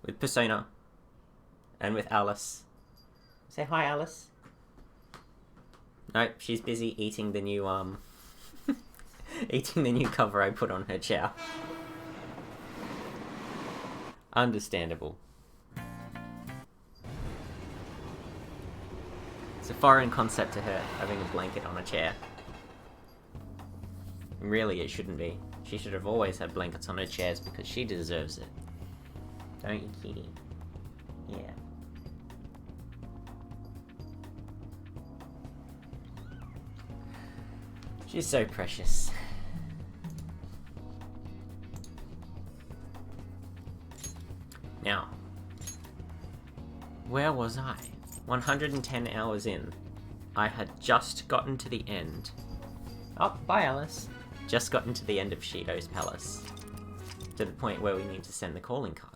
with Persona and with Alice. Say hi, Alice. Nope, she's busy eating the new eating the new cover I put on her chair. Understandable. It's a foreign concept to her, having a blanket on a chair. Really, it shouldn't be. She should have always had blankets on her chairs because she deserves it. Don't you, kitty? Yeah. She's so precious. Now, where was I? 110 hours in. I had just gotten to the end. Oh, bye, Alice. Just gotten to the end of Shido's palace. To the point where we need to send the calling card.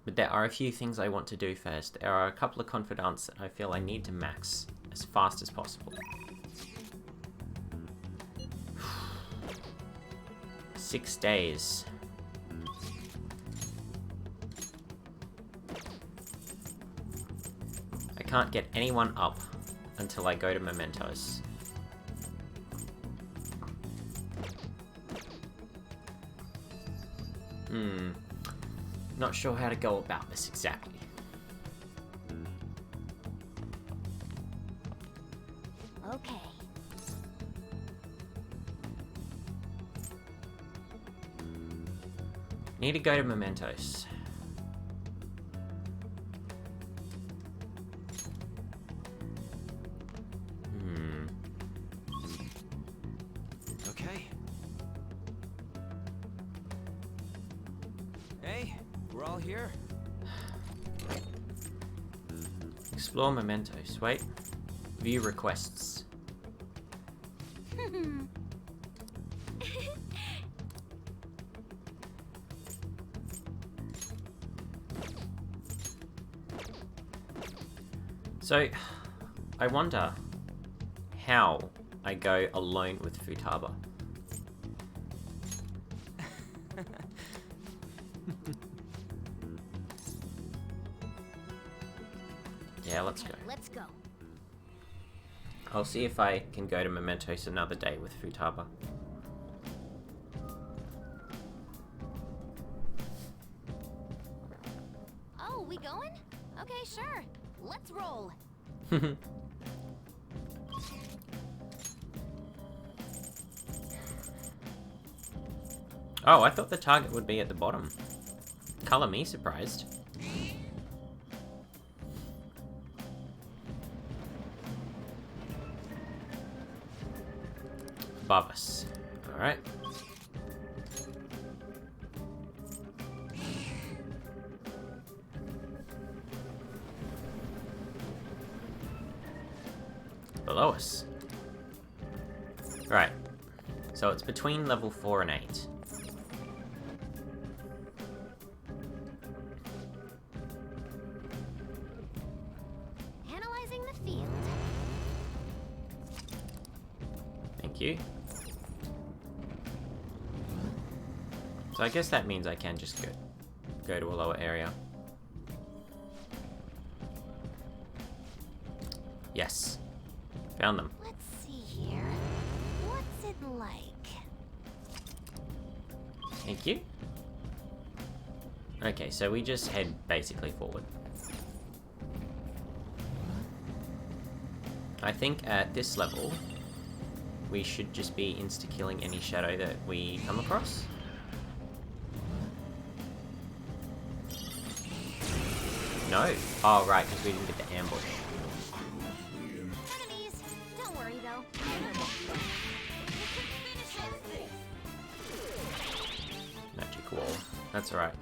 But there are a few things I want to do first. There are a couple of confidants that I feel I need to max as fast as possible. 6 days. I can't get anyone up until I go to Mementos. Not sure how to go about this exactly. Okay. Need to go to Mementos. Okay. Hey, we're all here. Explore Mementos. Wait. View requests. So, I wonder how I go alone with Futaba. Yeah, let's go. Let's go. I'll see if I can go to Mementos another day with Futaba. Oh, we going? Okay, sure. Let's roll. Oh, I thought the target would be at the bottom. Color me surprised. Above us. Alright. Below us. Right. So it's between level 4 and 8. Analyzing the field. Thank you. So I guess that means I can just go to a lower area. Yes. Found them. Let's see here. What's it like? Thank you. Okay, so we just head basically forward. I think at this level, we should just be insta-killing any shadow that we come across. No. Oh, right, because we didn't get the ambush. Enemies. Don't worry though. Magic wall. That's alright.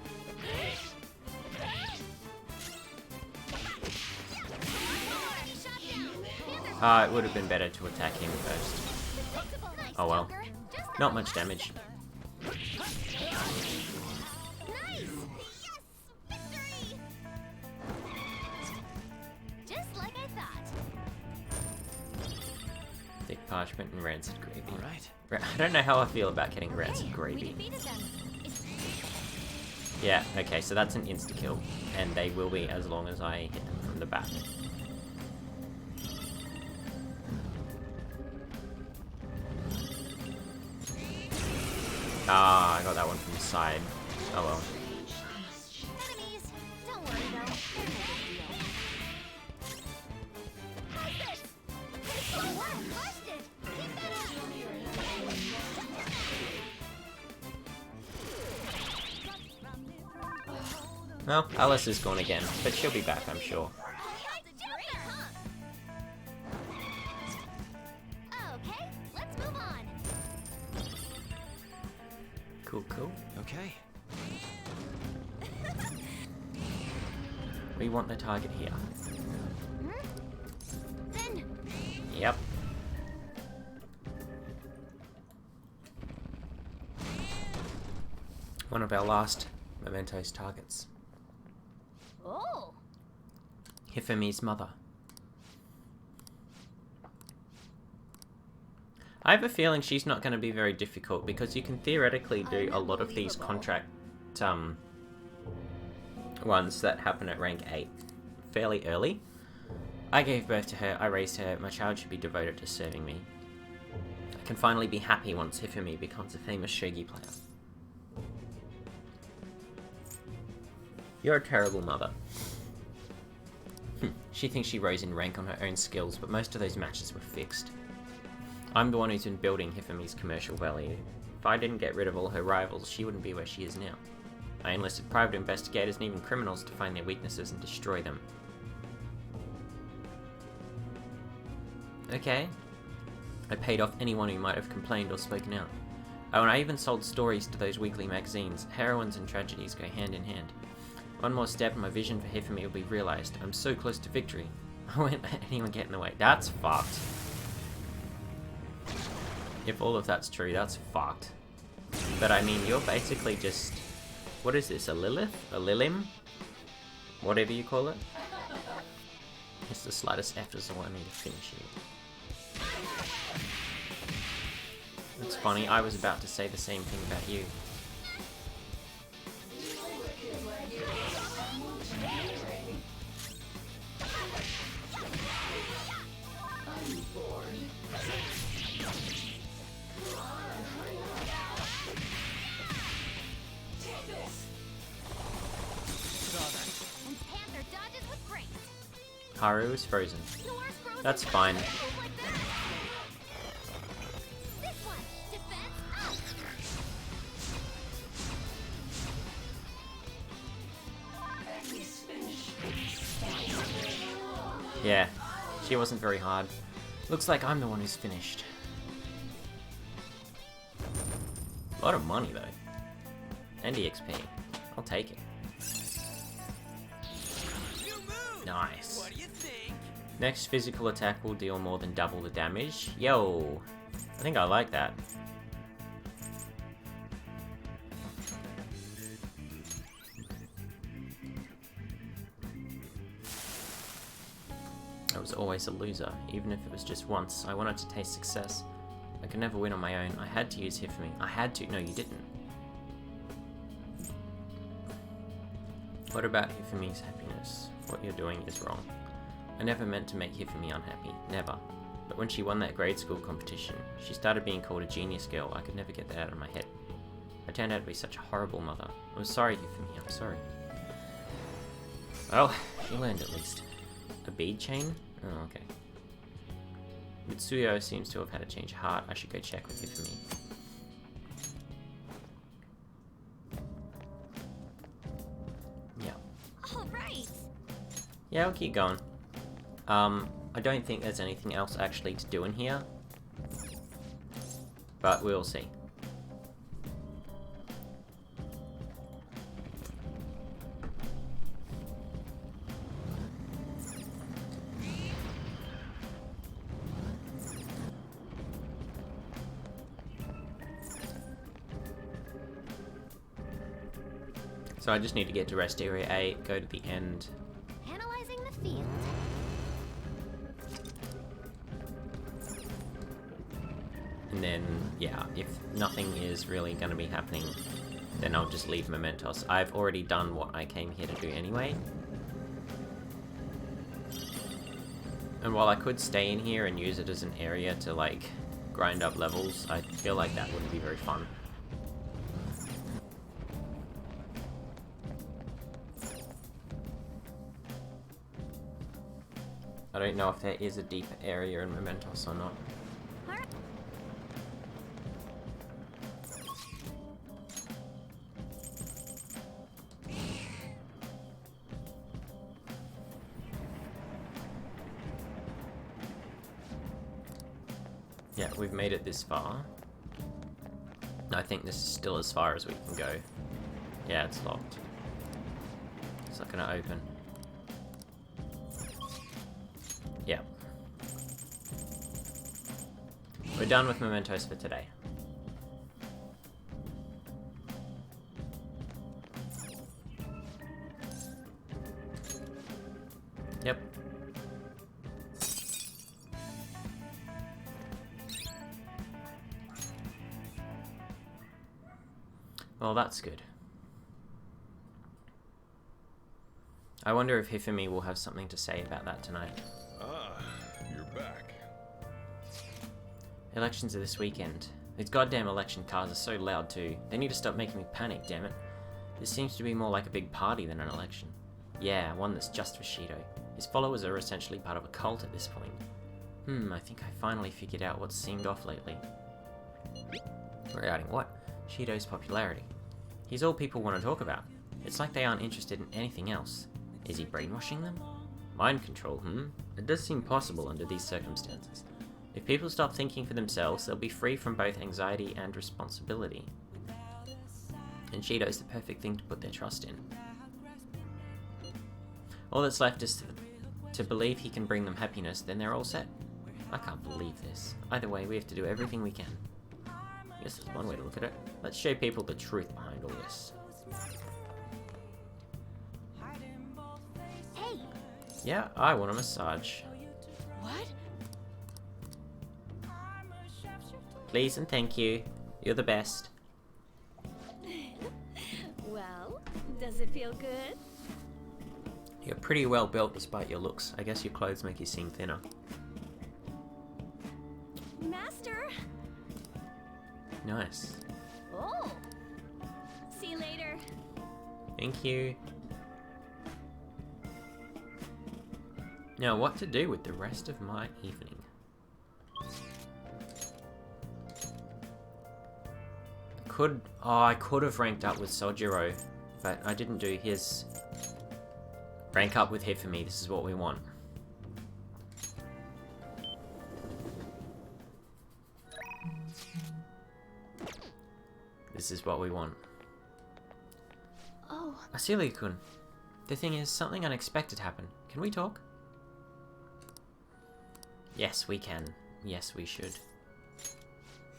It would have been better to attack him first. Oh well. Not much damage. Thick parchment and rancid gravy. All right. I don't know how I feel about getting rancid gravy. Yeah, okay, so that's an insta-kill, and they will be as long as I hit them from the back. Ah, I got that one from the side. Oh well. Enemies! Don't worry though, they're no big deal. How's this? Oh, wow, crushed it! Keep that up! Well, Alice is gone again, but she'll be back, I'm sure. Okay, let's move on. Cool, cool. Okay. We want the target here. Then, Yep. One of our last mementos targets. oh, Hifumi's mother. I have a feeling she's not going to be very difficult because you can theoretically do a lot of these contract ones that happen at rank 8 fairly early. I gave birth to her, I raised her, my child should be devoted to serving me. I can finally be happy once Hifumi becomes a famous shogi player. You're a terrible mother. She thinks she rose in rank on her own skills, but most of those matches were fixed. I'm the one who's been building Hifumi's commercial value. If I didn't get rid of all her rivals, she wouldn't be where she is now. I enlisted private investigators and even criminals to find their weaknesses and destroy them. Okay. I paid off anyone who might have complained or spoken out. Oh, and I even sold stories to those weekly magazines. Heroines and tragedies go hand in hand. One more step and my vision for Hifumi will be realized. I'm so close to victory. I won't let anyone get in the way. That's fucked. If all of that's true, that's fucked. But I mean, you're basically just... What is this, a Lilith? A Lilim? Whatever you call it? Just the slightest effort is all I need to finish you. That's funny, I was about to say the same thing about you. and Panther dodges with grace. Haru is frozen. Yours frozen That's with fine. like that. This one, defense up. Yeah, she wasn't very hard. Looks like I'm the one who's finished. A lot of money though. And EXP. I'll take it. Nice. What do you think? Next physical attack will deal more than double the damage. Yo! I think I like that. I was always a loser, even if it was just once. I wanted to taste success. I could never win on my own. I had to use Hifumi. I had to. No, you didn't. What about Hifumi's happiness? What you're doing is wrong. I never meant to make Hifumi unhappy. Never. But when she won that grade school competition, she started being called a genius girl. I could never get that out of my head. I turned out to be such a horrible mother. I'm sorry, Hifumi. I'm sorry. Well, you learned at least. A bead chain? Oh, okay. Mitsuyo seems to have had a change of heart. I should go check with Hifumi. Yeah. All right. Yeah, I'll keep going. I don't think there's anything else actually to do in here. But we'll see. So I just need to get to rest area 8, go to the end. Analyzing the field. And then, yeah, if nothing is really going to be happening then I'll just leave Mementos. I've already done what I came here to do anyway. And while I could stay in here and use it as an area to, like, grind up levels, I feel like that wouldn't be very fun. I don't know if there is a deeper area in Mementos or not. Yeah, we've made it this far. I think this is still as far as we can go. Yeah, it's locked. It's not gonna open. Yeah. We're done with Mementos for today. Yep. Well, that's good. I wonder if Hifumi will have something to say about that tonight. Ah, you're back. Elections are this weekend. These goddamn election cars are so loud too. They need to stop making me panic, damn it. This seems to be more like a big party than an election. Yeah, one that's just for Shido. His followers are essentially part of a cult at this point. I think I finally figured out what's seemed off lately. Regarding what? Shido's popularity. He's all people want to talk about. It's like they aren't interested in anything else. Is he brainwashing them? Mind control, It does seem possible under these circumstances. If people stop thinking for themselves, they'll be free from both anxiety and responsibility. And Shido's the perfect thing to put their trust in. All that's left is to believe he can bring them happiness, then they're all set. I can't believe this. Either way, we have to do everything we can. I guess there's one way to look at it. Let's show people the truth behind all this. Hey! Yeah, I want a massage. What? Please and thank you. You're the best. Well, does it feel good? You're pretty well built despite your looks. I guess your clothes make you seem thinner. Master! Nice. Oh! See you later. Thank you. Now, what to do with the rest of my evening? I could have ranked up with Sojiro, but I didn't do his. Rank up with Hifumi, this is what we want. This is what we want. Oh, Asili-kun, the thing is, something unexpected happened. Can we talk? Yes, we can. Yes, we should.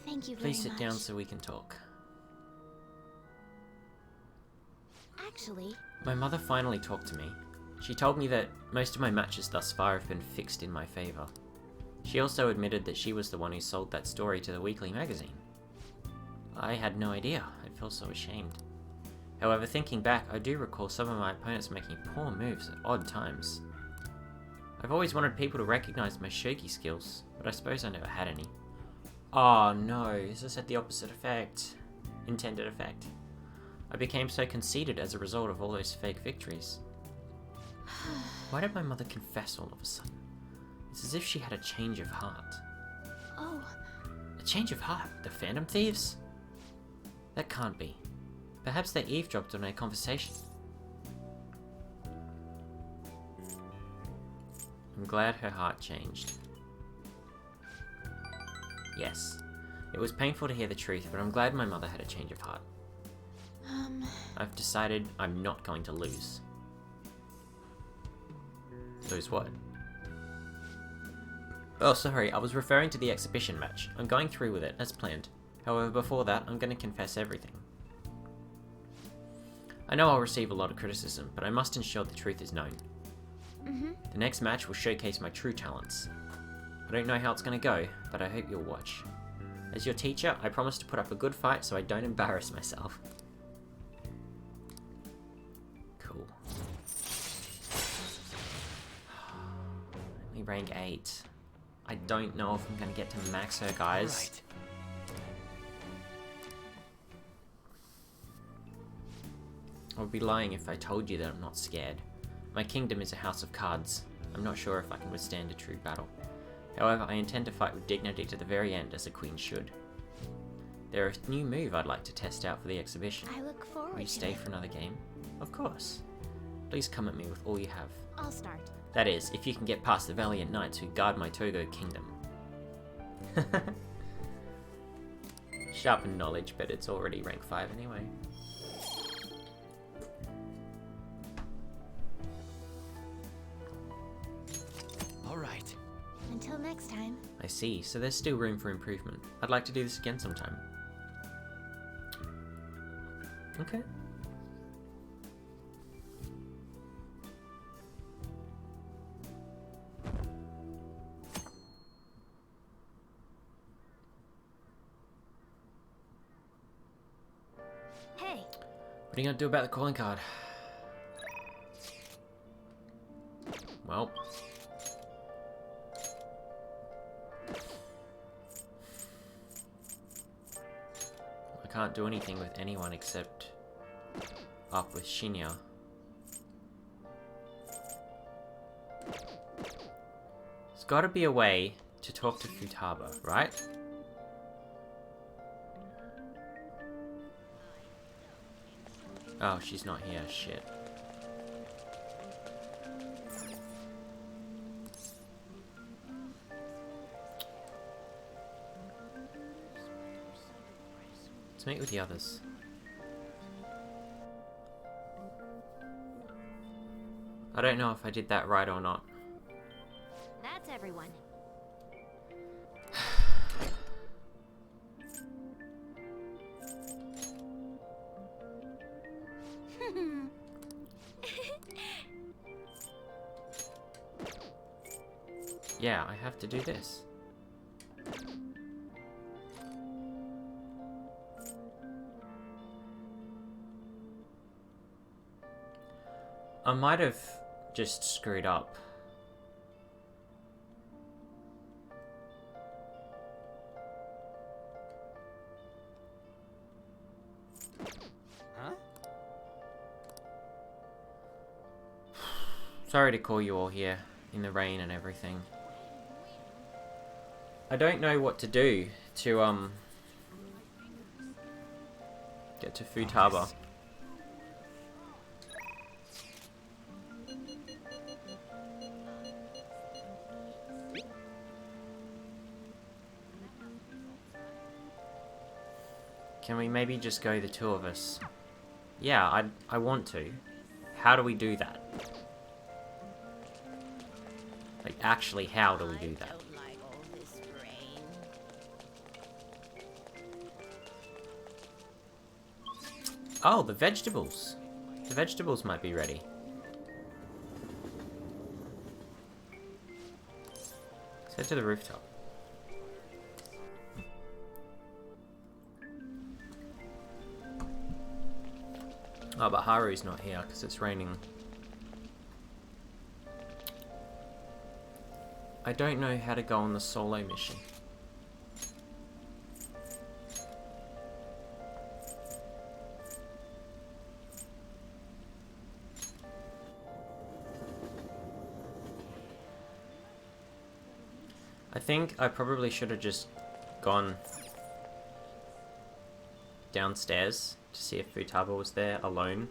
thank you very Please sit much. down so we can talk. Actually, My mother finally talked to me. She told me that most of my matches thus far have been fixed in my favor. She also admitted that she was the one who sold that story to the weekly magazine. I had no idea. I felt so ashamed. However, thinking back, I do recall some of my opponents making poor moves at odd times. I've always wanted people to recognize my shogi skills, but I suppose I never had any. Oh no, this had the opposite effect. Intended effect. I became so conceited as a result of all those fake victories. Why did my mother confess all of a sudden? It's as if she had a change of heart. oh, A change of heart? The Phantom Thieves? That can't be. Perhaps they eavesdropped on our conversation. I'm glad her heart changed. Yes. It was painful to hear the truth, but I'm glad my mother had a change of heart. I've decided I'm not going to lose. Lose what? Oh, sorry, I was referring to the exhibition match. I'm going through with it, as planned. However, before that, I'm going to confess everything. I know I'll receive a lot of criticism, but I must ensure the truth is known. The next match will showcase my true talents. I don't know how it's going to go, but I hope you'll watch. As your teacher, I promise to put up a good fight so I don't embarrass myself. rank 8. I don't know if I'm gonna get to max her, guys. Right. I would be lying if I told you that I'm not scared. My kingdom is a house of cards. I'm not sure if I can withstand a true battle. However, I intend to fight with dignity to the very end, as a queen should. There's a new move I'd like to test out for the exhibition. I look forward Will you to stay it. for another game? Of course. Please come at me with all you have. I'll start. That is, if you can get past the valiant knights who guard my Togo kingdom. Sharpened knowledge, but it's already rank 5 anyway. All right. Until next time. I see, so there's still room for improvement. I'd like to do this again sometime. Okay. Hey, What are you gonna do about the calling card? Well. I can't do anything with anyone except up with Shinya. There's gotta be a way to talk to Futaba, right? Oh, she's not here. Shit. Let's meet with the others. I don't know if I did that right or not. that's everyone. Yeah, I have to do this. I might have just screwed up. Huh? Sorry to call you all here in the rain and everything. I don't know what to do to get to Futaba. Can we maybe just go the two of us? Yeah, I want to. How do we do that? Like, actually, how do we do that? don't like all this rain. Oh, the vegetables. The vegetables might be ready. Let's head to the rooftop. Oh, but Haru's not here because it's raining. I don't know how to go on the solo mission. I think I probably should have just gone downstairs to see if Futaba was there alone.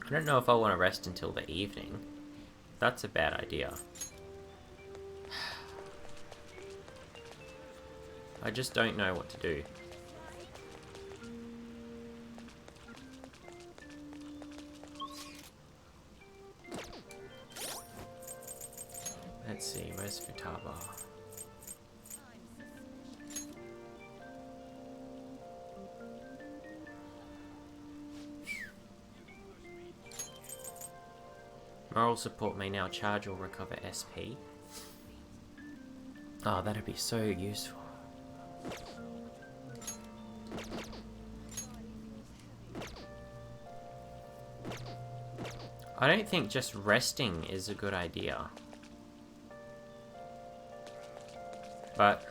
I don't know if I want to rest until the evening. That's a bad idea. I just don't know what to do. Let's see, where's Futaba? Moral support may now charge or recover SP. Oh, that'd be so useful. I don't think just resting is a good idea. But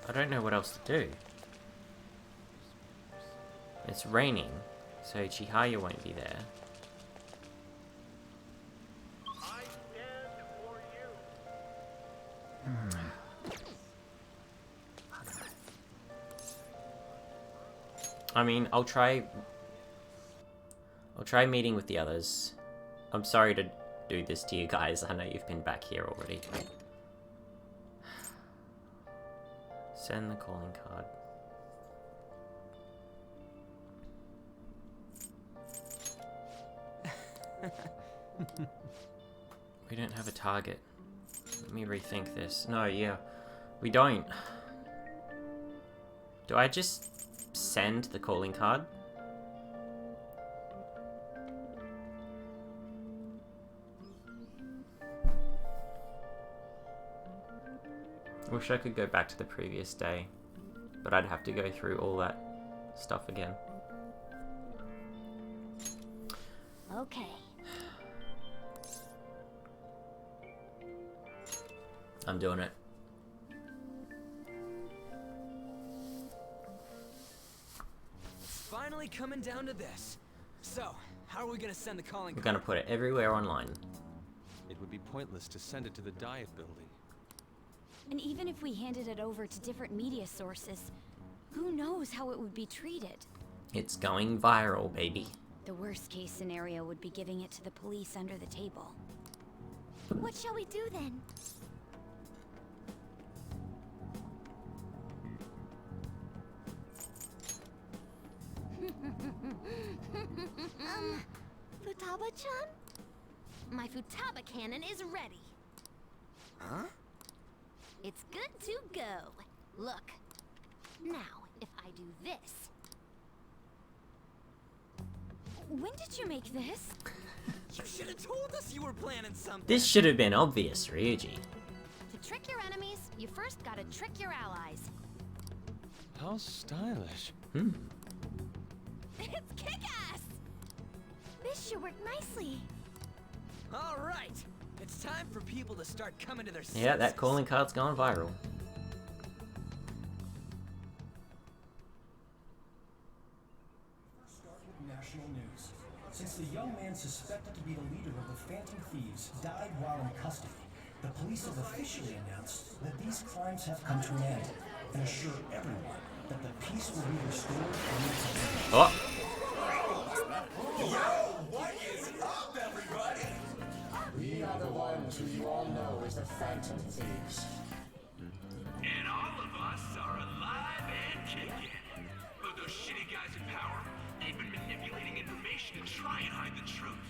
I don't know what else to do. It's raining, so Chihaya won't be there. I mean, I'll try meeting with the others. I'm sorry to do this to you guys. I know you've been back here already. Send the calling card. We don't have a target. Let me rethink this. No, yeah. We don't. Do I just send the calling card? Wish I could go back to the previous day, but I'd have to go through all that stuff again. Okay. I'm doing it. It's finally coming down to this. So, how are we gonna send the calling We're card? gonna put it everywhere online. It would be pointless to send it to the diet building. And even if we handed it over to different media sources, who knows how it would be treated? It's going viral, baby. The worst case scenario would be giving it to the police under the table. What shall we do then? Futaba-chan? My Futaba cannon is ready. Huh? It's good to go. Look. Now, if I do this... When did you make this? You should have told us you were planning something. This should have been obvious, Ryuji. To trick your enemies, you first gotta trick your allies. How stylish. It's kick-ass! This should work nicely. All right. It's time for people to start coming to their senses. Yeah, that calling card's gone viral. National news. Since the young man suspected to be the leader of the Phantom Thieves died while in custody, the police have officially announced that these crimes have come to an end and assure everyone that the peace will be restored and it's Oh! What is up, everybody? We are the ones who you all know as the Phantom Thieves. And all of us are alive and kicking. But those shitty guys in power, they've been manipulating information to try and hide the truth.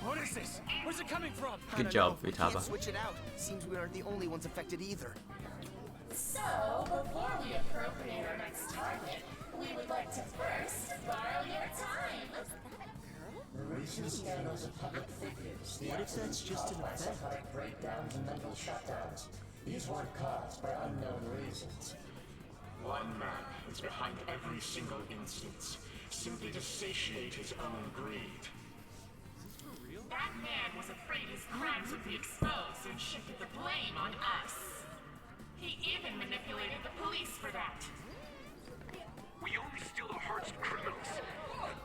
What is this? Where's it coming from? Good job, Futaba. Can't switch it out. Seems we aren't the only ones affected either. So, before we appropriate our next target, we would like to first borrow your time. The recent scandals of public figures, the accidents caused by psychotic breakdowns and mental shutdowns, these weren't caused by unknown reasons. One man is behind every single instance, simply to satiate his own greed. That man was afraid his crimes would be exposed and shifted the blame on us. He even manipulated the police for that. We only steal the hearts of criminals.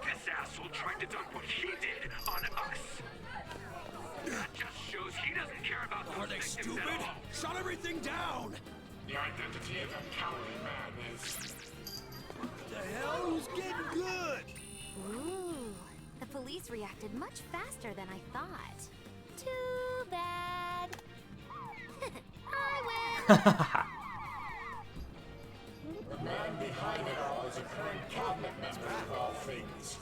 This asshole tried to dump what he did on us. That just shows he doesn't care about those Are they victims stupid? at all. Shut everything down! The identity of that cowardly man is... The hell? Who's getting good? Ooh, the police reacted much faster than I thought. Too bad. I win! The man behind it all is a current cabinet member of all things.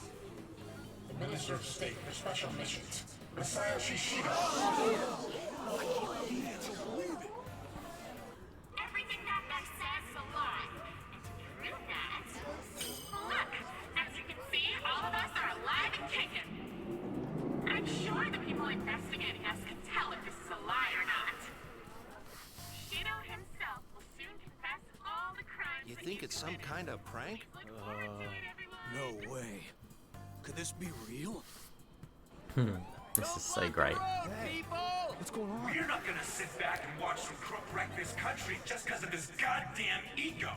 The Minister of State for Special Missions, Masayoshi Shido. Everything that guy says is a lie. And to prove that, look, as you can see, all of us are alive and kicking. I'm sure the people investigating us can tell if this is a lie or not. Shido himself will soon confess all the crimes. You that think he's it's some committed. kind of prank? Look forward to it, everyone. No way. Could this be real? This is so great. What's going on? We're not gonna sit back and watch some crook wreck this country just because of his goddamn ego.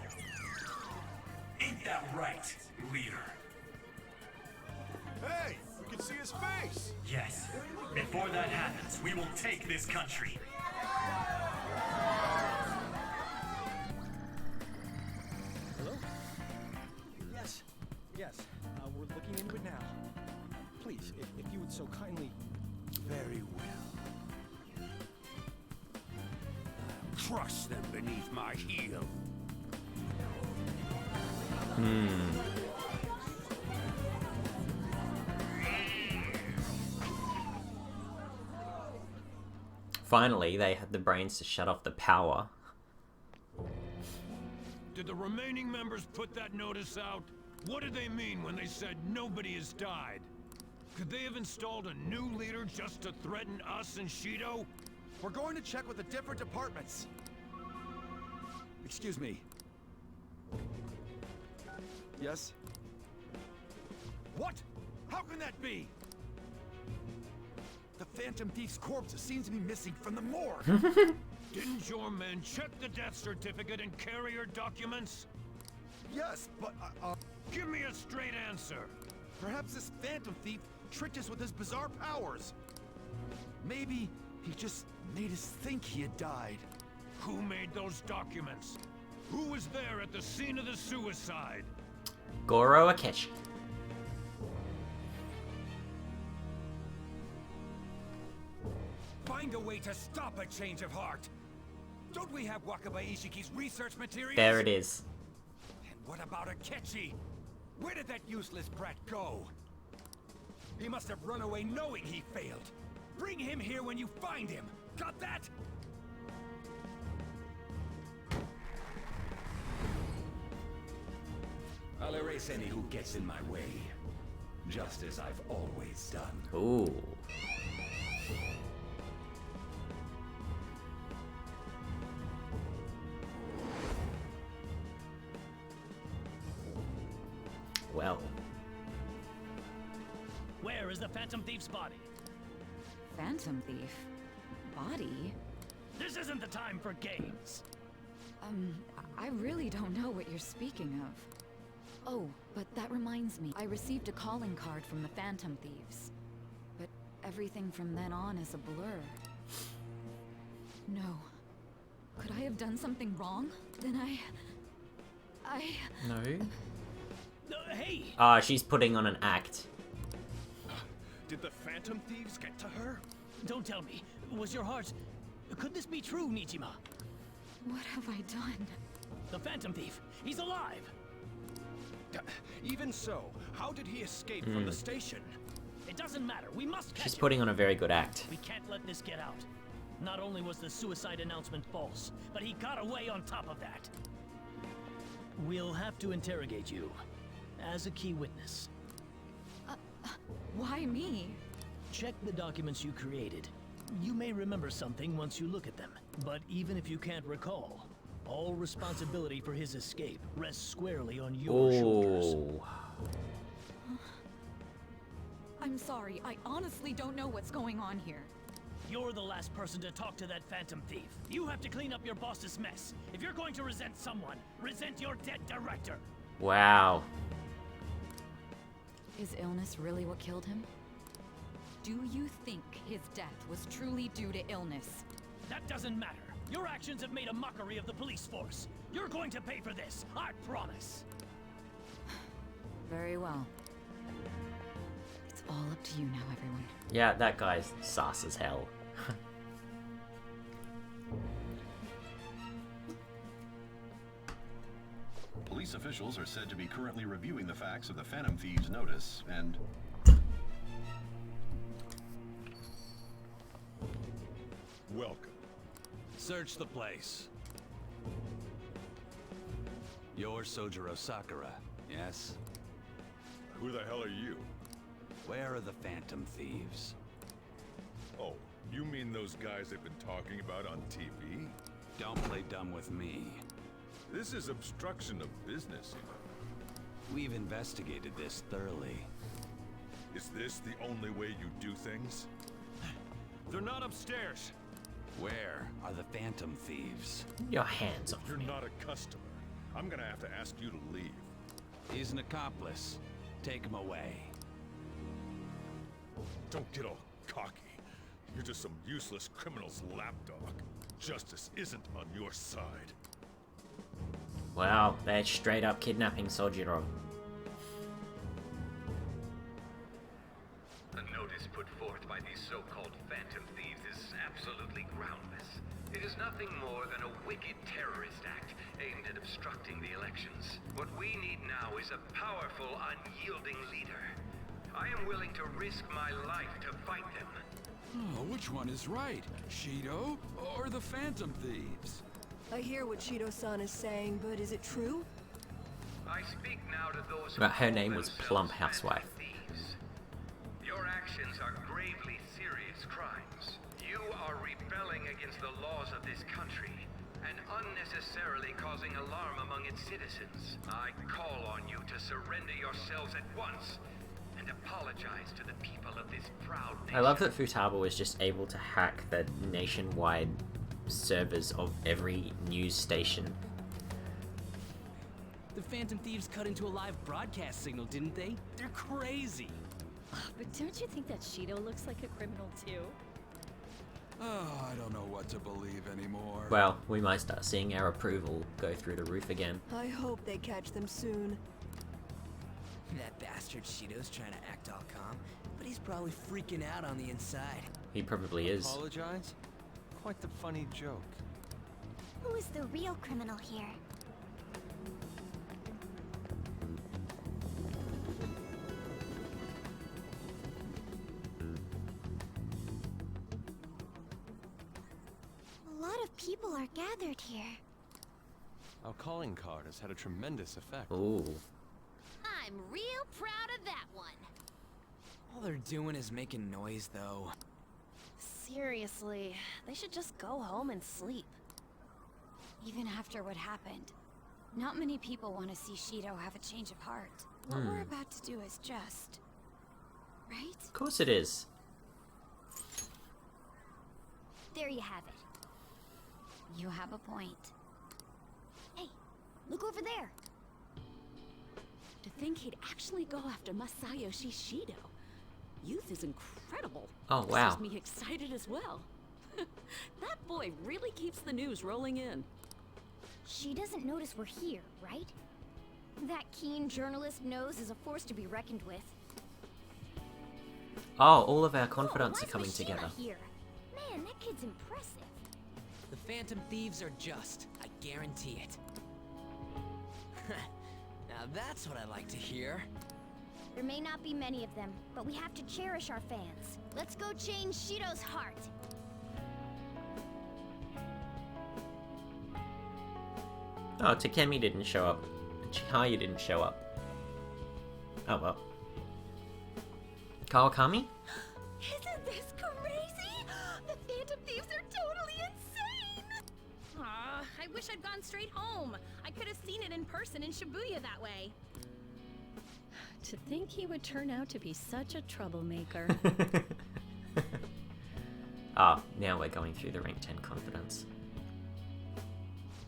Ain't that right, leader? Hey, we can see his face. Yes. Before that happens, we will take this country. Hello? Yes. Yes. We're looking into it now. Please, if you would so kindly... Very well. Crush them beneath my heel. Finally, they had the brains to shut off the power. Did the remaining members put that notice out? What did they mean when they said nobody has died? Could they have installed a new leader just to threaten us and Shido? We're going to check with the different departments. Excuse me. Yes? What? How can that be? The Phantom Thief's corpse seems to be missing from the morgue. Didn't your men check the death certificate and carrier documents? Yes, but Give me a straight answer. perhaps this Phantom Thief tricked us with his bizarre powers. Maybe he just made us think he had died. Who made those documents? Who was there at the scene of the suicide? Goro Akechi. Find a way to stop a change of heart. Don't we have Wakaba Ishiki's research materials? There it is. And what about Akechi? Where did that useless brat go? He must have run away knowing he failed. Bring him here when you find him. Got that? I'll erase any who gets in my way. Just as I've always done. Ooh. Well. Where is the Phantom Thief's body? Phantom Thief? Body? This isn't the time for games. I really don't know what you're speaking of. Oh, but that reminds me. I received a calling card from the Phantom Thieves. But everything from then on is a blur. No. Could I have done something wrong? Then No. Hey! She's putting on an act. Did the Phantom Thieves get to her? Don't tell me. Was your heart... Could this be true, Nijima? What have I done? The Phantom Thief. He's alive! Even so, how did he escape from the station? It doesn't matter. We must catch She's him. putting on a very good act. We can't let this get out. Not only was the suicide announcement false, but he got away on top of that. We'll have to interrogate you as a key witness. Why me? Check the documents you created. You may remember something once you look at them. But even if you can't recall, all responsibility for his escape rests squarely on your shoulders. I'm sorry. I honestly don't know what's going on here. You're the last person to talk to that Phantom Thief. You have to clean up your boss's mess. If you're going to resent someone, resent your dead director. Wow. Is illness really what killed him? Do you think his death was truly due to illness? That doesn't matter. Your actions have made a mockery of the police force. You're going to pay for this, I promise. Very well. It's all up to you now, everyone. Yeah, that guy's sus as hell. Police officials are said to be currently reviewing the facts of the Phantom Thieves' notice, and... Welcome. Search the place. You're Sojiro Sakura, yes? Who the hell are you? Where are the Phantom Thieves? Oh, you mean those guys they've been talking about on TV? Don't play dumb with me. This is obstruction of business, you know. We've investigated this thoroughly. Is this the only way you do things? They're not upstairs. Where are the Phantom Thieves? Your hands off You're me. not a customer. I'm gonna have to ask you to leave. He's an accomplice. Take him away. Don't get all cocky. You're just some useless criminal's lapdog. Justice isn't on your side. Wow, they're straight up kidnapping Sojiro. The notice put forth by these so-called Phantom Thieves is absolutely groundless. It is nothing more than a wicked terrorist act aimed at obstructing the elections. What we need now is a powerful, unyielding leader. I am willing to risk my life to fight them. Oh, which one is right? Shido or the Phantom Thieves? I hear what Shido-san is saying, but is it true? I speak now to those who But her call name was themselves Plump Phantom Housewife. Thieves. Your actions are gravely serious crimes. You are rebelling against the laws of this country and unnecessarily causing alarm among its citizens. I call on you to surrender yourselves at once and apologize to the people of this proud nation. I love that Futaba was just able to hack the nationwide servers of every news station. The Phantom Thieves cut into a live broadcast signal, didn't they? They're crazy. But don't you think that Shido looks like a criminal too? Oh, I don't know what to believe anymore. Well, we might start seeing our approval go through the roof again. I hope they catch them soon. That bastard Shido's trying to act all calm, but he's probably freaking out on the inside. He probably is. Apologize? Quite the funny joke. Who is the real criminal here? A lot of people are gathered here. Our calling card has had a tremendous effect. Ooh. I'm real proud of that one. All they're doing is making noise, though. Seriously, they should just go home and sleep. Even after what happened, not many people want to see Shido have a change of heart. What we're about to do is just... right? Of course it is. There you have it. You have a point. Hey, look over there. To think he'd actually go after Masayoshi Shido. Youth is incredible. Oh, This wow. has me excited as well. That boy really keeps the news rolling in. She doesn't notice we're here, right? That keen journalist nose is a force to be reckoned with. Oh, all of our confidants Why are is coming Mishima together. Here? Man, that kid's impressive. The Phantom Thieves are just. I guarantee it. Now that's what I like to hear. There may not be many of them, but we have to cherish our fans. Let's go change Shido's heart. Oh, Takemi didn't show up. Chihaya didn't show up. Oh well. Kawakami? Isn't this crazy? The Phantom Thieves are totally insane! Aw, I wish I'd gone straight home. I could have seen it in person in Shibuya that way. To think he would turn out to be such a troublemaker. Ah, now we're going through the rank 10 confidence.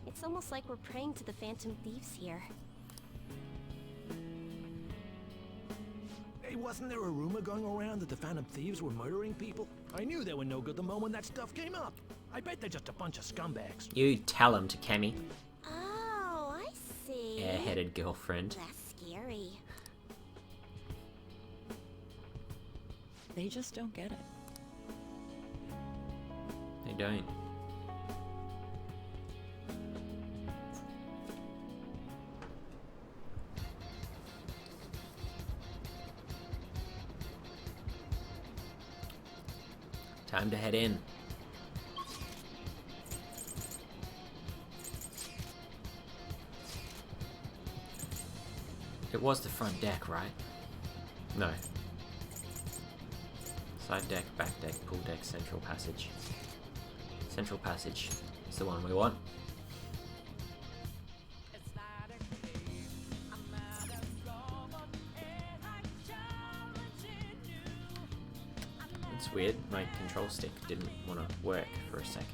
It's almost like we're praying to the Phantom Thieves here. Hey, wasn't there a rumor going around that the Phantom Thieves were murdering people? I knew they were no good the moment that stuff came up. I bet they're just a bunch of scumbags. You tell him, Takemi. Oh, I see. Airheaded girlfriend. That's scary. They just don't get it. They don't. Time to head in. It was the front deck, right? No. Side deck, back deck, pool deck, central passage. Central passage is the one we want. That's weird. My control stick didn't want to work for a second.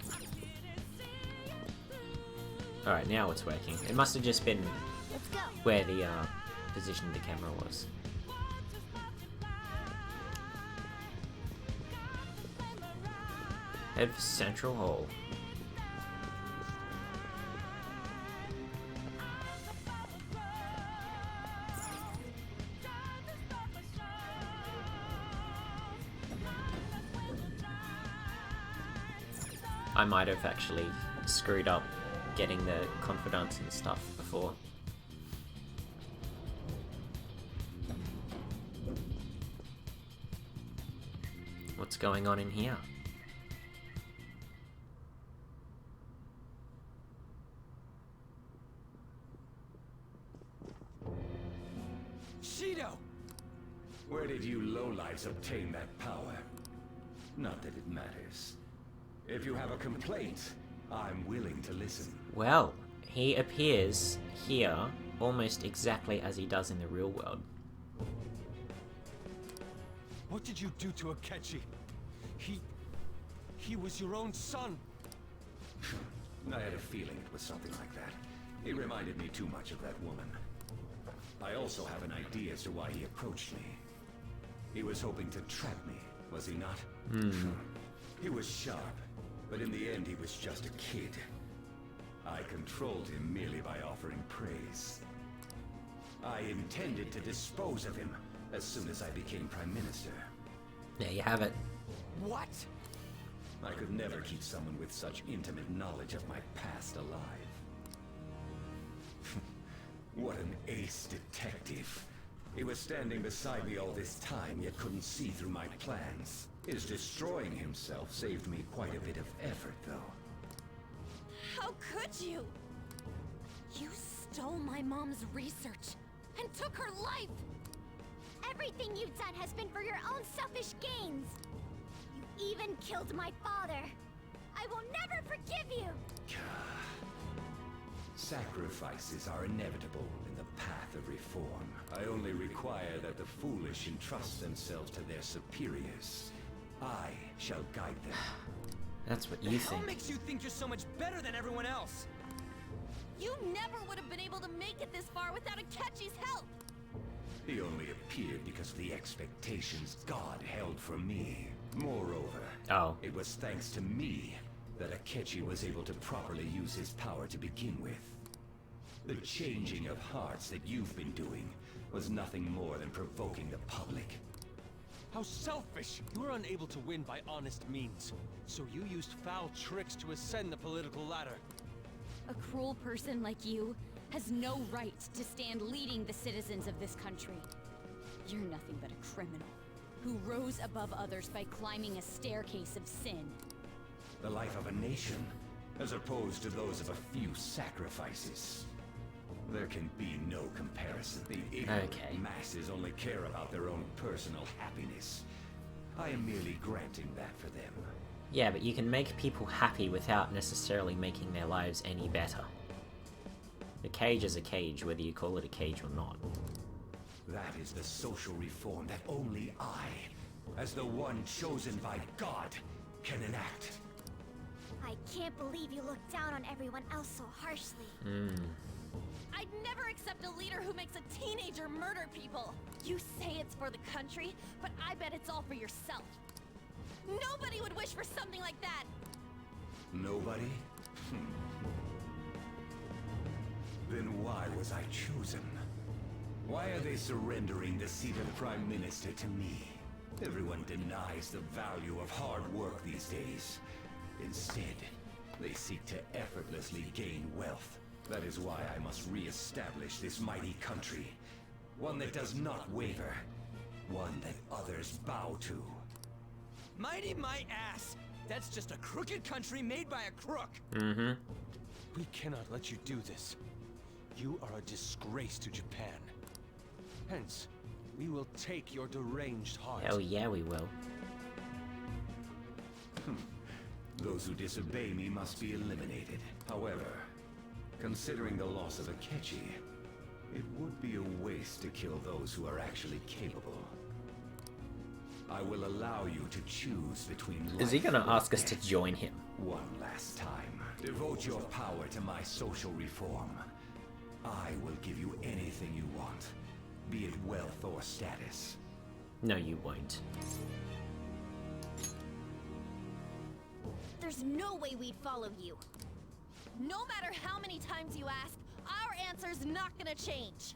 Alright, now it's working. It must have just been where the position of the camera was. Head for Central Hall. I might have actually screwed up getting the confidants and stuff before. What's going on in here? Shido! Where did you lowlifes obtain that power? Not that it matters. If you have a complaint, I'm willing to listen. Well, he appears here almost exactly as he does in the real world. What did you do to Akechi? He was your own son. I had a feeling it was something like that. He reminded me too much of that woman. I also have an idea as to why he approached me. He was hoping to trap me, was he not? He was sharp, but in the end he was just a kid. I controlled him merely by offering praise. I intended to dispose of him as soon as I became Prime Minister. There you have it. What? I could never keep someone with such intimate knowledge of my past alive. What an ace detective. He was standing beside me all this time, yet couldn't see through my plans. His destroying himself saved me quite a bit of effort, though. How could you? You stole my mom's research and took her life! Everything you've done has been for your own selfish gains. You even killed my father. I will never forgive you! Sacrifices are inevitable in the path of reform. I only require that the foolish entrust themselves to their superiors. I shall guide them. That's what you think. What makes you think you're so much better than everyone else? You never would have been able to make it this far without Akechi's help! He only appeared because of the expectations God held for me. Moreover, it was thanks to me that Akechi was able to properly use his power to begin with. The changing of hearts that you've been doing was nothing more than provoking the public. How selfish! You were unable to win by honest means, so you used foul tricks to ascend the political ladder. A cruel person like you has no right to stand leading the citizens of this country. You're nothing but a criminal who rose above others by climbing a staircase of sin. The life of a nation, as opposed to those of a few sacrifices. There can be no comparison. The ignorant masses only care about their own personal happiness. I am merely granting that for them. Yeah, but you can make people happy without necessarily making their lives any better. A cage is a cage, whether you call it a cage or not. That is the social reform that only I, as the one chosen by God, can enact. I can't believe you look down on everyone else so harshly. I'd never accept a leader who makes a teenager murder people. You say it's for the country, but I bet it's all for yourself. Nobody would wish for something like that! Nobody? Then why was I chosen? Why are they surrendering the seat of Prime Minister to me? Everyone denies the value of hard work these days. Instead, they seek to effortlessly gain wealth. That is why I must re-establish this mighty country. One that does not waver. One that others bow to. Mighty my ass! That's just a crooked country made by a crook! We cannot let you do this. You are a disgrace to Japan. Hence, we will take your deranged heart. Hell yeah, we will. Those who disobey me must be eliminated. However, considering the loss of Akechi, it would be a waste to kill those who are actually capable. I will allow you to choose between Is he life gonna or ask us to death. join him? One last time. Devote your power to my social reform. I will give you anything you want, be it wealth or status. No, you won't. There's no way we'd follow you. No matter how many times you ask, our answer's not gonna change.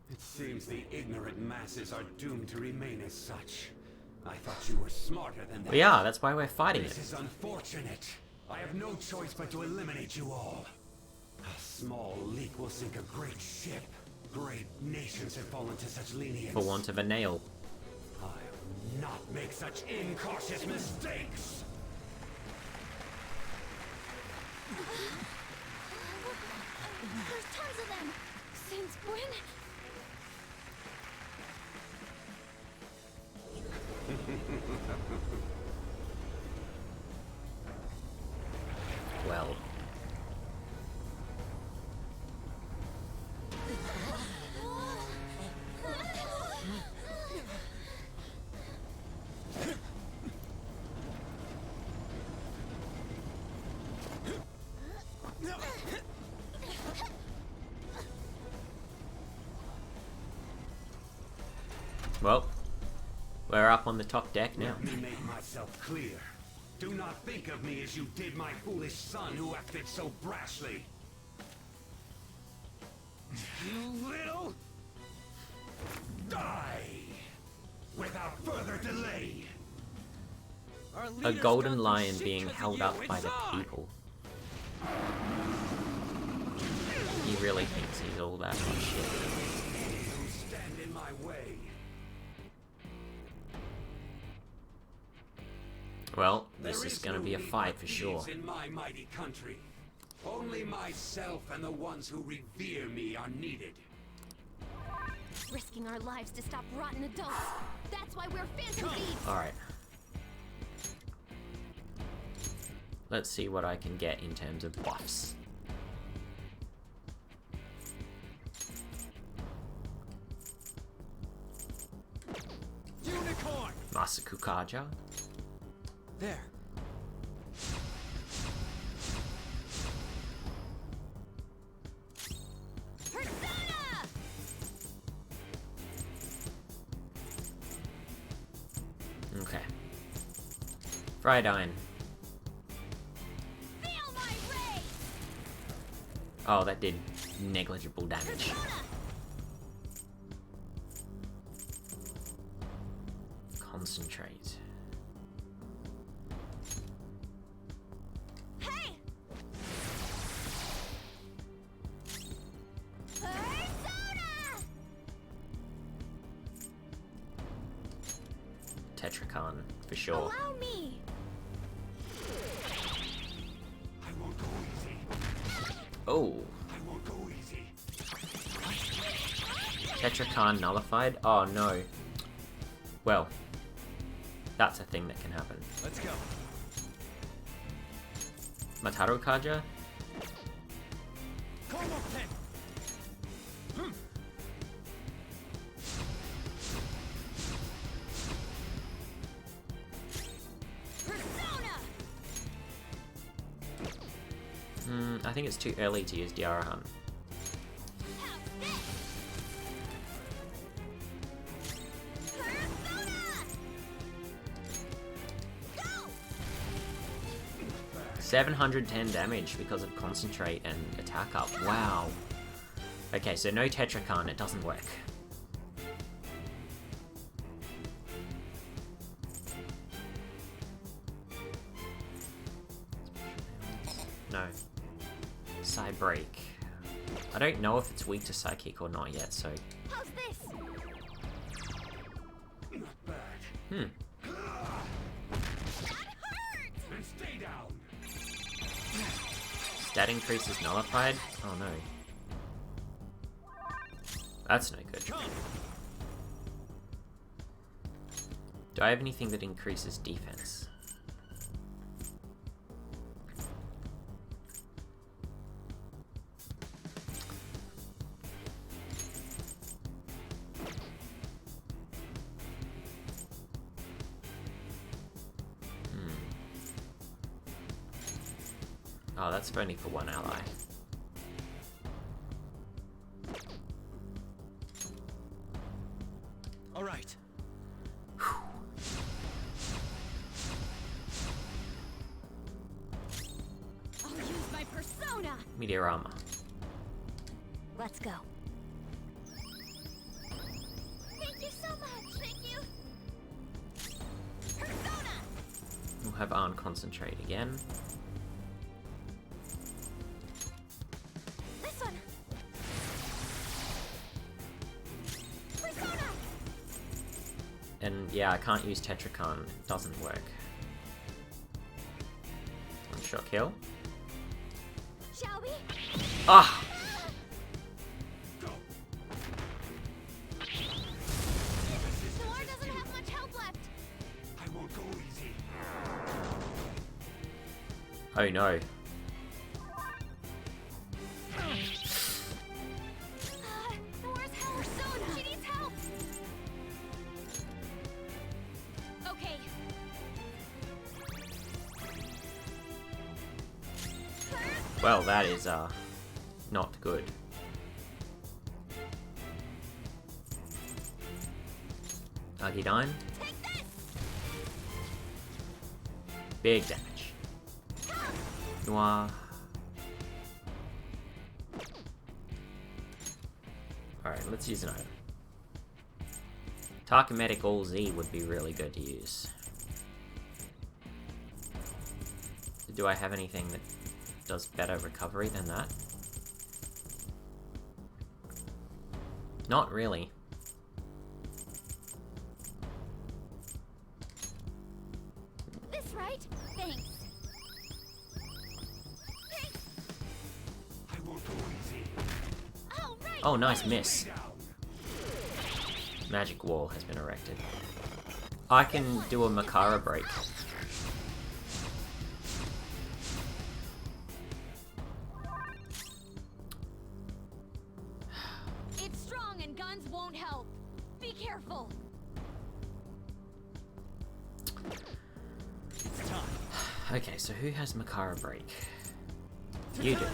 It seems the ignorant masses are doomed to remain as such. I thought you were smarter than that. Well, yeah, that's why we're fighting This it. is unfortunate. I have no choice but to eliminate you all. A small leak will sink a great ship. Great nations have fallen to such lenience. For want of a nail. I will not make such incautious mistakes. There's tons of them. Since when? Well. Well, we're up on the top deck now. Let me make myself clear. Do not think of me as you did my foolish son who acted so brashly. You little... Die! Without further delay! A golden lion being held up by the people. He really thinks he's all that much shit. You stand in my way. Well, this is gonna be a fight for sure. In my mighty country, only myself and the ones who revere me are needed. Risking our lives to stop rotten adults. That's why we're phantom thieves. Alright. Let's see what I can get in terms of buffs. Unicorn! Masakukaja. There. Persona! Okay. Fried iron. Feel my ray! Oh, that did negligible damage. Persona! Concentrate. Hey! Persona! Tetracon, for sure. Allow me! I won't go easy. Oh. I won't go easy. Tetracon nullified? Oh no. Well, that's a thing that can happen. Let's go. Mataru Kaja? Persona! I think it's too early to use Diarahan. Persona! Go! 710 damage because of concentrate and attack up. Wow. Okay, so no Tetracon, it doesn't work. No. Psy Break. I don't know if it's weak to Psychic or not yet, so... How's this? Not bad. Hmm. That hurt! And stay down. Stat increase is nullified? Oh no. That's no good. Do I have anything that increases defense? Oh, that's only for one ally. All right. I'll use my persona. Meteorama. Let's go. Thank you so much. Thank you. Persona. We'll have Arn concentrate again. This one. Persona. And yeah, I can't use Tetracon. It doesn't work. One shot kill. Shall we? Ah! Noir doesn't have much help left. I won't go easy. Oh no. Noir's help. Persona. She needs help. Okay. Well, that is, not good. Argidine. Big damage. Noir. Alright, let's use an item. Tarkometic All Z would be really good to use. Do I have anything that does better recovery than that? Not really. This right? Thanks. I won't go easy. All right. Oh, nice miss. Magic wall has been erected. I can do a Makara break. It's strong and guns won't help. Be careful. It's time. Okay, so who has Makara break? You do.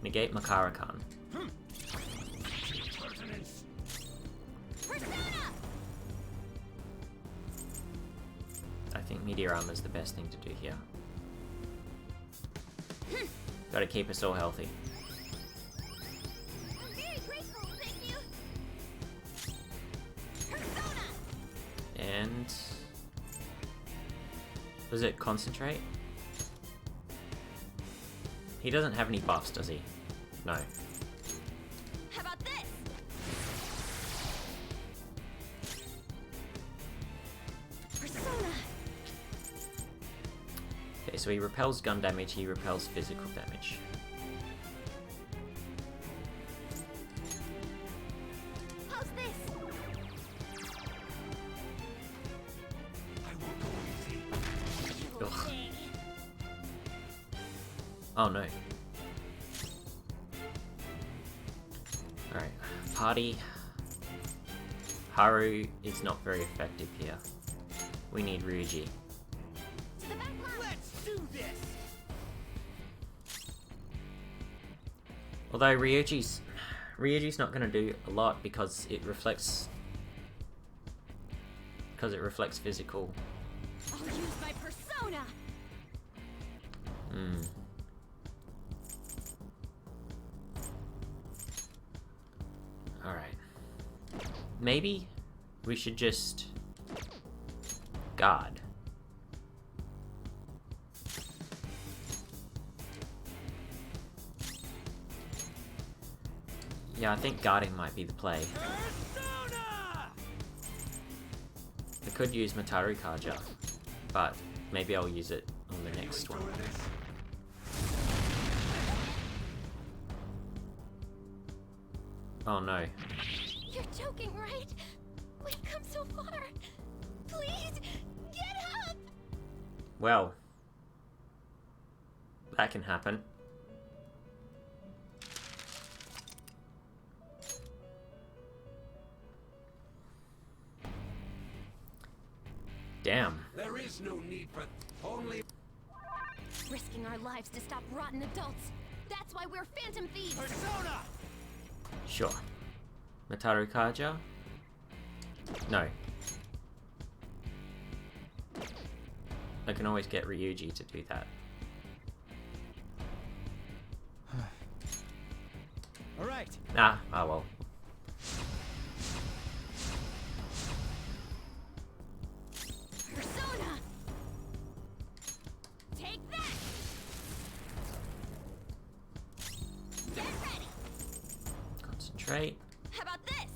Negate Makara Khan. Persona. I think Meteorama is the best thing to do here. Gotta keep us all healthy. I'm very grateful. Thank you. Persona. And... was it concentrate? He doesn't have any buffs, does he? No. How about this? Persona. Okay, so he repels gun damage, he repels physical damage. How's this? I won't go easy. Ugh. Oh no. Alright, party. Haru is not very effective here. We need Ryuji. Let's do this. Although Ryuji's not gonna do a lot because it reflects physical. I'll use my persona. Hmm. Alright. Maybe we should just guard. Yeah, I think guarding might be the play. I could use Mataru Kaja, but maybe I'll use it on the next one. Oh no. You're joking, right? We've come so far. Please, get up! Well, that can happen. Damn. There is no need for only. Risking our lives to stop rotten adults. That's why we're Phantom Thieves. Persona! Sure. Mataru Kaja? No. I can always get Ryuji to do that. Alright. Ah, oh well. Persona! Take that! Get ready! Concentrate. How about this?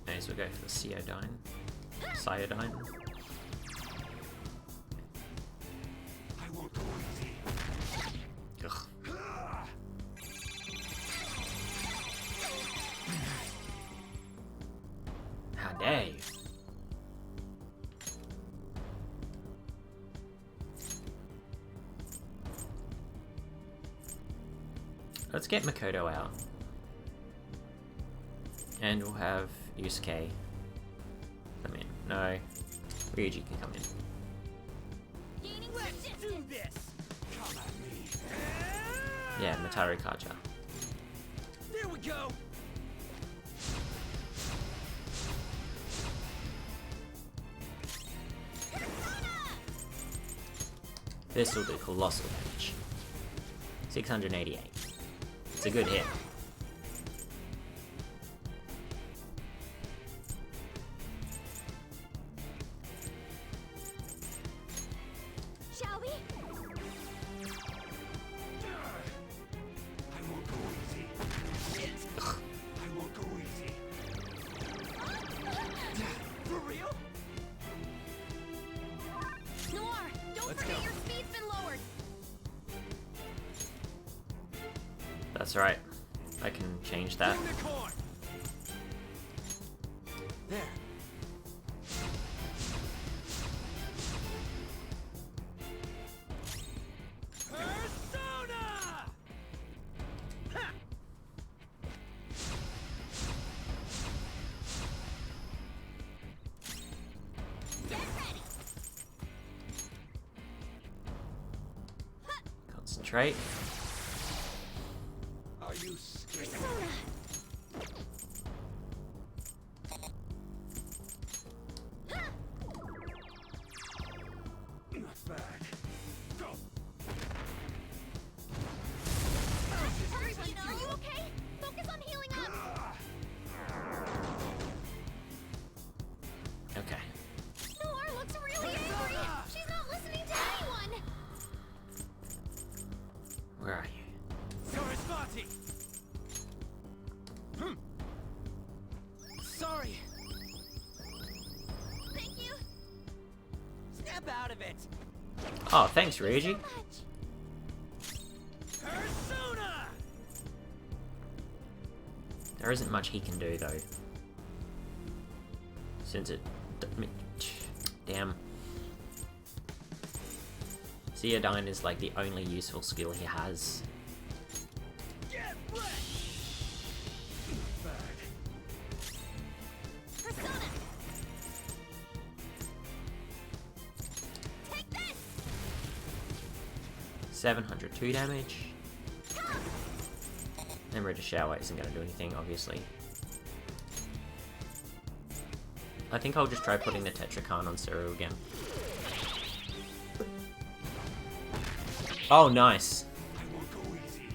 May as well go for the Cyodine. Cyodine. I won't go easy. Ugh. How dare you? Let's get Makoto out. And we'll have Yusuke come in. No, Ryuji can come in. Gaining more distance. This. Come at me. Yeah, Mataru Kaja. There we go. This will do colossal damage. 688. It's a good hit. Shall we? I won't go easy. I won't go easy. For real? Noir, don't Let's forget go. your speed's been lowered. That's right. I can change that. Bring the corn. There. Persona! Ha! Get ready. Concentrate. Are you scared? Persona. Not bad. Go. Everyone, are you okay? Focus on healing up. Okay. Noir looks really angry. She's not listening to anyone. Where are you? Sarasvati! Sorry. Thank you. Snap out of it. Oh, thanks, Ryuji. Persona! There isn't much he can do, though. Since it... Damn. Cyodine is like the only useful skill he has. Get wrecked! Persona. Take this. 702 damage. And Red Shower isn't going to do anything, obviously. I think I'll just try putting the Tetrakan on Seru again. Oh, nice. I won't go easy.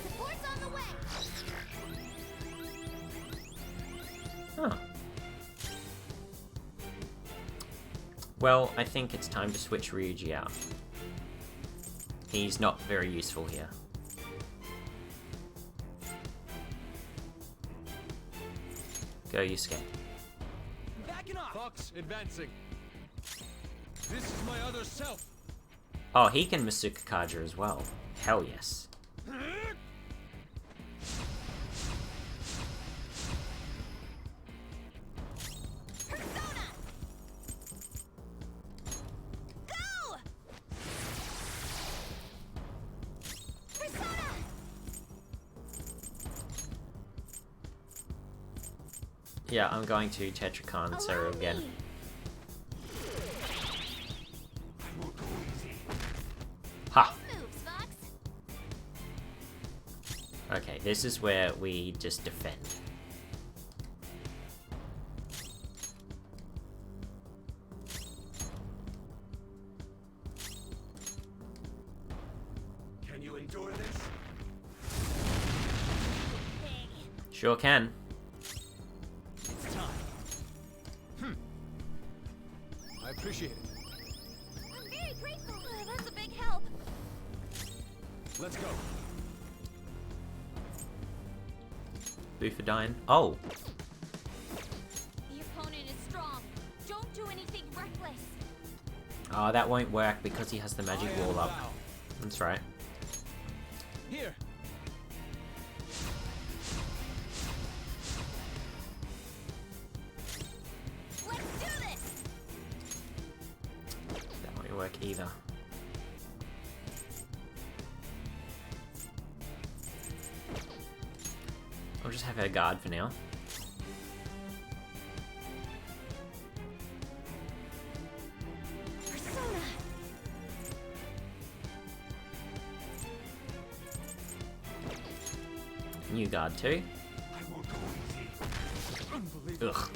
Support's on the way. Huh. Well, I think it's time to switch Ryuji out. He's not very useful here. Go, Yusuke. Backing off. Fox, advancing. This is my other self. Oh, he can Masuka Kaja as well. Hell yes. Persona. Go. Persona. Yeah, I'm going to Tetracon Zero again. Ha! Okay, this is where we just defend. Can you endure this? Sure can. It's time. I appreciate it. I'm very grateful. That's a big help. Let's go. Bufadine. Oh! The opponent is strong. Don't do anything reckless. Oh, that won't work because he has the magic wall up. That's right. Here. Let's do this. That won't work either. I'll just have her guard for now. Persona. New guard too. Ugh.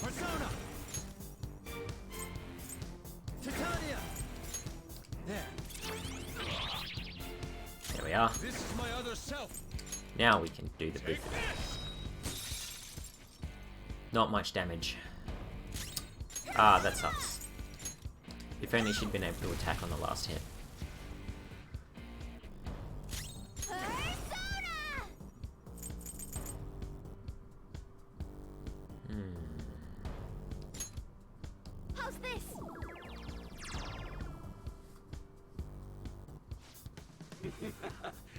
Persona. Titania. There. There we are. This is my other self. Now we can do the big. Not much damage. Ah, that sucks. If only she'd been able to attack on the last hit. How's this?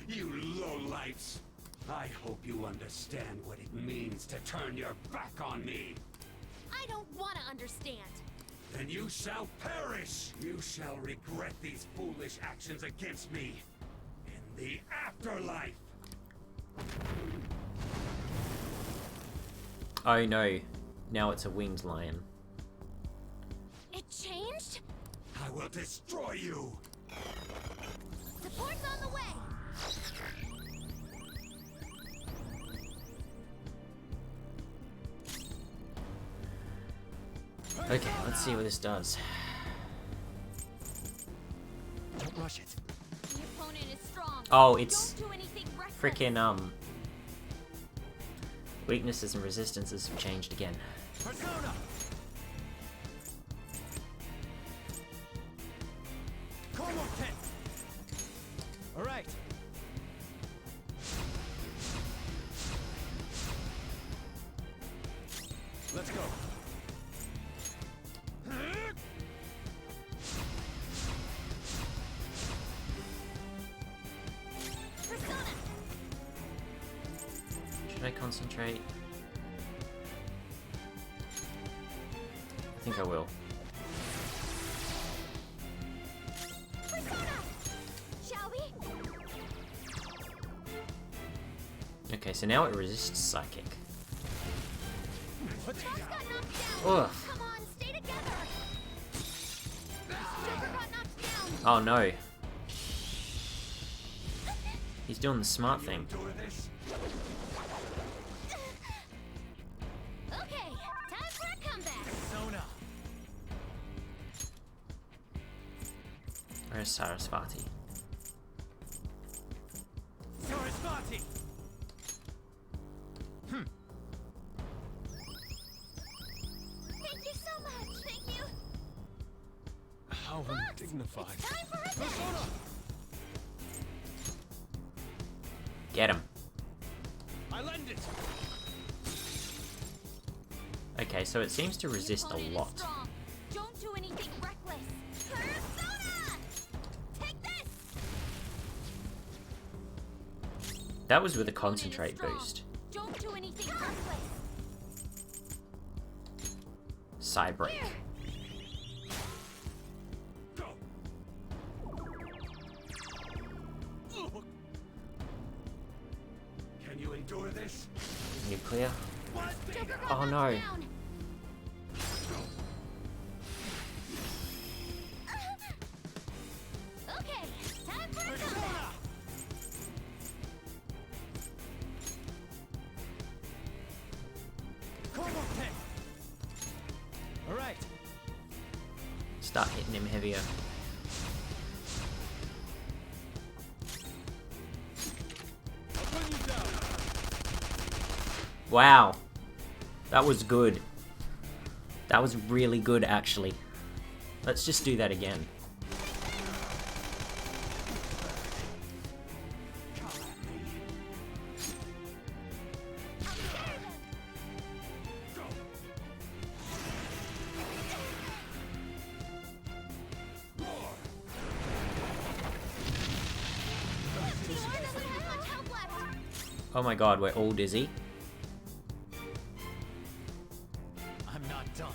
You lowlifes! I hope you understand what it means to turn your back on me. I don't want to understand. Then you shall perish! You shall regret these foolish actions against me in the afterlife! Oh no. Now it's a winged lion. It changed? I will destroy you! Support's on the way. Okay, let's see what this does. Don't rush it. The opponent is strong. Oh, it's Don't do anything reckless. freaking weaknesses and resistances have changed again. Persona. Como ten. All right. Let's go. Persona. Should I concentrate? I think I will. Persona. Shall we? Okay, so now it resists psychic. Boss got knocked down. Ugh. Come on, stay together. Joker got knocked down. Oh no. He's doing the smart thing. Okay, time for a comeback. Persona. Where's Sarasvati? Sarasvati. Thank you so much. Thank you. How undignified. Time for a Persona. Get him. I lend it. Okay, so it seems to resist a Opponent is lot. strong. Don't do anything reckless. Persona. Take this. That was with a Opponent is concentrate strong. boost. Don't do anything reckless. Psybreak. Here. this? Nuclear. Oh no. Okay, time for a comeback. All right. Start hitting him heavier. Wow. That was good. That was really good, actually. Let's just do that again. Oh my god, we're all dizzy. I'm not done.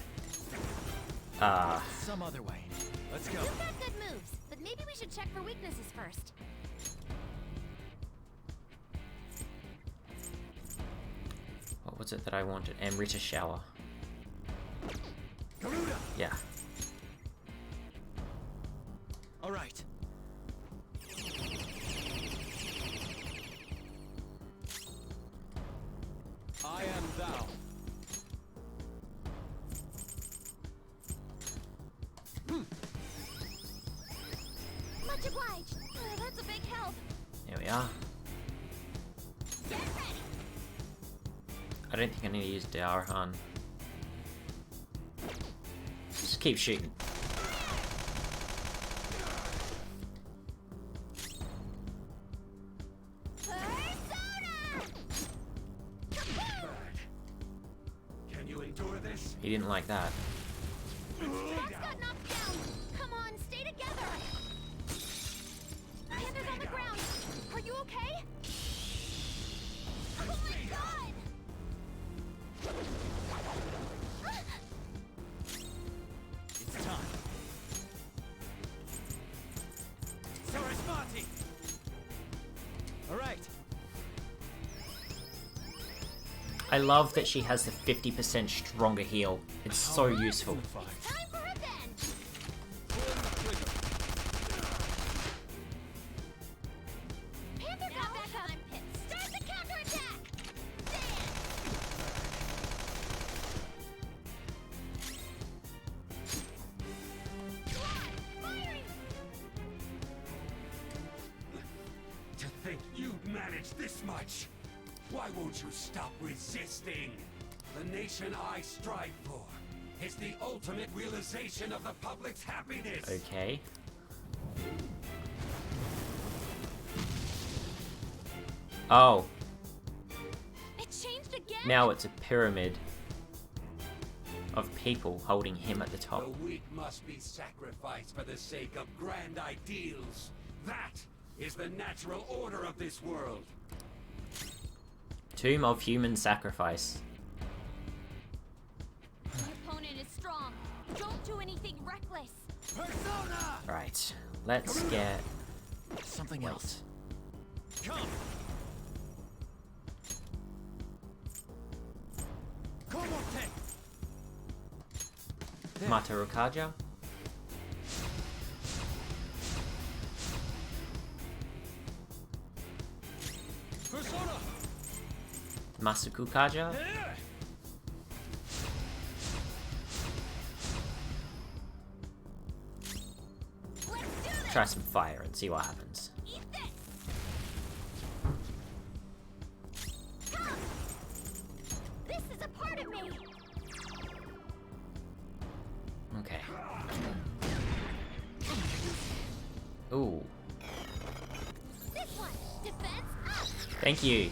Ah. Some other way. Let's go. You've got good moves, but maybe we should check for weaknesses first. What was it that I wanted? Amrita shower. Garuda. Yeah. All right. I am thou. Much obliged. That's a big help. There we are. Get ready. I don't think I need to use Daoran. Just keep shooting. Can you endure this? He didn't like that. Just got knocked down. Come on, stay together. Panda's on the ground. Are you okay? Oh my god! It's time. Sarasvati. All right. I love that she has the 50% stronger heal. It's so useful. Time for revenge. Panther got back on pit. Start the counterattack. To think you'd manage this much! Why won't you stop resisting? The nation I strive for is the ultimate realization of the public's happiness. Okay. Oh. It changed again. Now it's a pyramid of people holding him at the top. The weak must be sacrificed for the sake of grand ideals. That is the natural order of this world. Tomb of Human Sacrifice. The opponent is strong. Don't do anything reckless. Persona! Right. Let's get something else. Come. Komote. Matarukaja. Persona. Masukukaja. Try some fire and see what happens. This is a part of me. Okay. Ooh. This one. Defense up. Thank you.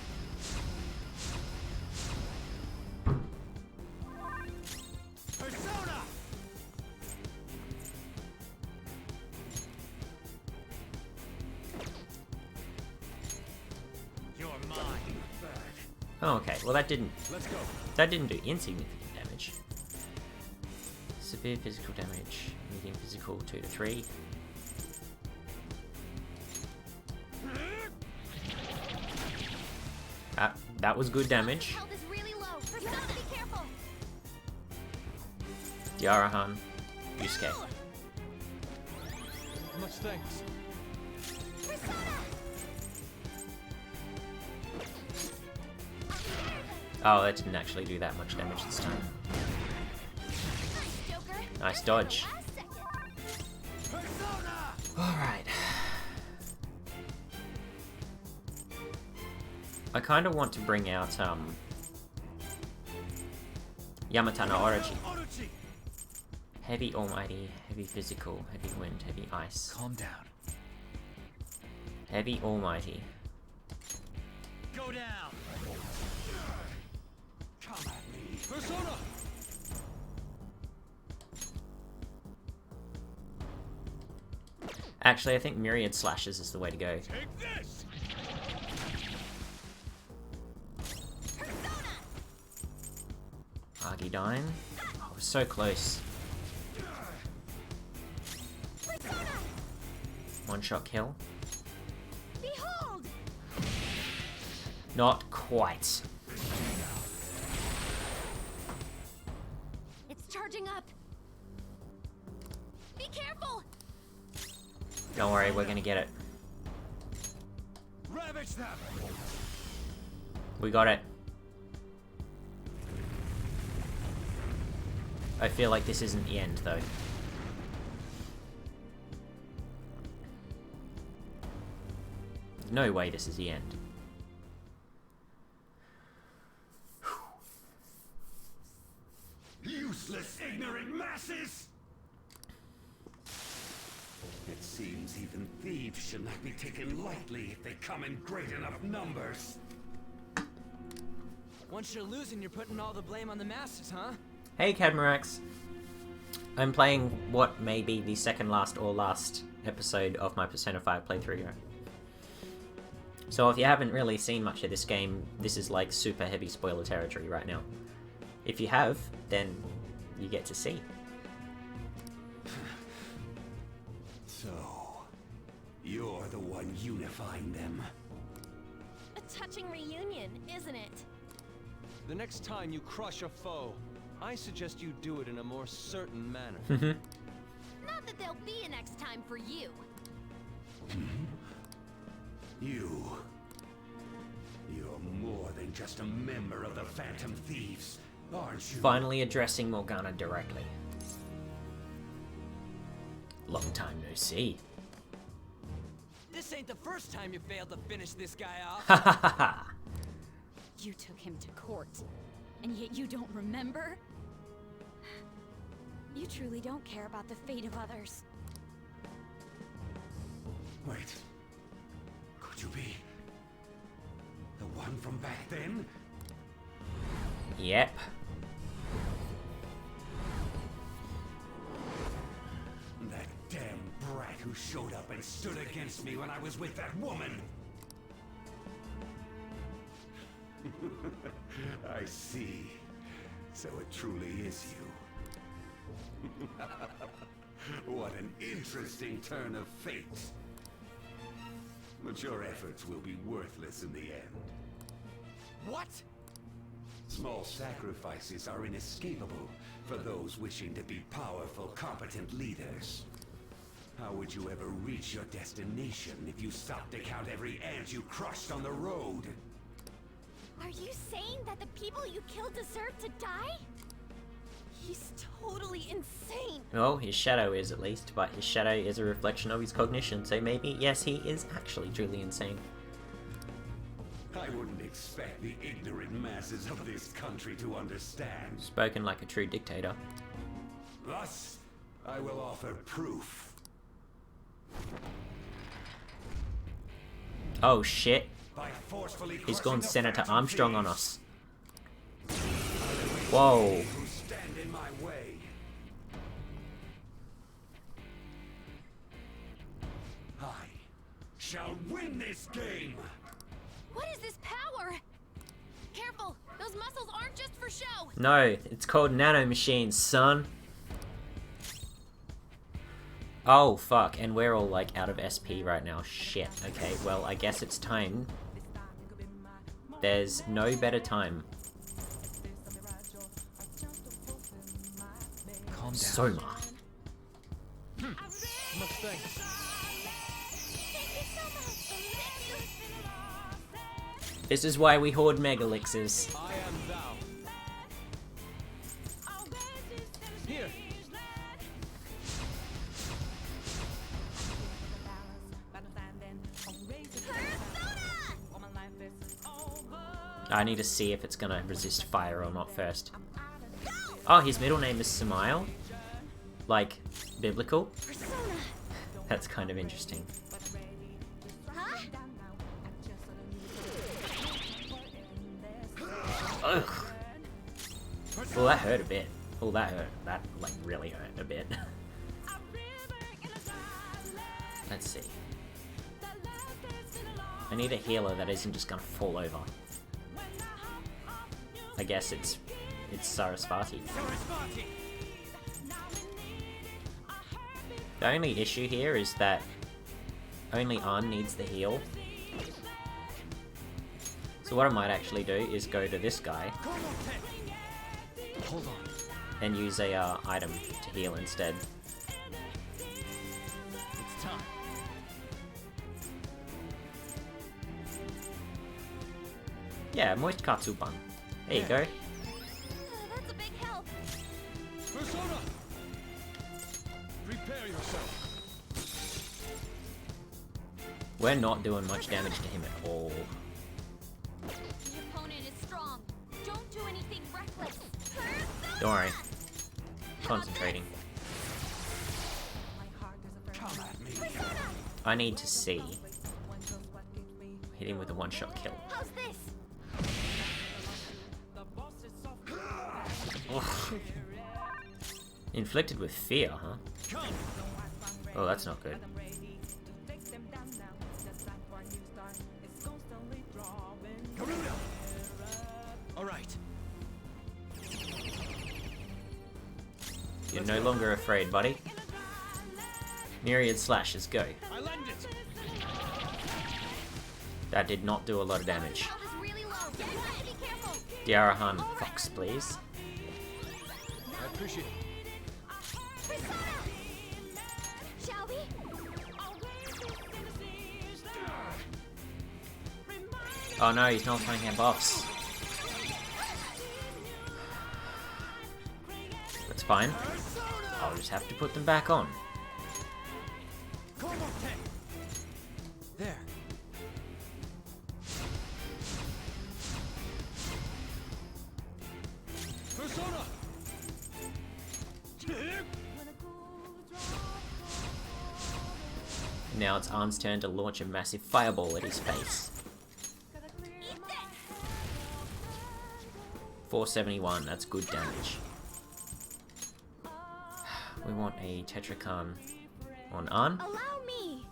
Persona. You're mine. Oh, okay. Well, that didn't. Let's go. That didn't do insignificant damage. Severe physical damage. Medium physical 2 to 3. That was good damage. Health is really low. Persona, be careful. Diarahan, Yusuke. Much thanks. Oh, that didn't actually do that much damage this time. Nice dodge. Alright. I kind of want to bring out, Yamata no Orochi. Heavy Almighty, heavy physical, heavy wind, heavy ice. Calm down. Heavy Almighty. Go down. Come at me. Persona. Actually, I think Myriad Slashes is the way to go. Take this! Argidyne. Oh, so close. One-shot kill. Behold! Not quite. It's charging up. Be careful! Don't worry, we're gonna get it. Ravage them. We got it. I feel like this isn't the end, though. No way this is the end. Useless, ignorant masses! It seems even thieves should not be taken lightly if they come in great enough numbers. Once you're losing, you're putting all the blame on the masses, huh? Hey, Cadmarax. I'm playing what may be the second last or last episode of my Persona 5 playthrough. So if you haven't really seen much of this game, this is like super heavy spoiler territory right now. If you have, then you get to see. So, you're the one unifying them. A touching reunion, isn't it? The next time you crush a foe, I suggest you do it in a more certain manner. Not that there'll be a next time for you. You're more than just a member of the Phantom Thieves, aren't you? Finally addressing Morgana directly. Long time no see. This ain't the first time you failed to finish this guy off. Ha ha ha ha! You took him to court, and yet you don't remember? You truly don't care about the fate of others. Wait. Could you be the one from back then? Yep. That damn brat who showed up and stood against me when I was with that woman! I see. So it truly is you. What an interesting turn of fate. But your efforts will be worthless in the end. What? Small sacrifices are inescapable for those wishing to be powerful, competent leaders. How would you ever reach your destination if you stopped to count every ant you crushed on the road? Are you saying that the people you killed deserve to die? He's totally insane. Well, his shadow is at least, but his shadow is a reflection of his cognition, so maybe, yes, he is actually truly insane. I wouldn't expect the ignorant masses of this country to understand. Spoken like a true dictator. Thus, I will offer proof. Oh shit. By forcefully He's crushing gone the Senator Phantom Armstrong on Thieves. us. Whoa. Who stand in my way. I shall win this game. What is this power? Careful, those muscles aren't just for show. No, it's called nano machines, son. Oh fuck, and we're all like out of SP right now. Shit. Okay, well I guess it's time There's no better time. Calm down. Soma. Much thanks. This is why we hoard Megalixirs. I am thou. Here. I need to see if it's gonna resist fire or not first. Oh, his middle name is Samael? Like, biblical? That's kind of interesting. Ugh. Well, that hurt a bit. Oh, that hurt. That, like, really hurt a bit. Let's see. I need a healer that isn't just gonna fall over. I guess it's Sarasvati. The only issue here is that only An needs the heal. So what I might actually do is go to this guy Hold on. and use a item to heal instead. It's time. Yeah, Moist Katsuban. There you go. That's a big help. Persona! Prepare yourself. We're not doing much damage to him at all. The opponent is strong. Don't do anything reckless. Don't worry. Concentrating. Come at me. I need to see. Hit him with a one-shot kill. How's this? Ugh. Inflicted with fear, huh? Oh, that's not good. Alright. You're no longer afraid, buddy. Myriad slashes, go. I land it. That did not do a lot of damage. Health is really low. Get ready to be careful. Diarahan Fox, please. I appreciate it. Shall we? Oh no, he's not playing hand buffs. That's fine. I'll just have to put them back on. There. Persona! Now it's Arn's turn to launch a massive fireball at his face. 471, that's good damage. We want a Tetrakan on Arn. Allow me.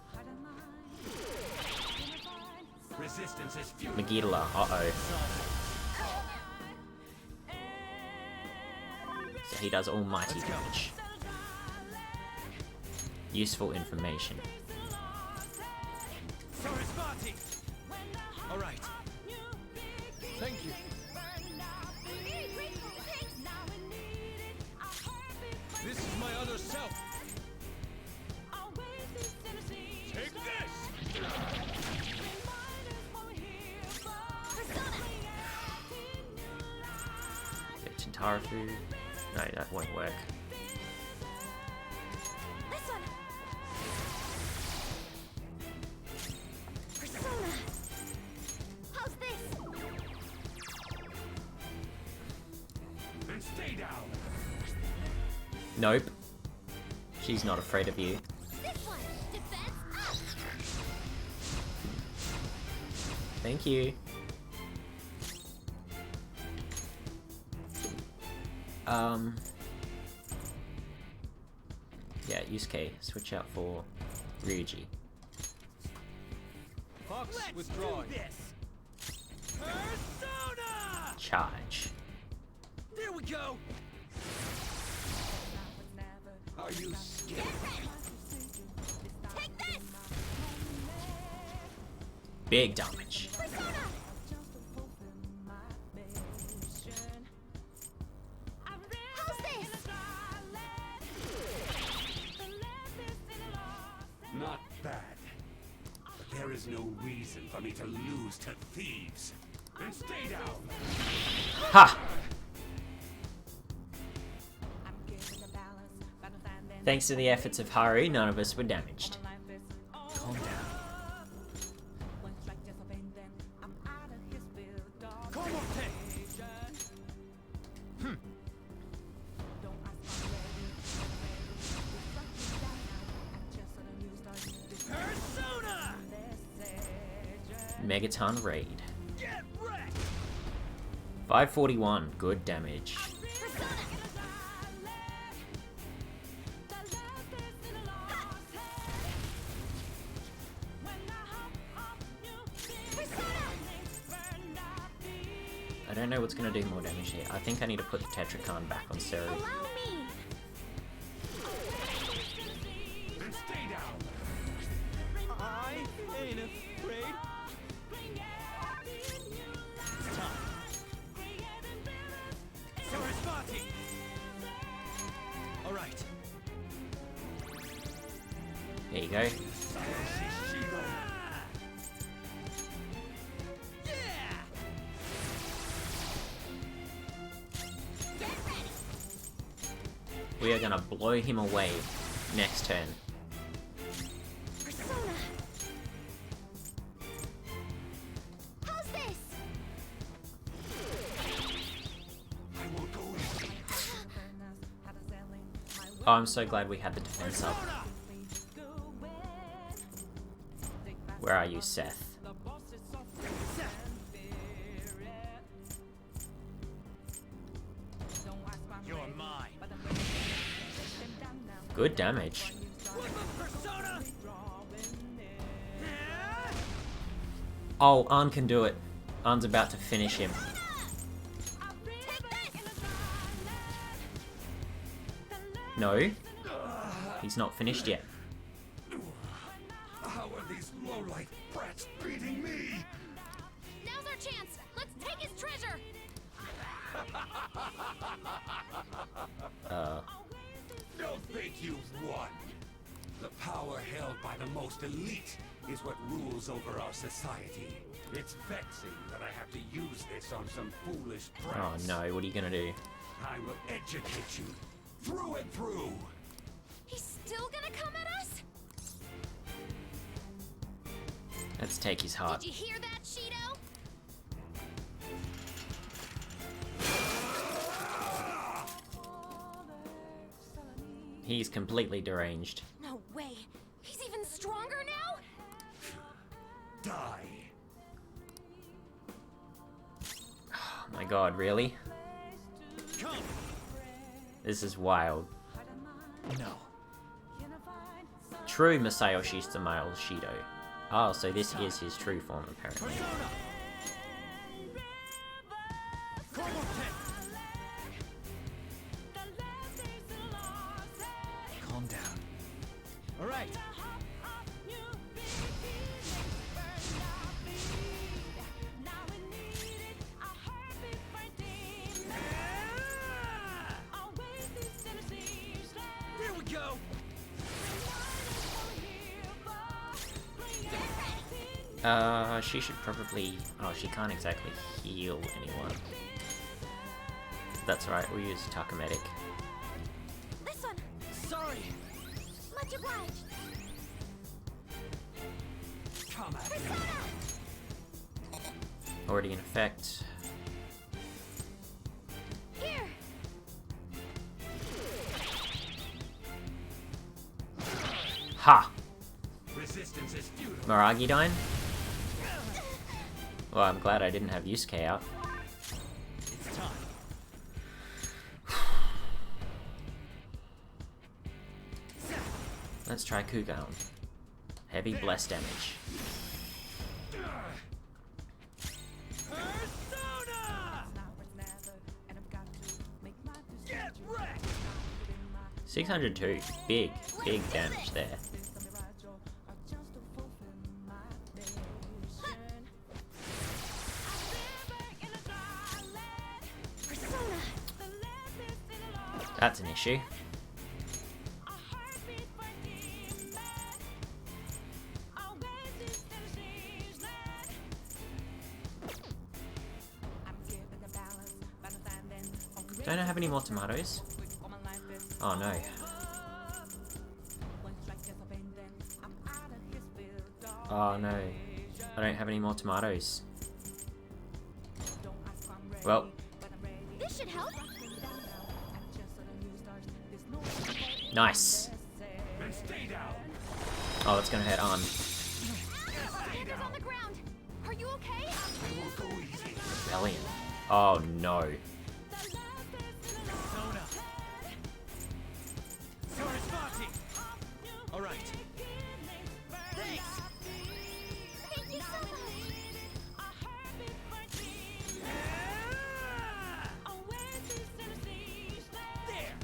Resistance is futile. Megidala, uh-oh. So he does almighty damage. Useful information. Sarasvati! Alright. Thank you. This is my other self. Take this! Chintarafu. No, that won't work. This one. Persona. How's this? And stay down. Nope. She's not afraid of you. This one. Defense up. Thank you. Yeah, Yusuke, switch out for Ryuji. Fox withdrawing. Persona! Charge. There we go. Are you scared? Take this. Big damage. Persona. bad. But there is no reason for me to lose to thieves. Then stay down! Ha! Thanks to the efforts of Haru, none of us were damaged. Calm down. Megaton Raid. 541, good damage. I don't know what's going to do more damage here. I think I need to put the Tetrakan back on Seru. I ain't afraid. It's time. Sarasvati! All right. There you go. We are gonna blow him away next turn. Persona. How's this? Oh, I'm so glad we had the defense up. Where are you, Seth? You're mine. Good damage. Oh, Arn can do it. Arn's about to finish him. No. He's not finished yet. How are these lowlife brats beating me? Now's our chance. Let's take his treasure. Don't think you've won. The power held by the most elite is what rules over our society. It's vexing that I have to use this on some foolish Oh brats. no, what are you gonna do? I will educate you through and through. He's still gonna come at us? Let's take his heart. Did you hear that, Shido? He's completely deranged. No way. He's even stronger now? Die. Oh my god, really? This is wild. No. True Masayoshi Samael Shido. Oh, so this is his true form, apparently. Calm down. All right. Here we go. She should probably... Oh, she can't exactly heal anyone. That's right, we'll use Takamedic. This one. Sorry. Much obliged. Come at me. Already in effect. Here. Ha! Resistance is futile. Maragidine? Well, I'm glad I didn't have Yusuke out. It's time. Let's try Kugan. Heavy bless damage. Persona! Get wrecked! 602. Big damage there. Persona. That's an issue. Don't I have any more tomatoes? Oh no. Oh no. I don't have any more tomatoes. Well. This should help. Nice. Oh, that's gonna hurt Arn. Panda's on the ground. Are you okay? Rebellion. Oh no. All right. Thanks. Thank you so much. There.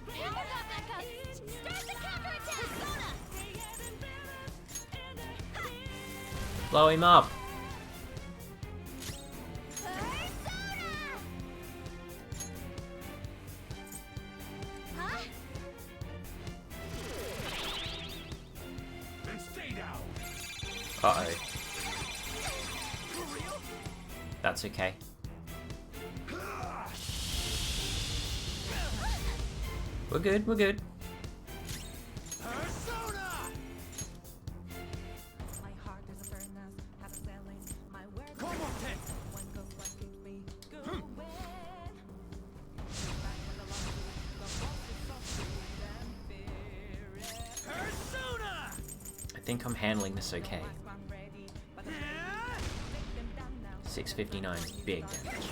Panda got back up. Start the counterattack. Blow him up. Huh? Then stay down. Uh-oh. That's okay. We're good, we're good. I think I'm handling this okay. 659, big damage.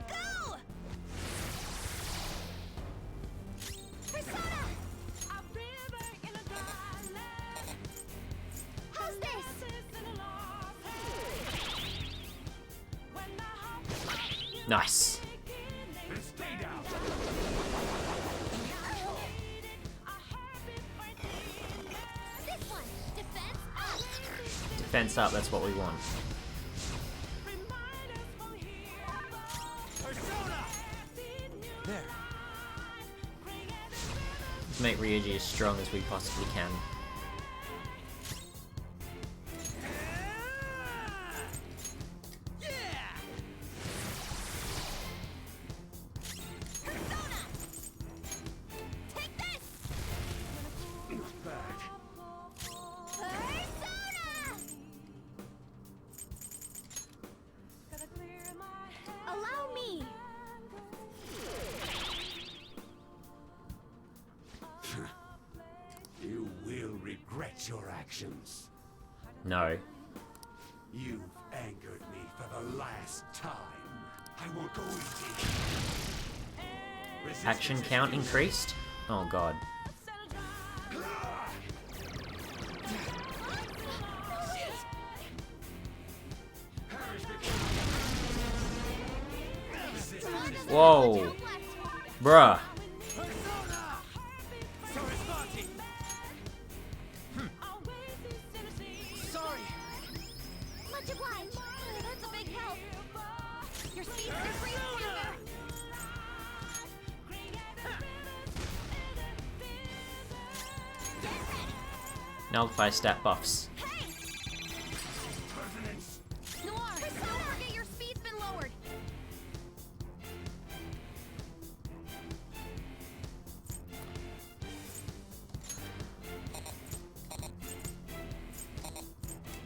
Go! Persona! How's this? Nice. Then stay down. This one. Defense up. Defense up, that's what we want. There. Let's make Ryuji as strong as we possibly can. Allow me. You will regret your actions. No. You've angered me for the last time. I won't go easy. Action count increased? Oh god. Whoa. Bruh. Sorry. Much obliged. That's a big help. Your speed's increased, Panda. Nullify stat buffs. Noir, Persona, your speed's been lowered.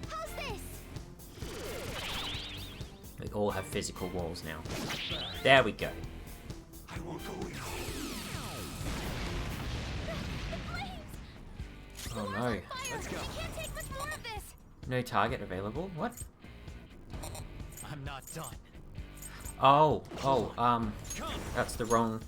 How's this? We all have physical walls now. There we go. I won't go easy. Oh no. Let's go. I can't take much more of this. No target available? What? I'm not done. Oh, that's the wrong...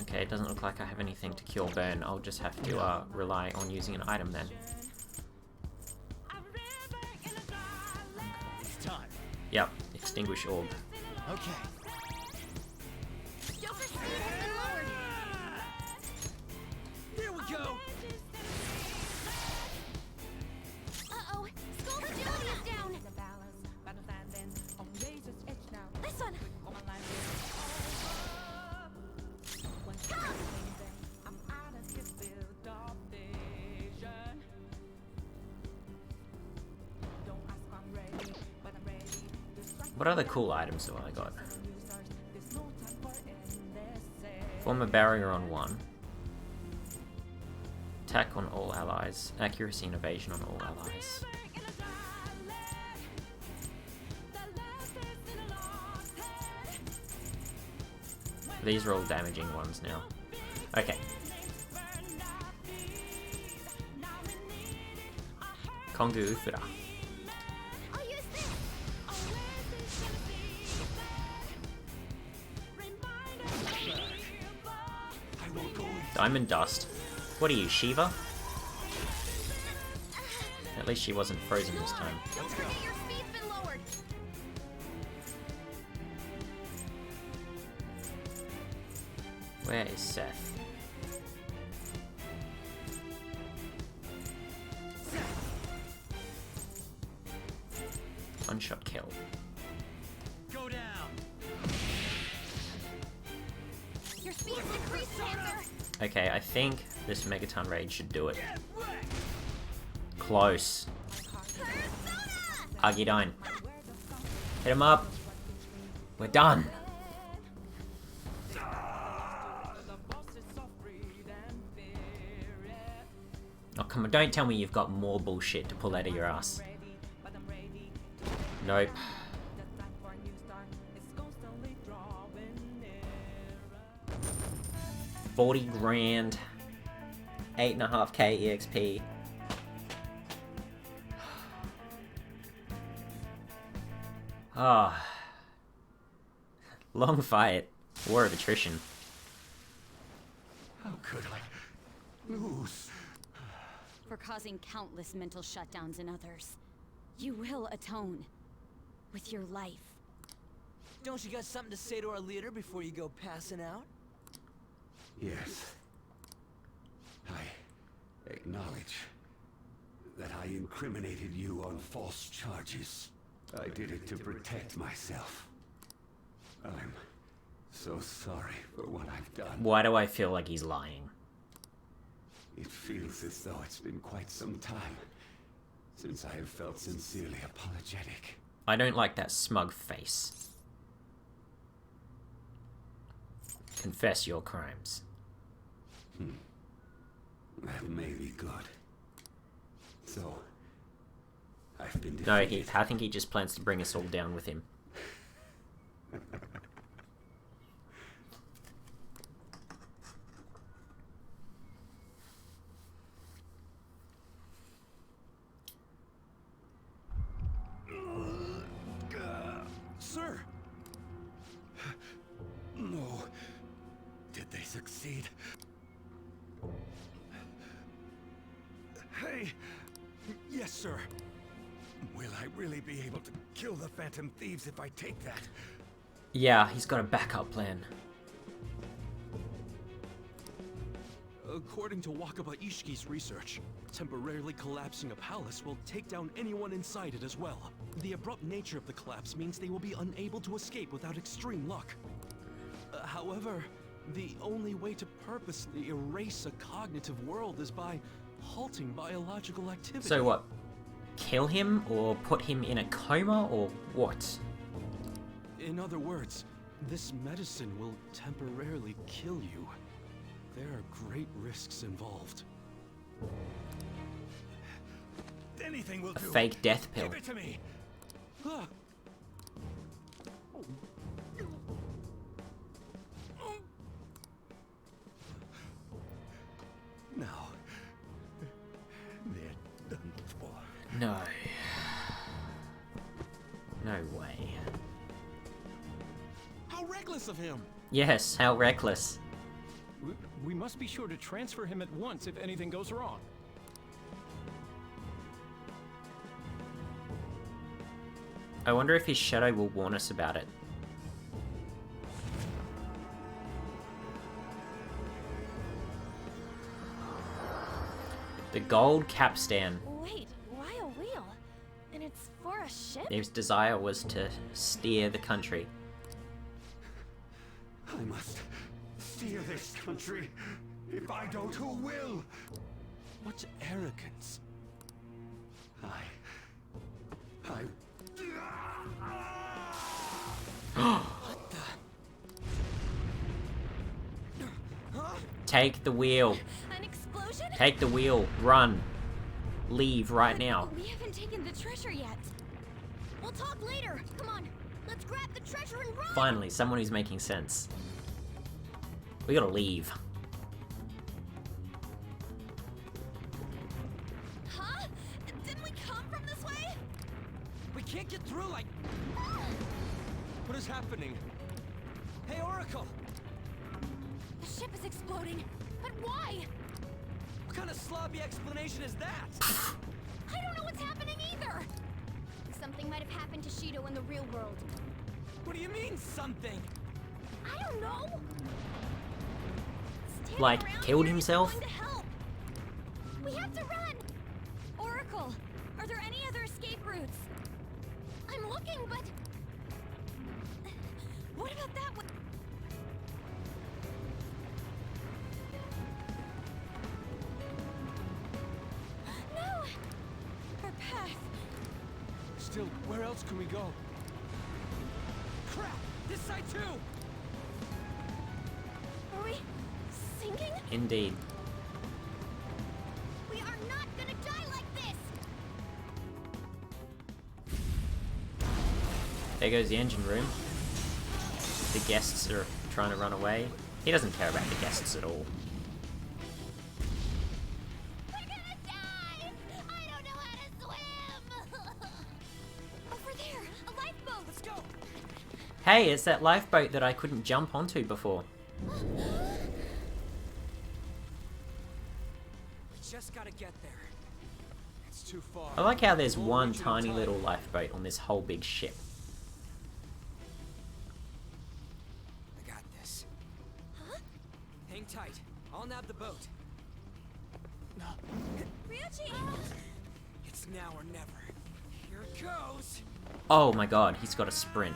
Okay, it doesn't look like I have anything to cure burn. I'll just have to rely on using an item then. It's time. Yep, extinguish orb. Okay. Joker's speed has been lowered. There we go. Uh-oh. Skull's agility is down. This one. What other cool items do I got? Form a barrier on 1. Attack on all allies. Accuracy and evasion on all allies. These are all damaging ones now. Okay. Kongu Ufura. Diamond Dust. What are you, Shiva? At least she wasn't frozen this time. Where is Seth? One-shot kill. Go down. Your speed's decreased, Panther. Okay, I think this Megaton Raid should do it. Close. Argidine. Hit him up. We're done. Oh, come on, don't tell me you've got more bullshit to pull out of your ass. Nope. $40 grand. 8.5k EXP. Ah. Long fight. War of attrition. How could I lose? For causing countless mental shutdowns in others. You will atone. With your life. Don't you got something to say to our leader before you go passing out? Yes. I acknowledge that I incriminated you on false charges. I did it to protect myself. I'm so sorry for what I've done. Why do I feel like he's lying? It feels as though it's been quite some time since I have felt sincerely apologetic. I don't like that smug face. Confess your crimes. That may be good. So, I've been defeated. No, I think he just plans to bring us all down with him. Sir! No. Did they succeed? Hey! Yes, sir. Will I really be able to kill the Phantom Thieves if I take that? Yeah, he's got a backup plan. According to Wakaba Ishiki's research, temporarily collapsing a palace will take down anyone inside it as well. The abrupt nature of the collapse means they will be unable to escape without extreme luck. However, the only way to purposely erase a cognitive world is by halting biological activity. So what? Kill him or put him in a coma or what? In other words, this medicine will temporarily kill you. There are great risks involved. Anything will do. A fake death pill. Give it to me. Now, they're done for. No. No way. How reckless of him! Yes, how reckless. We must be sure to transfer him at once if anything goes wrong. I wonder if his shadow will warn us about it. The gold capstan. Wait, why a wheel? And it's for a ship? His desire was to steer the country. I must steer this country. If I don't, who will? What arrogance. Take the wheel. An explosion? Take the wheel. Run. Leave right now. We haven't taken the treasure yet. We'll talk later. Come on, let's grab the treasure and run. Finally, someone who's making sense. We gotta leave. Huh? Didn't we come from this way? We can't get through like... What is happening? Hey, Oracle! The ship is exploding, but why? What kind of slobby explanation is that? I don't know what's happening either. Something might have happened to Shido in the real world. What do you mean, something? I don't know. Like, killed himself? We have to run. Oracle, are there any other escape routes? I'm looking, but... What about that one? No! Our path. Still, where else can we go? Crap! This side too! Are we sinking? Indeed. We are not gonna die like this! There goes the engine room. The guests are trying to run away. He doesn't care about the guests at all. We're gonna die! I don't know how to swim! Over there, a lifeboat! Let's go! Hey, it's that lifeboat that I couldn't jump onto before. We just gotta get there. It's too far. I like how there's one tiny little lifeboat on this whole big ship. I got this. Huh? Hang tight. I'll nab the boat. No. Ryuji! It's now or never. Here it goes. Oh my god, he's got a sprint.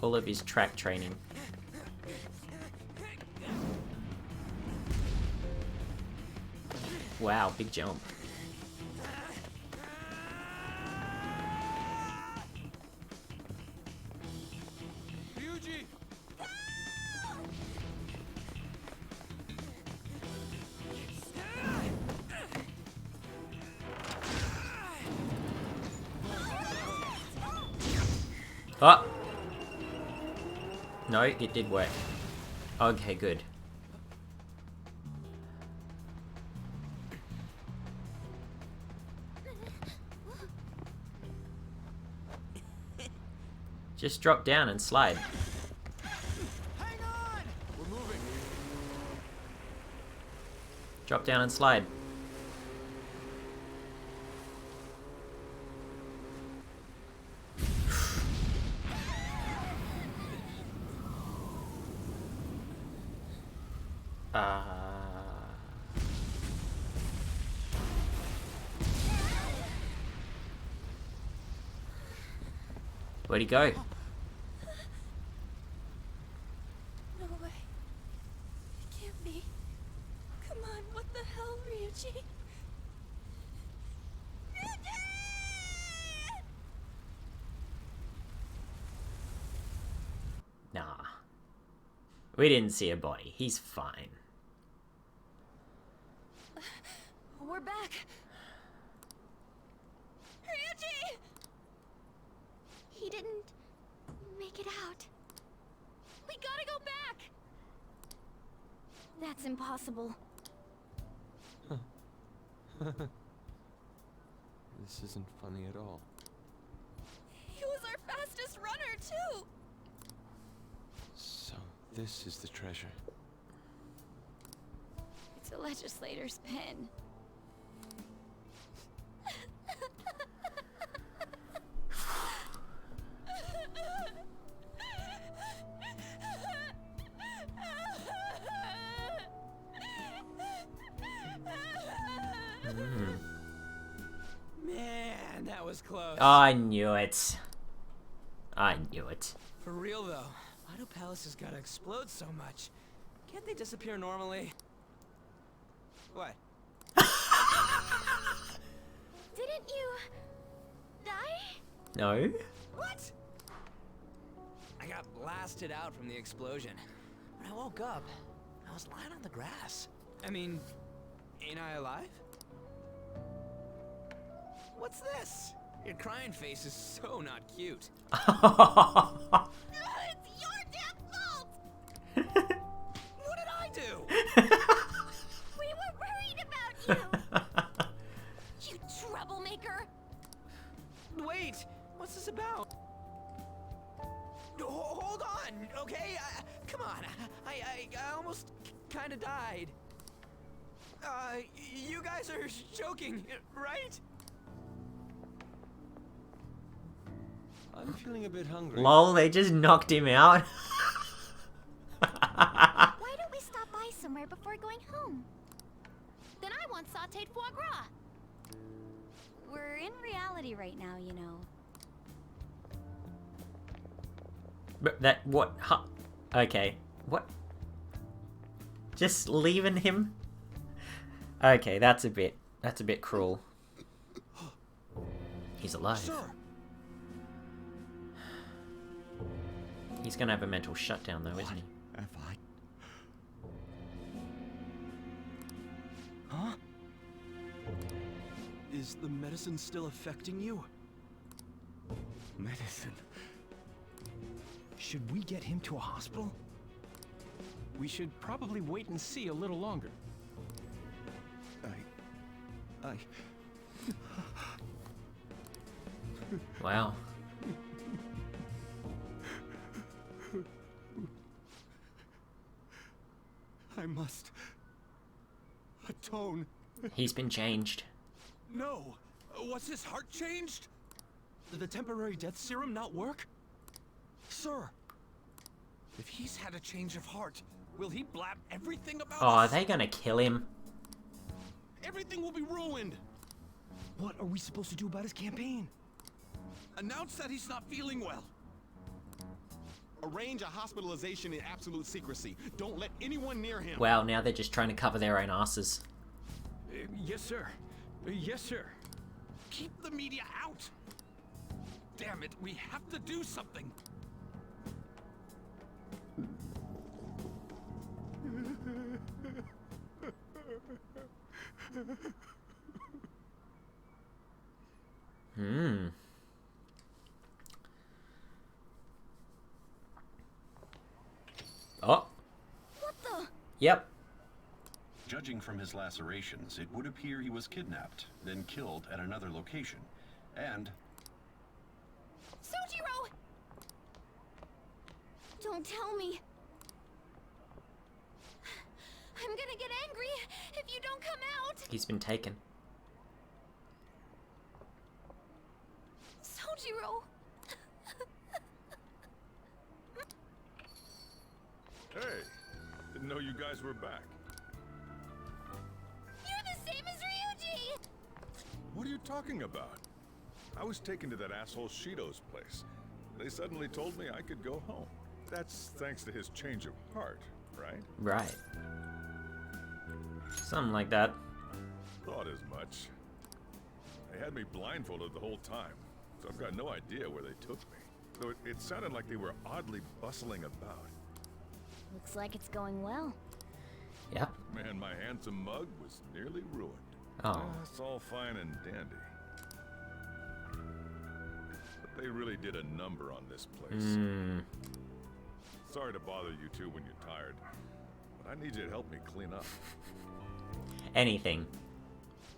All of his track training. Wow, big jump. Ryuji! Oh! No, it did work. Okay, good. Just drop down and slide. Hang on! We're moving. Drop down and slide. Where'd he go? No way. It can't be. Come on, what the hell, Ryuji? Nah. We didn't see a body. He's fine. We're back. Ryuji! He didn't make it out. We gotta go back! That's impossible. This isn't funny at all. He was our fastest runner, too! So, this is the treasure. It's a legislator's pen. Man, that was close. I knew it. I knew it. For real though, why do palaces gotta explode so much? Can't they disappear normally? What? Didn't you... die? No? What? I got blasted out from the explosion. When I woke up, I was lying on the grass. I mean, ain't I alive? What's this? Your crying face is so not cute. It's your damn fault! What did I do? We were worried about you! You troublemaker! Wait, what's this about? Hold on, okay? Come on, I almost kind of died. You guys are joking, right? I'm feeling a bit hungry. Lol, they just knocked him out. Why don't we stop by somewhere before going home? Then I want sauteed foie gras. We're in reality right now, you know. But that, what? Huh? Okay, what? Just leaving him? Okay, that's a bit cruel. He's alive. Sir. He's gonna have a mental shutdown though, isn't he? Have I? Huh? Is the medicine still affecting you? Medicine? Should we get him to a hospital? We should probably wait and see a little longer. Wow. I must atone. He's been changed. No! Was his heart changed? Did the temporary death serum not work? Sir! If he's had a change of heart, will he blab everything about Oh, us? are they gonna kill him? Everything will be ruined! What are we supposed to do about his campaign? Announce that he's not feeling well. Arrange a hospitalization in absolute secrecy. Don't let anyone near him. Wow, now they're just trying to cover their own asses. Yes, sir. Yes, sir. Keep the media out! Damn it, we have to do something! Oh. What the? Yep. Judging from his lacerations, it would appear he was kidnapped, then killed at another location. And... Sojiro! Don't tell me. I'm gonna get angry if you don't come out. He's been taken. Sojiro! Hey, didn't know you guys were back. You're the same as Ryuji! What are you talking about? I was taken to that asshole Shido's place. They suddenly told me I could go home. That's thanks to his change of heart, right? Right. Something like that. Thought as much. They had me blindfolded the whole time, so I've got no idea where they took me. Though it sounded like they were oddly bustling about. Looks like it's going well. Yep. Man, my handsome mug was nearly ruined. Oh. That's all fine and dandy. But they really did a number on this place. Sorry to bother you two when you're tired, but I need you to help me clean up. Anything.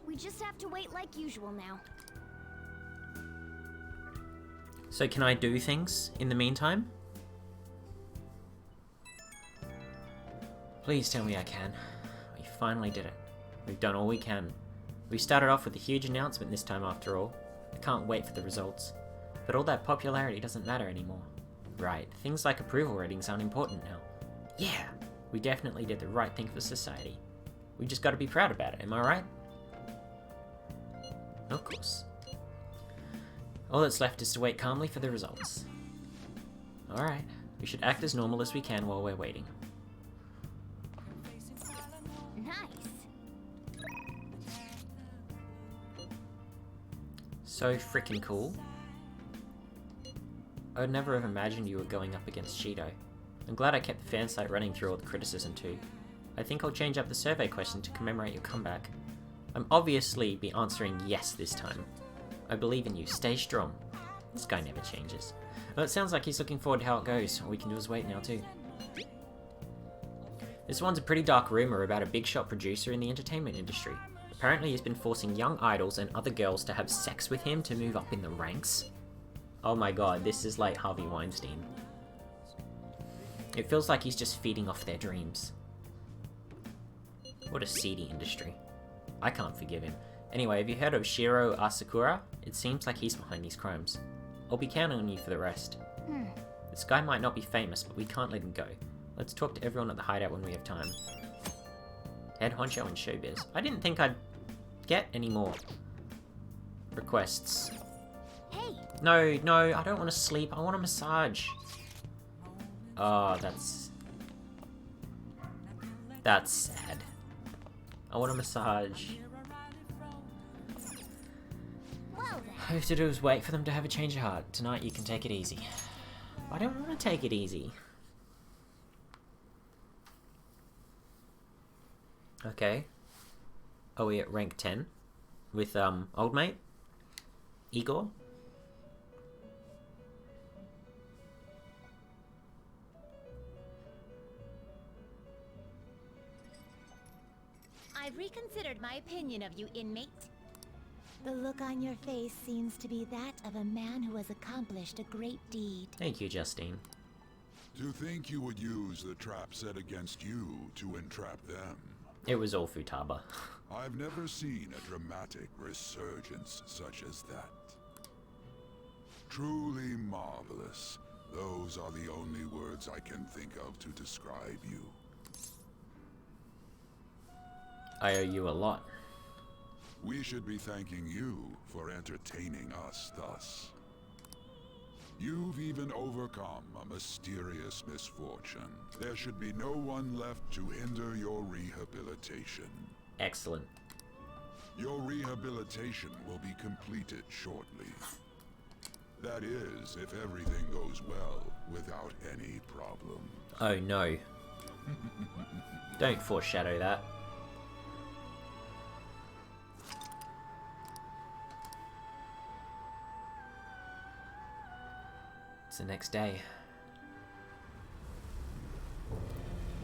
We just have to wait like usual now. So can I do things in the meantime? Please tell me I can. We finally did it. We've done all we can. We started off with a huge announcement this time after all. I can't wait for the results. But all that popularity doesn't matter anymore. Right, things like approval ratings aren't important now. Yeah, we definitely did the right thing for society. We just gotta be proud about it, am I right? Of course. All that's left is to wait calmly for the results. Alright, we should act as normal as we can while we're waiting. Nice. So freaking cool. I would never have imagined you were going up against Shido. I'm glad I kept the fan site running through all the criticism too. I think I'll change up the survey question to commemorate your comeback. I'm obviously be answering yes this time. I believe in you. Stay strong. This guy never changes. Well, it sounds like he's looking forward to how it goes. All we can do is wait now too. This one's a pretty dark rumor about a big shot producer in the entertainment industry. Apparently he's been forcing young idols and other girls to have sex with him to move up in the ranks. Oh my god, this is like Harvey Weinstein. It feels like he's just feeding off their dreams. What a seedy industry. I can't forgive him. Anyway, have you heard of Shiro Asakura? It seems like he's behind these crimes. I'll be counting on you for the rest. This guy might not be famous, but we can't let him go. Let's talk to everyone at the hideout when we have time. Head honcho in showbiz. I didn't think I'd get any more requests. Hey. No, I don't want to sleep. I want a massage. Oh, that's sad. I want a massage. All I have to do is wait for them to have a change of heart. Tonight you can take it easy. I don't want to take it easy. Okay. Are we at rank 10? With, old mate? Igor? I've reconsidered my opinion of you, inmate. The look on your face seems to be that of a man who has accomplished a great deed. Thank you, Justine. To think you would use the trap set against you to entrap them. It was all Futaba. I've never seen a dramatic resurgence such as that. Truly marvelous. Those are the only words I can think of to describe you. I owe you a lot. We should be thanking you for entertaining us thus. You've even overcome a mysterious misfortune. There should be no one left to hinder your rehabilitation. Excellent. Your rehabilitation will be completed shortly. That is, if everything goes well, without any problem. Oh no. Don't foreshadow that. It's the next day.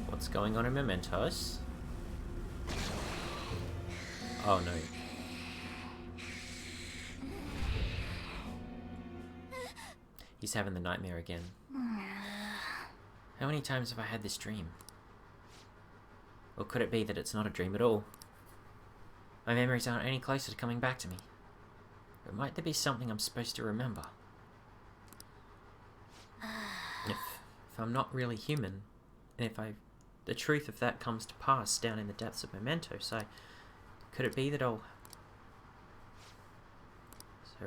What's going on in Mementos? Oh no. He's having the nightmare again. How many times have I had this dream? Or could it be that it's not a dream at all? My memories aren't any closer to coming back to me. Or might there be something I'm supposed to remember? If I'm not really human, and if the truth of that comes to pass down in the depths of Mementos, could it be that I'll... So...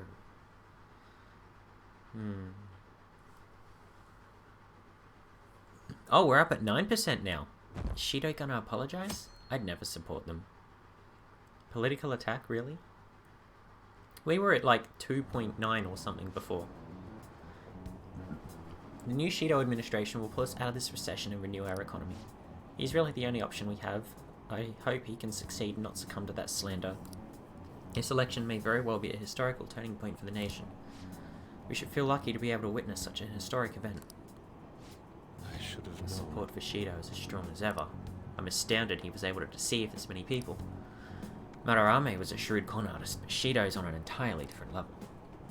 Oh, we're up at 9% now. Is Shido gonna apologize? I'd never support them. Political attack, really? We were at like 2.9 or something before. The new Shido administration will pull us out of this recession and renew our economy. He's really the only option we have. I hope he can succeed and not succumb to that slander. This election may very well be a historical turning point for the nation. We should feel lucky to be able to witness such an historic event. I should have known. Support for Shido is as strong as ever. I'm astounded he was able to deceive this many people. Madarame was a shrewd con artist, but Shido's on an entirely different level.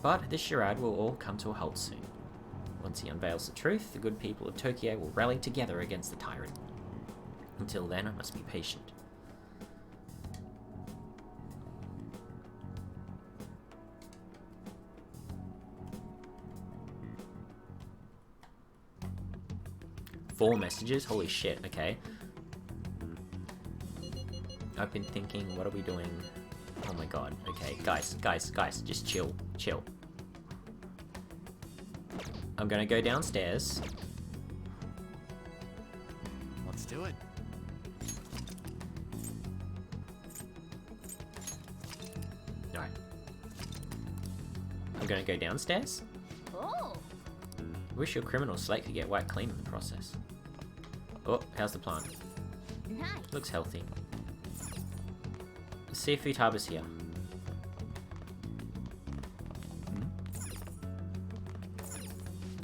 But this charade will all come to a halt soon. Once he unveils the truth, the good people of Tokyo will rally together against the tyrant. Until then, I must be patient. Four messages? Holy shit, okay. I've been thinking, what are we doing? Oh my god, okay. Guys, just chill. I'm gonna go downstairs. Let's do it. Alright. I'm gonna go downstairs. Oh. Wish your criminal slate could get wiped clean in the process. Oh, how's the plan? Nice. Looks healthy. Let's see if Futaba's here.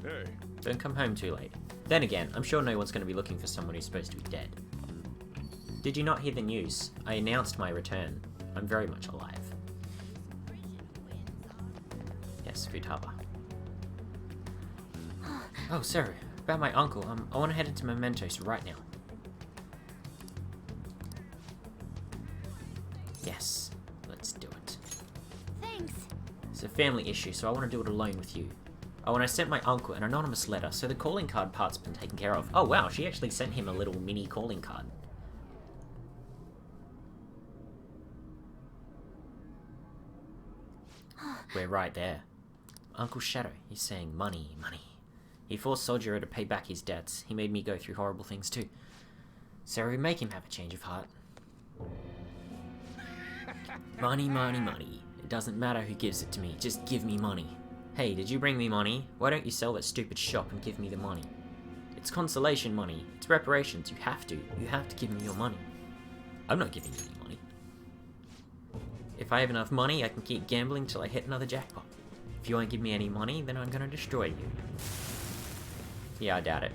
Hey. Don't come home too late. Then again, I'm sure no one's going to be looking for someone who's supposed to be dead. Did you not hear the news? I announced my return. I'm very much alive. Yes, Futaba. Oh, Seru, about my uncle. I want to head into Mementos right now. Yes, let's do it. Thanks. It's a family issue, so I want to do it alone with you. Oh, and I sent my uncle an anonymous letter, so the calling card part's been taken care of. Oh wow, she actually sent him a little mini calling card. We're right there. Uncle Shadow, he's saying money, money. He forced Sojiro to pay back his debts. He made me go through horrible things too. Seru, make him have a change of heart. Money, money, money. It doesn't matter who gives it to me, just give me money. Hey, did you bring me money? Why don't you sell that stupid shop and give me the money? It's consolation money. It's reparations. You have to. You have to give me your money. I'm not giving you any money. If I have enough money, I can keep gambling till I hit another jackpot. If you won't give me any money, then I'm gonna destroy you. Yeah, I doubt it.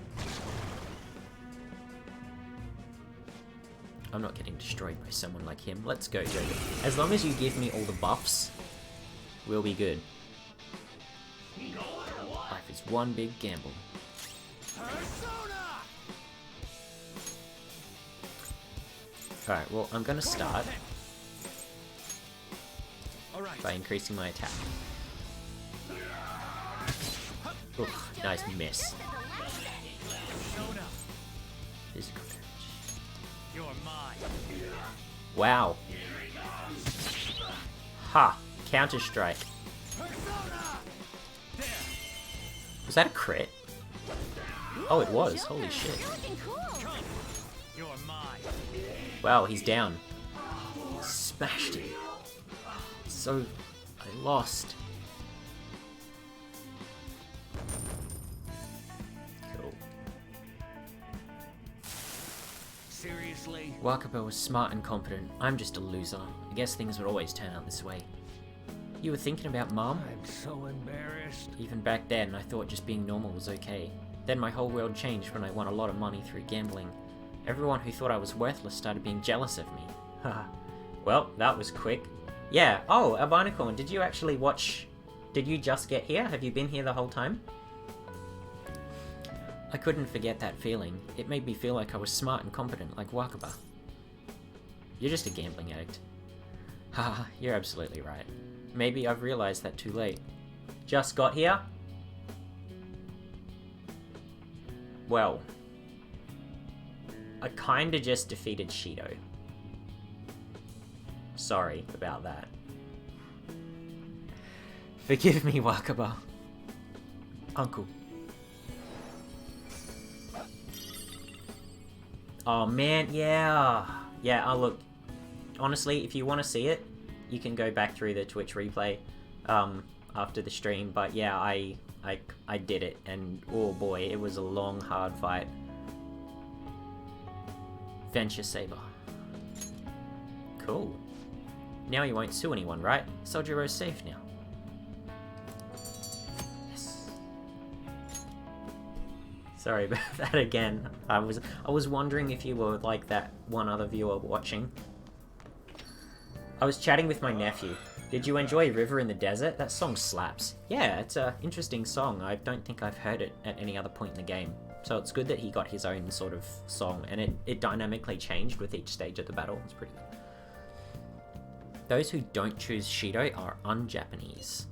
I'm not getting destroyed by someone like him. Let's go, Jojo. As long as you give me all the buffs, we'll be good. Life is one big gamble. Alright, well, I'm gonna start by increasing my attack. Oof, nice miss. Physical damage. You're mine. Wow. Ha! Counter-Strike. Was that a crit? Oh, it was. Holy shit. You're mine. Wow, he's down. Smashed him. So, I lost. Cool. Seriously? Wakaba was smart and competent. I'm just a loser. I guess things would always turn out this way. You were thinking about Mom? I'm so embarrassed. Even back then, I thought just being normal was okay. Then my whole world changed when I won a lot of money through gambling. Everyone who thought I was worthless started being jealous of me. Haha. Well, that was quick. Yeah, oh, Albinicorn, did you actually watch... Did you just get here? Have you been here the whole time? I couldn't forget that feeling. It made me feel like I was smart and competent, like Wakaba. You're just a gambling addict. Haha, you're absolutely right. Maybe I've realized that too late. Just got here? Well, I kinda just defeated Shido. Sorry about that. Forgive me, Wakaba. Uncle. Oh man, yeah. Yeah, oh look. Honestly, if you want to see it, you can go back through the Twitch replay after the stream. But yeah, I did it, and oh boy, it was a long, hard fight. Venture Saber. Cool. Now you won't sue anyone, right? Sojiro's safe now. Yes. Sorry about that again. I was wondering if you were like that one other viewer watching. I was chatting with my nephew. Did you enjoy River in the Desert? That song slaps. Yeah, it's an interesting song. I don't think I've heard it at any other point in the game. So it's good that he got his own sort of song, and it dynamically changed with each stage of the battle. It's pretty good. Those who don't choose Shido are un-Japanese.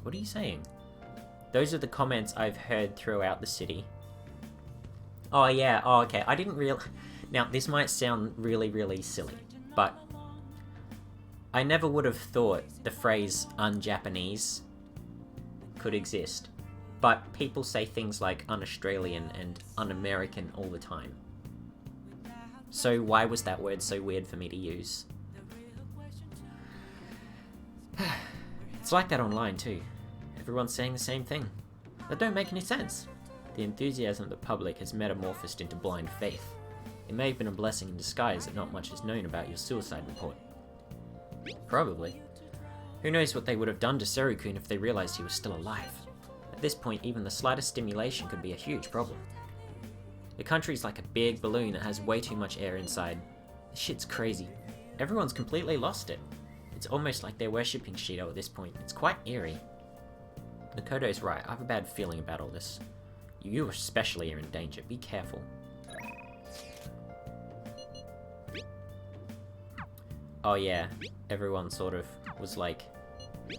What are you saying? Those are the comments I've heard throughout the city. Oh yeah, oh okay, I didn't realize... Now, this might sound really, really silly, but I never would have thought the phrase un-Japanese could exist. But people say things like un-Australian and un-American all the time. So why was that word so weird for me to use? It's like that online too. Everyone's saying the same thing. That don't make any sense. The enthusiasm of the public has metamorphosed into blind faith. It may have been a blessing in disguise that not much is known about your suicide report. Probably. Who knows what they would have done to Seru-kun if they realized he was still alive. At this point, even the slightest stimulation could be a huge problem. The country's like a big balloon that has way too much air inside. This shit's crazy. Everyone's completely lost it. It's almost like they're worshipping Shido at this point. It's quite eerie. Makoto's right. I have a bad feeling about all this. You especially are in danger. Be careful. Oh yeah, everyone sort of was like,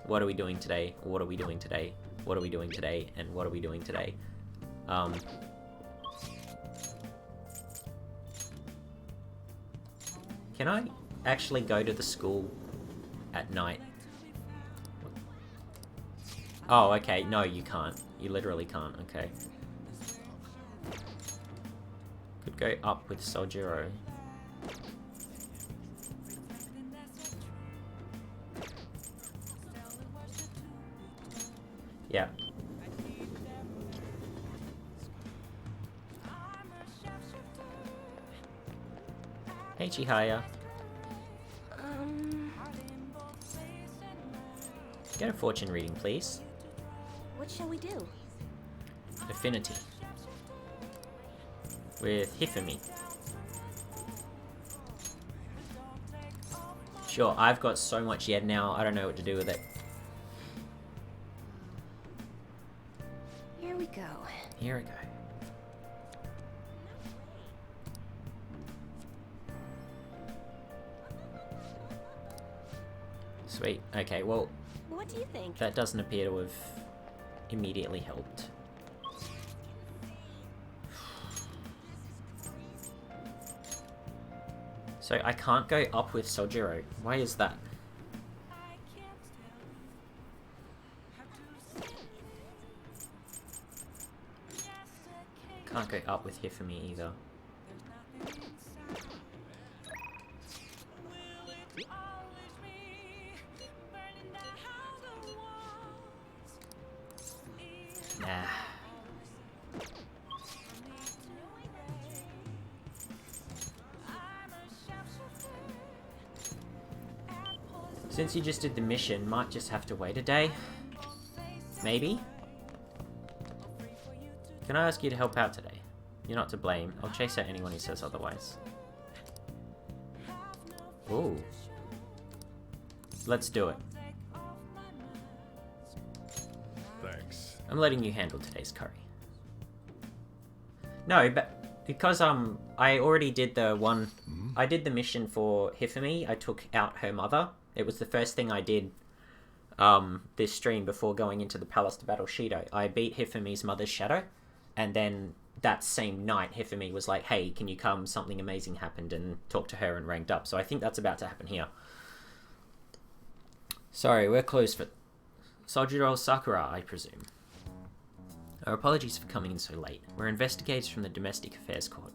what are we doing today? What are we doing today? What are we doing today? And what are we doing today? Can I actually go to the school at night? Oh, okay. No, you can't. You literally can't. Okay. Could go up with Sojiro. Yeah. Hey, Chihaya. Get a fortune reading, please. What shall we do? Affinity. With Hifumi. Sure, I've got so much yet now, I don't know what to do with it. Here we go. Here we go. Sweet. Okay, well... What do you think? That doesn't appear to have immediately helped. So I can't go up with Sojiro. Why is that? Can't go up with Hifumi either. Nah. Since you just did the mission, might just have to wait a day. Maybe? Can I ask you to help out today? You're not to blame. I'll chase out anyone who says otherwise. Ooh. Let's do it. Thanks. I'm letting you handle today's curry. No, but because I already did the one... I did the mission for Hifumi. I took out her mother. It was the first thing I did this stream before going into the palace to battle Shido. I beat Hifumi's mother's shadow, and then that same night Hifumi was like, hey, can you come? Something amazing happened, and talk to her and ranked up. So I think that's about to happen here. Sorry, we're closed for... Sojiro Sakura, I presume. Our apologies for coming in so late. We're investigators from the Domestic Affairs Court.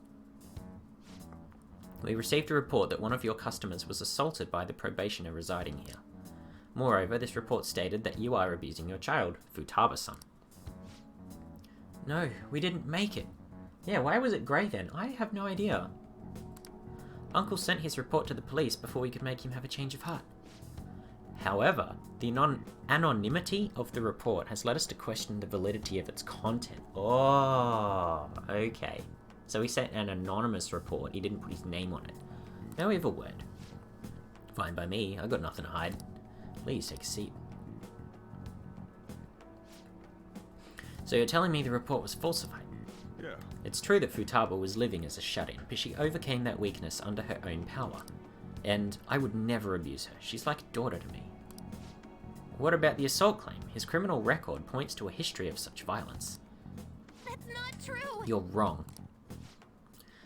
We received a report that one of your customers was assaulted by the probationer residing here. Moreover, this report stated that you are abusing your child, Futaba-san. No, we didn't make it. Yeah, why was it grey then? I have no idea. Uncle sent his report to the police before we could make him have a change of heart. However, the anonymity of the report has led us to question the validity of its content. Oh, okay. So he sent an anonymous report, he didn't put his name on it. No evil word. Fine by me, I got nothing to hide. Please take a seat. So you're telling me the report was falsified? Yeah. It's true that Futaba was living as a shut-in, but she overcame that weakness under her own power. And I would never abuse her. She's like a daughter to me. What about the assault claim? His criminal record points to a history of such violence. That's not true! You're wrong.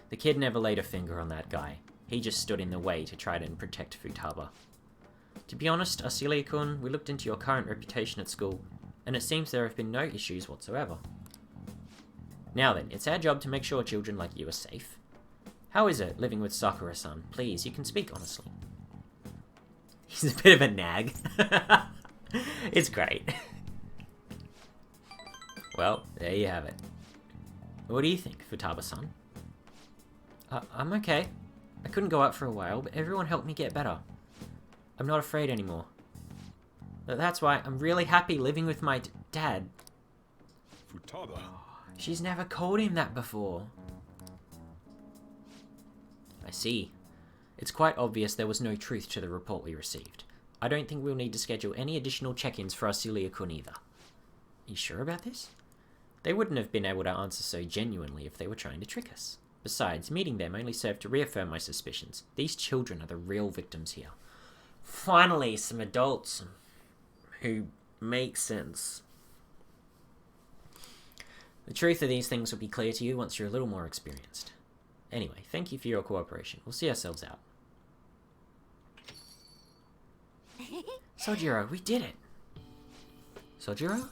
The kid never laid a finger on that guy. He just stood in the way to try to protect Futaba. To be honest, Arcelia-kun, we looked into your current reputation at school, and it seems there have been no issues whatsoever. Now then, it's our job to make sure children like you are safe. How is it, living with Sakura-san? Please, you can speak honestly. He's a bit of a nag. It's great. Well, there you have it. What do you think, Futaba-san? I'm okay. I couldn't go out for a while, but everyone helped me get better. I'm not afraid anymore. But that's why I'm really happy living with my dad. Futaba. She's never called him that before. I see. It's quite obvious there was no truth to the report we received. I don't think we'll need to schedule any additional check-ins for Arcelia-kun either. You sure about this? They wouldn't have been able to answer so genuinely if they were trying to trick us. Besides, meeting them only served to reaffirm my suspicions. These children are the real victims here. Finally, some adults who make sense. The truth of these things will be clear to you once you're a little more experienced. Anyway, thank you for your cooperation. We'll see ourselves out. Sojiro, we did it! Sojiro?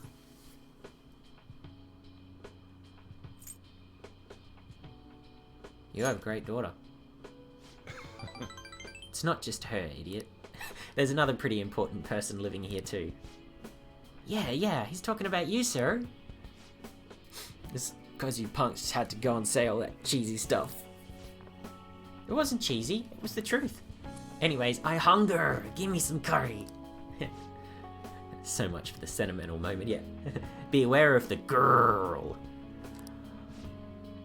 You have a great daughter. It's not just her, idiot. There's another pretty important person living here too. Yeah, he's talking about you, sir. It's because you punks had to go and say all that cheesy stuff. It wasn't cheesy, it was the truth. Anyways, I hunger! Give me some curry! So much for the sentimental moment, yeah. Be aware of the girl!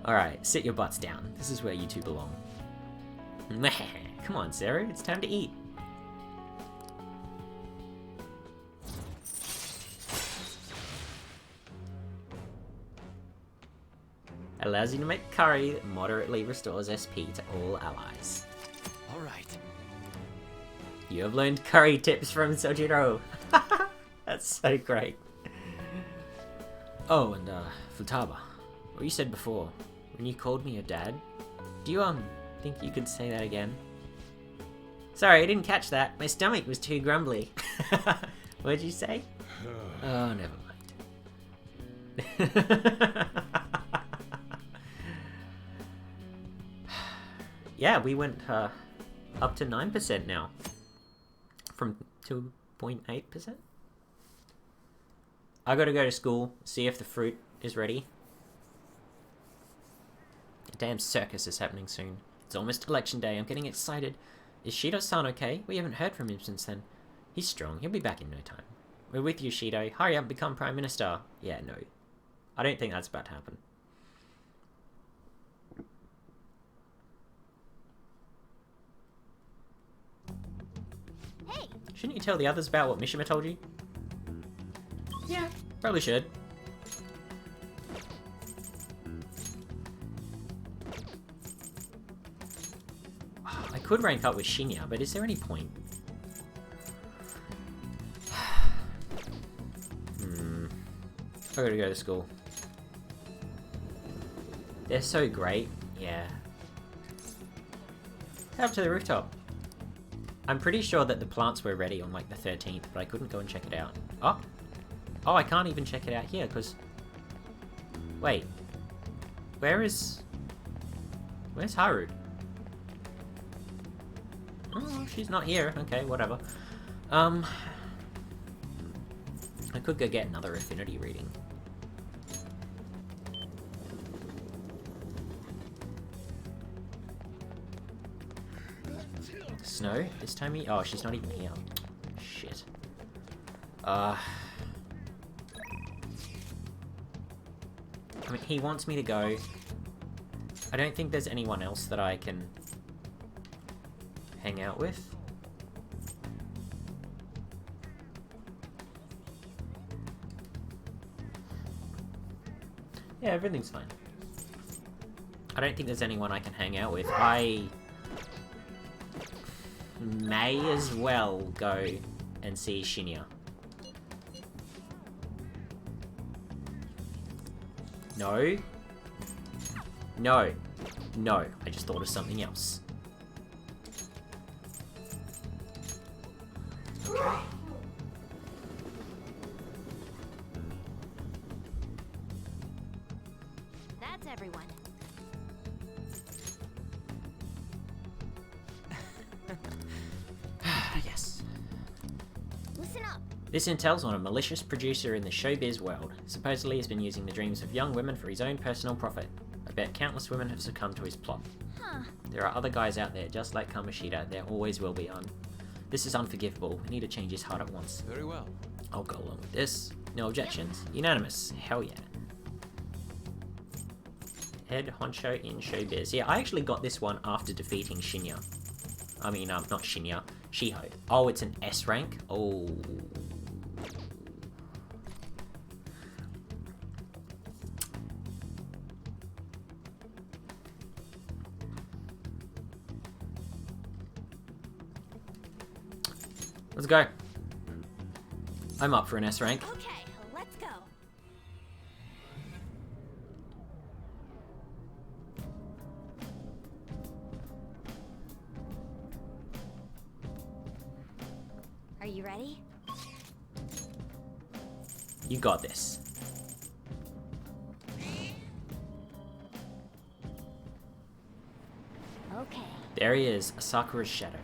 Alright, sit your butts down. This is where you two belong. Come on, Sarah, it's time to eat. Allows you to make curry that moderately restores SP to all allies. Alright. You have learned curry tips from Sojiro. That's so great. Oh, and Futaba, what you said before, when you called me your dad, do you think you could say that again? Sorry, I didn't catch that. My stomach was too grumbly. What did you say? Oh, never mind. Yeah, we went up to 9% now. From 2.8%? I gotta go to school, see if the fruit is ready. A damn circus is happening soon. It's almost election day, I'm getting excited. Is Shido-san okay? We haven't heard from him since then. He's strong, he'll be back in no time. We're with you, Shido. Hurry up, become Prime Minister. Yeah, no. I don't think that's about to happen. Hey! Shouldn't you tell the others about what Mishima told you? Yeah, probably should. I could rank up with Shinya, but is there any point? I gotta go to school. They're so great, yeah. Head up to the rooftop. I'm pretty sure that the plants were ready on like the 13th, but I couldn't go and check it out. Oh, I can't even check it out here, because... Wait. Where's Haru? Oh, she's not here. Okay, whatever. I could go get another affinity reading. Snow? This time oh, she's not even here. Shit. I mean, he wants me to go. I don't think there's anyone else that I can hang out with. Yeah, everything's fine. I don't think there's anyone I can hang out with. I may as well go and see Shinya. No. No. No. I just thought of something else. Okay. That's everyone. Yes. Listen up. This intel's on a malicious producer in the showbiz world. Supposedly he's been using the dreams of young women for his own personal profit. I bet countless women have succumbed to his plot. Huh. There are other guys out there just like Kamoshida. There always will be on. This is unforgivable. We need to change his heart at once. Very well. I'll go along with this. No objections. Unanimous. Hell yeah. Head honcho in showbiz. Yeah, I actually got this one after defeating Shinya. I mean, not Shinya. Shiho. Oh, it's an S rank? Oh. Let's go. I'm up for an S rank. Okay, let's go. Are you ready? You got this. Okay. There he is, Asakura's shadow.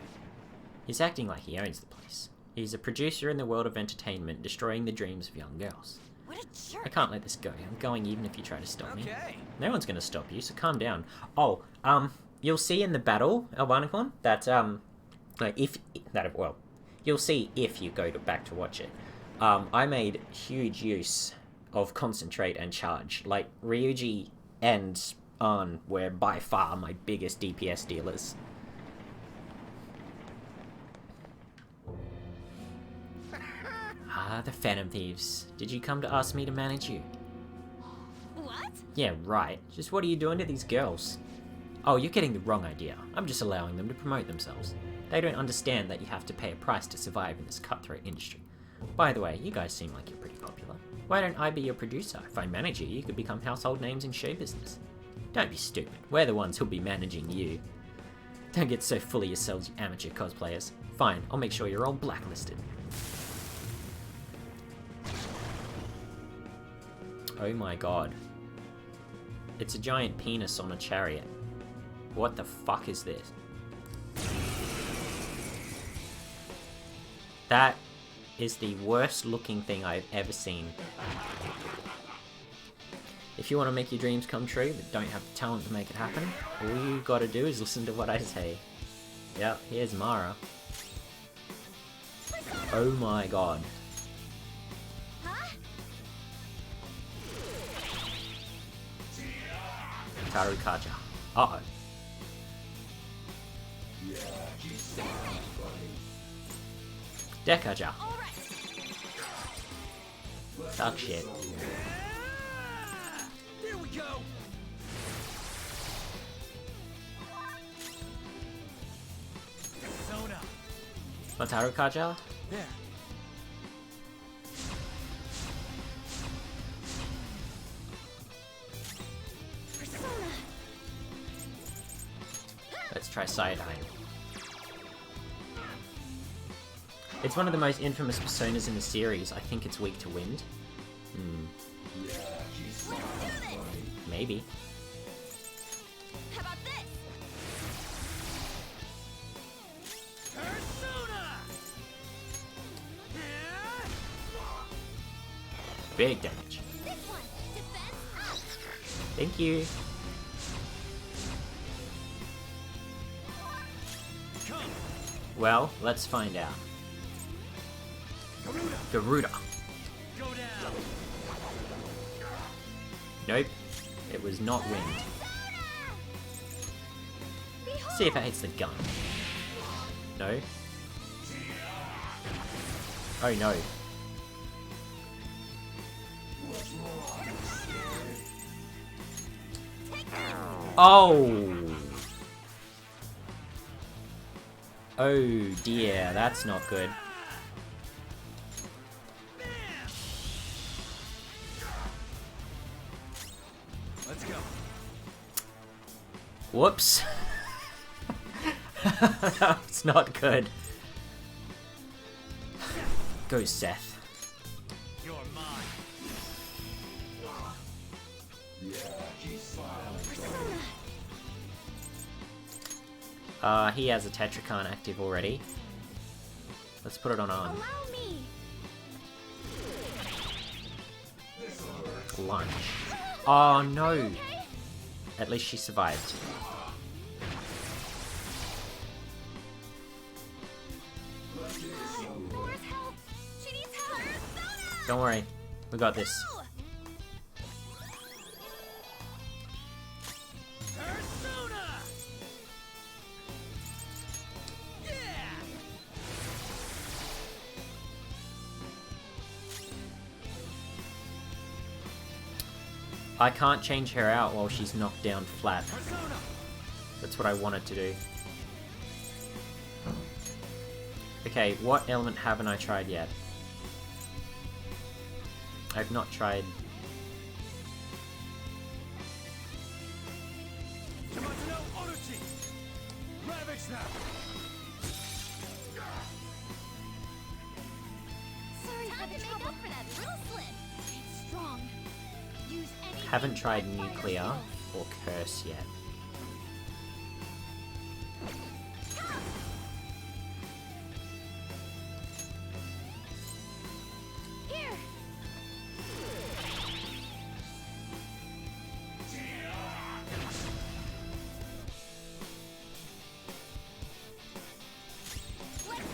He's acting like he owns the place. He's a producer in the world of entertainment, destroying the dreams of young girls. What a jerk. I can't let this go. I'm going even if you try to stop me. Okay. No one's gonna stop you, so calm down. Oh, you'll see in the battle, Albanicon, that, you'll see if you go back to watch it. I made huge use of concentrate and charge. Like, Ryuji and An were by far my biggest DPS dealers. Ah, the Phantom Thieves. Did you come to ask me to manage you? What? Yeah, right. Just what are you doing to these girls? Oh, you're getting the wrong idea. I'm just allowing them to promote themselves. They don't understand that you have to pay a price to survive in this cutthroat industry. By the way, you guys seem like you're pretty popular. Why don't I be your producer? If I manage you, you could become household names in show business. Don't be stupid. We're the ones who'll be managing you. Don't get so full of yourselves, you amateur cosplayers. Fine, I'll make sure you're all blacklisted. Oh my god. It's a giant penis on a chariot. What the fuck is this? That is the worst looking thing I've ever seen. If you want to make your dreams come true, but don't have the talent to make it happen, all you gotta do is listen to what I say. Yep, here's Mara. Oh my god. Tarukaja. Uh-oh. Dekaja. Suck shit. Here we go. Persona. Tarukaja? There. Let's try Sayadine. It's one of the most infamous personas in the series. I think it's weak to wind. Maybe. How about this? Persona. Big damage. This one. Defense up. Thank you. Well, let's find out. Garuda. Go down. Nope. It was not wind. See if it hits the gun. No. Oh no. Oh! Oh dear, that's not good. Let's go. Whoops. That's not good. Go, Seth. You're mine. He has a Tetracon active already. Let's put it on arm. Allow me. Lunge. Oh no! at least she survived. Don't worry, we got this. I can't change her out while she's knocked down flat. That's what I wanted to do. Okay, what element haven't I tried yet? I've not tried... Haven't tried Nuclear or Curse yet.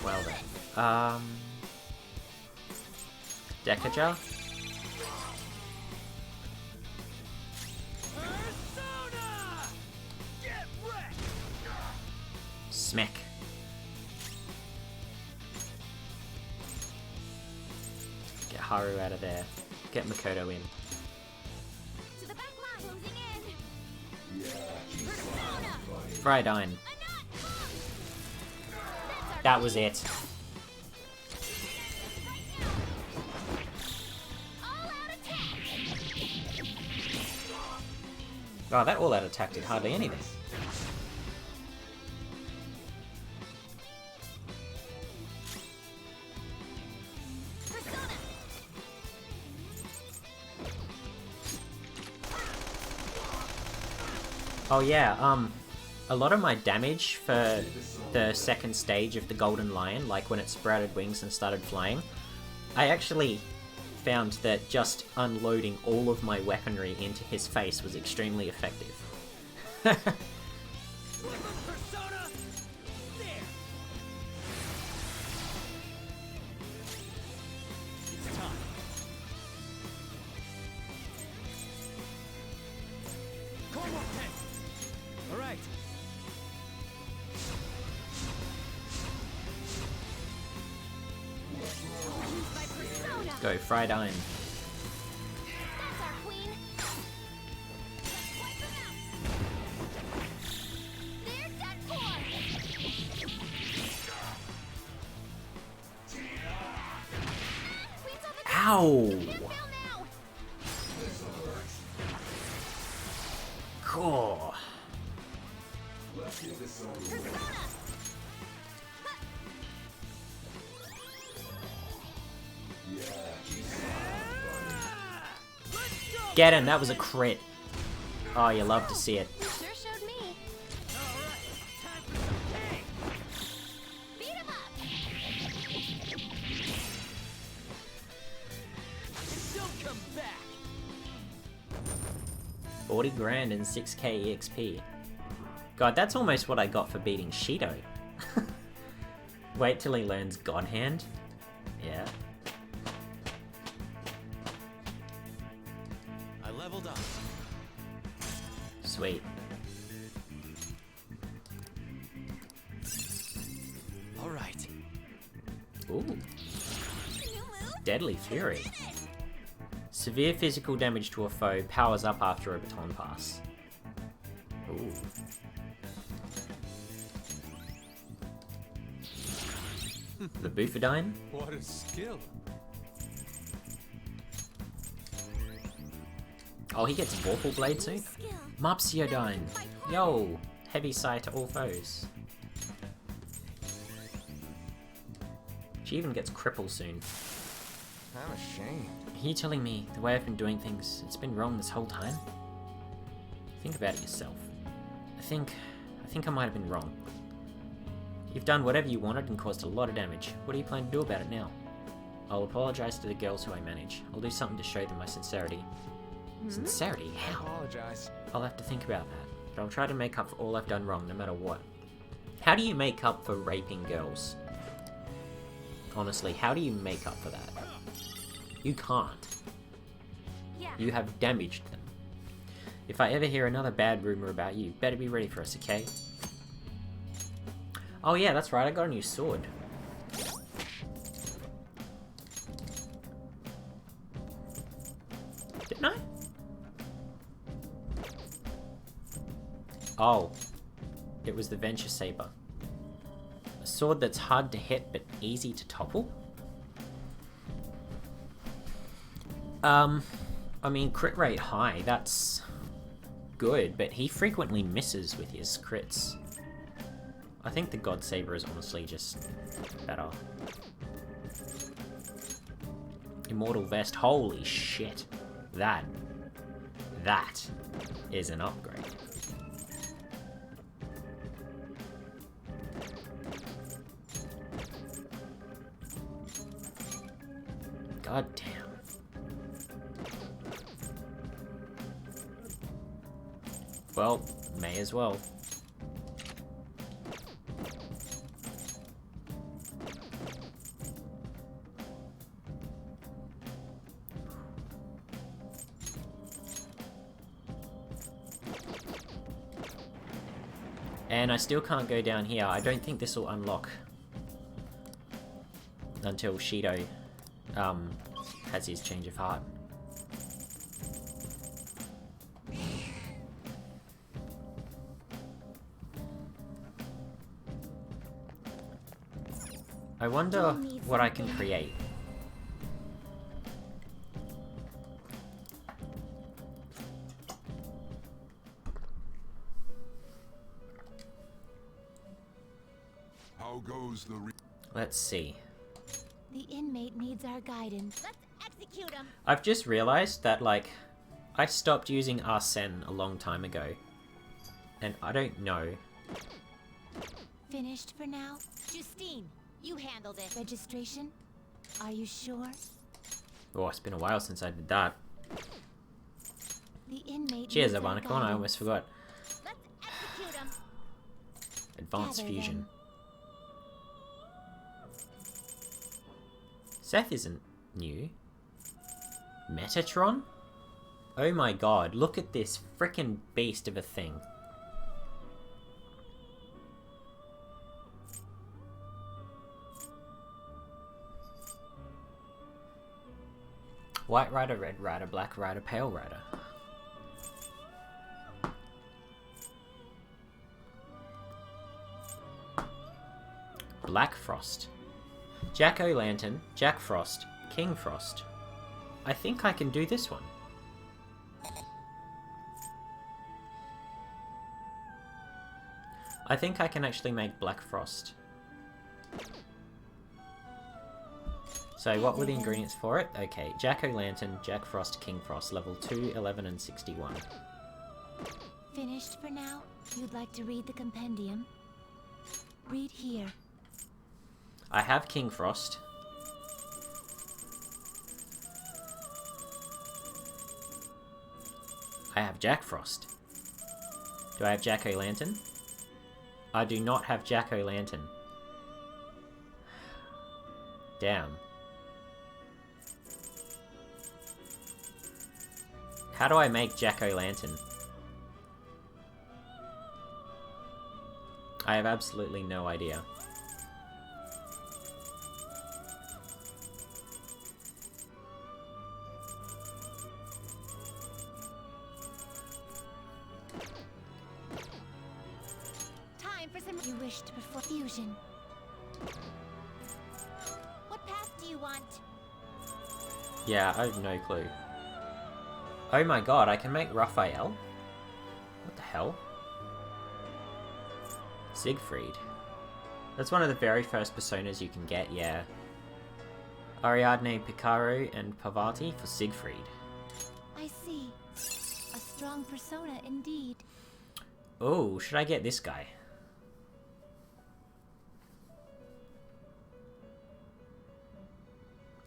Well then. Decaja? Smack. Get Haru out of there. Get Makoto in. To the back line, closing in. Fridine. That was it. Oh, that all-out attack did hardly anything. Oh yeah, a lot of my damage for the second stage of the Golden Lion, like when it sprouted wings and started flying, I actually found that just unloading all of my weaponry into his face was extremely effective. Go, Fridine. Ow! Cool. Get him, that was a crit. Oh, you love to see it. Sure showed me. Beat him up. Don't come back. 40 grand and 6k EXP. God, that's almost what I got for beating Shido. Wait till he learns God Hand. Yeah. Leveled up. Sweet. All right. Ooh. Deadly Fury. Severe physical damage to a foe powers up after a baton pass. Ooh. The Bufadine? What a skill. Oh, he gets Vorpal Blade soon? Mopsiodine! Yo! Heavy sight to all foes. She even gets Cripple soon. I'm ashamed. Are you telling me the way I've been doing things, it's been wrong this whole time? Think about it yourself. I think I might have been wrong. You've done whatever you wanted and caused a lot of damage. What do you plan to do about it now? I'll apologize to the girls who I manage. I'll do something to show them my sincerity. Sincerity? I How? apologize. I'll have to think about that. But I'll try to make up for all I've done wrong, no matter what. How do you make up for raping girls? Honestly, how do you make up for that? You can't. Yeah. You have damaged them. If I ever hear another bad rumor about you, better be ready for us, okay? Oh yeah, that's right, I got a new sword. Didn't I? Oh. It was the Venture Saber. A sword that's hard to hit but easy to topple? I mean, crit rate high, that's good, but he frequently misses with his crits. I think the God Saber is honestly just better. Immortal Vest, holy shit. That is an upgrade. God damn. Well, may as well. And I still can't go down here. I don't think this will unlock until Shido has his change of heart. I wonder what I can create. How goes the Let's see. The inmate needs our guidance. Let's execute him. I've just realized that, like, I stopped using Arsene a long time ago. And I don't know. Finished for now? Justine, you handled it. Registration? Are you sure? Oh, it's been a while since I did that. The inmate Cheers, needs our Ivanicon, I guidance. almost forgot. Let's execute him. Advanced Gather Fusion. them. Seth isn't new. Metatron? Oh my god, look at this frickin' beast of a thing. White Rider, Red Rider, Black Rider, Pale Rider. Black Frost. Jack-o'-lantern, Jack Frost, King Frost. I think I can do this one. I think I can actually make Black Frost. So what were the ingredients for it? Okay, Jack-o'-lantern, Jack Frost, King Frost, level 2, 11, and 61. Finished for now? You'd like to read the compendium? Read here. I have King Frost. I have Jack Frost. Do I have Jack-o'-lantern? I do not have Jack-o'-lantern. Damn. How do I make Jack-o'-lantern? I have absolutely no idea. Time for some. You wish to perform fusion. What path do you want? Yeah, I have no clue. Oh my god, I can make Raphael? What the hell? Siegfried. That's one of the very first personas you can get, yeah. Ariadne Picaro and Parvati for Siegfried. I see. A strong persona indeed. Oh, should I get this guy?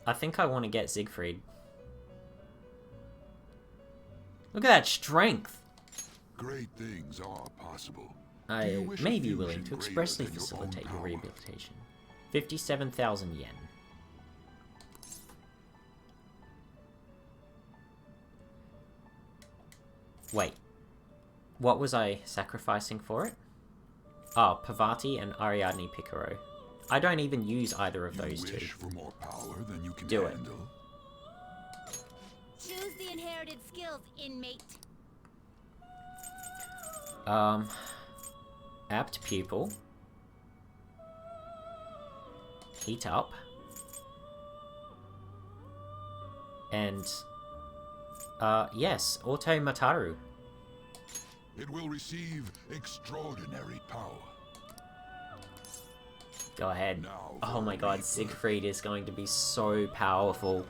I think I want to get Siegfried. Look at that strength! Great things are possible. I may be willing to expressly facilitate your rehabilitation. 57,000 yen. Wait. What was I sacrificing for it? Oh, Parvati and Ariadne Picaro. I don't even use either of those two. For more power than you can Do it. handle. Choose the inherited skills, inmate. Apt pupil. Heat up. And, yes, Auto Mataru. It will receive extraordinary power. Go ahead. Oh my god, Siegfried is going to be so powerful.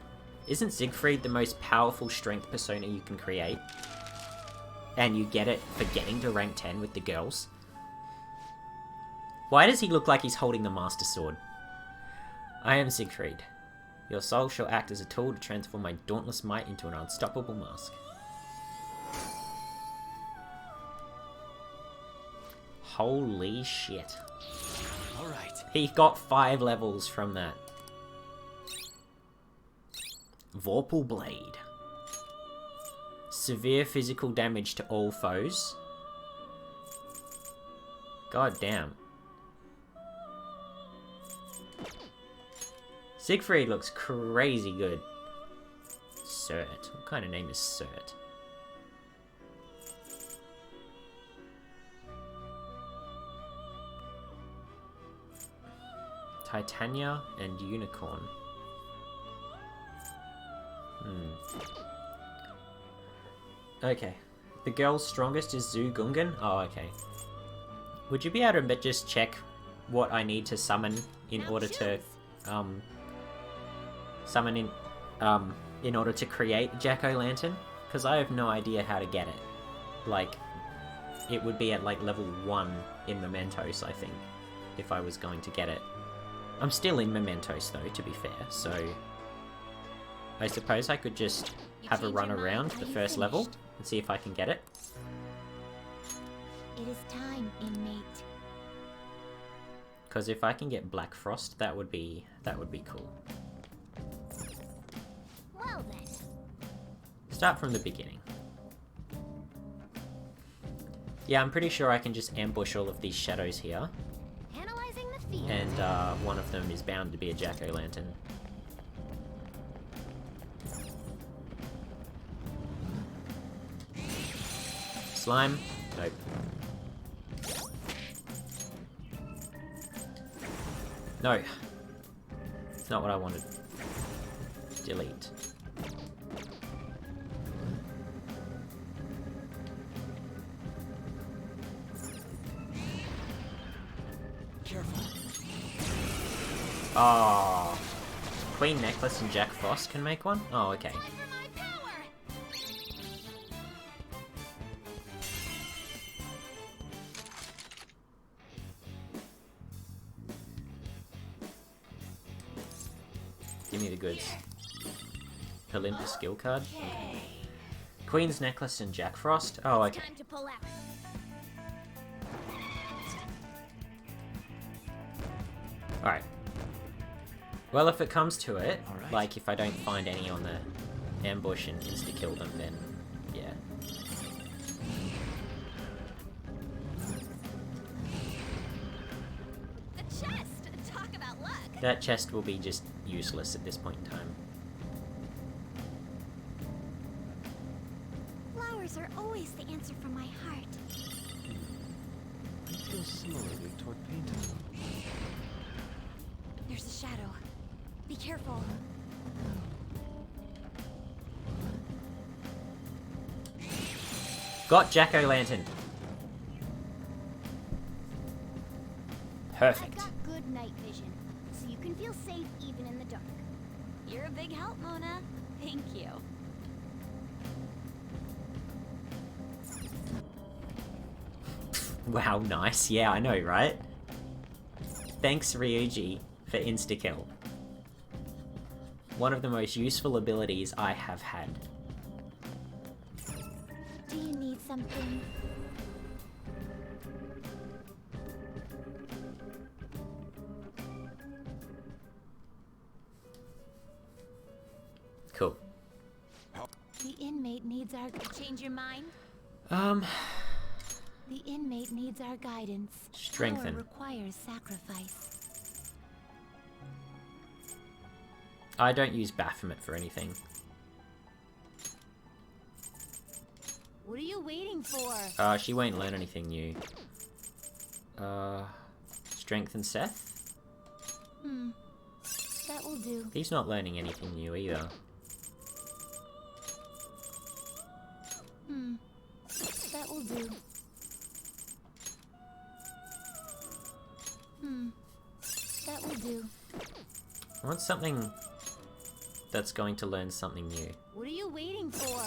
Isn't Siegfried the most powerful strength persona you can create? And you get it for getting to rank 10 with the girls? Why does he look like he's holding the Master Sword? I am Siegfried. Your soul shall act as a tool to transform my dauntless might into an unstoppable mask. Holy shit. Alright. He got 5 levels from that. Vorpal Blade. Severe physical damage to all foes. God damn. Siegfried looks crazy good. Cert. What kind of name is Cert? Titania and Unicorn. Okay. The girl's strongest is Zu Gungan? Oh, okay. Would you be able to just check what I need to summon in order to, in order to create Jack-O-Lantern? Because I have no idea how to get it. Like, it would be at, like, level 1 in Mementos, I think, if I was going to get it. I'm still in Mementos, though, to be fair, so... I suppose I could just have a run around the first level and see if I can get it. It is time, inmate. Because if I can get Black Frost, that would be cool. Well then. Start from the beginning. Yeah, I'm pretty sure I can just ambush all of these shadows here. Analyzing the field. And one of them is bound to be a Jack-O-Lantern. Slime? Nope. No. It's not what I wanted. Delete. Careful. Oh. Queen Necklace and Jack Frost can make one? Oh, okay. Give me the goods. Olympus skill card. Okay. Queen's Necklace and Jack Frost. Oh, okay. Time to pull out. Alright. Well, if it comes to it, like if I don't find any on the ambush and insta-kill them, then yeah. The chest! Talk about luck! That chest will be just useless at this point in time. Flowers are always the answer from my heart. I feel similarly toward painting. There's a shadow. Be careful. Got Jack-O-Lantern. Perfect. I've got good night vision, so you can feel safe even in the dark. You're a big help, Mona. Thank you. Wow, nice. Yeah, I know, right? Thanks, Ryuji, for insta-kill. One of the most useful abilities I have had. Do you need something? Cool. The inmate needs our... Change your mind? The inmate needs our guidance. Strengthen. Power requires sacrifice. I don't use Baphomet for anything. What are you waiting for? She won't learn anything new. Strengthen Seth? That will do. He's not learning anything new either. That will do. That will do. I want something that's going to learn something new. What are you waiting for?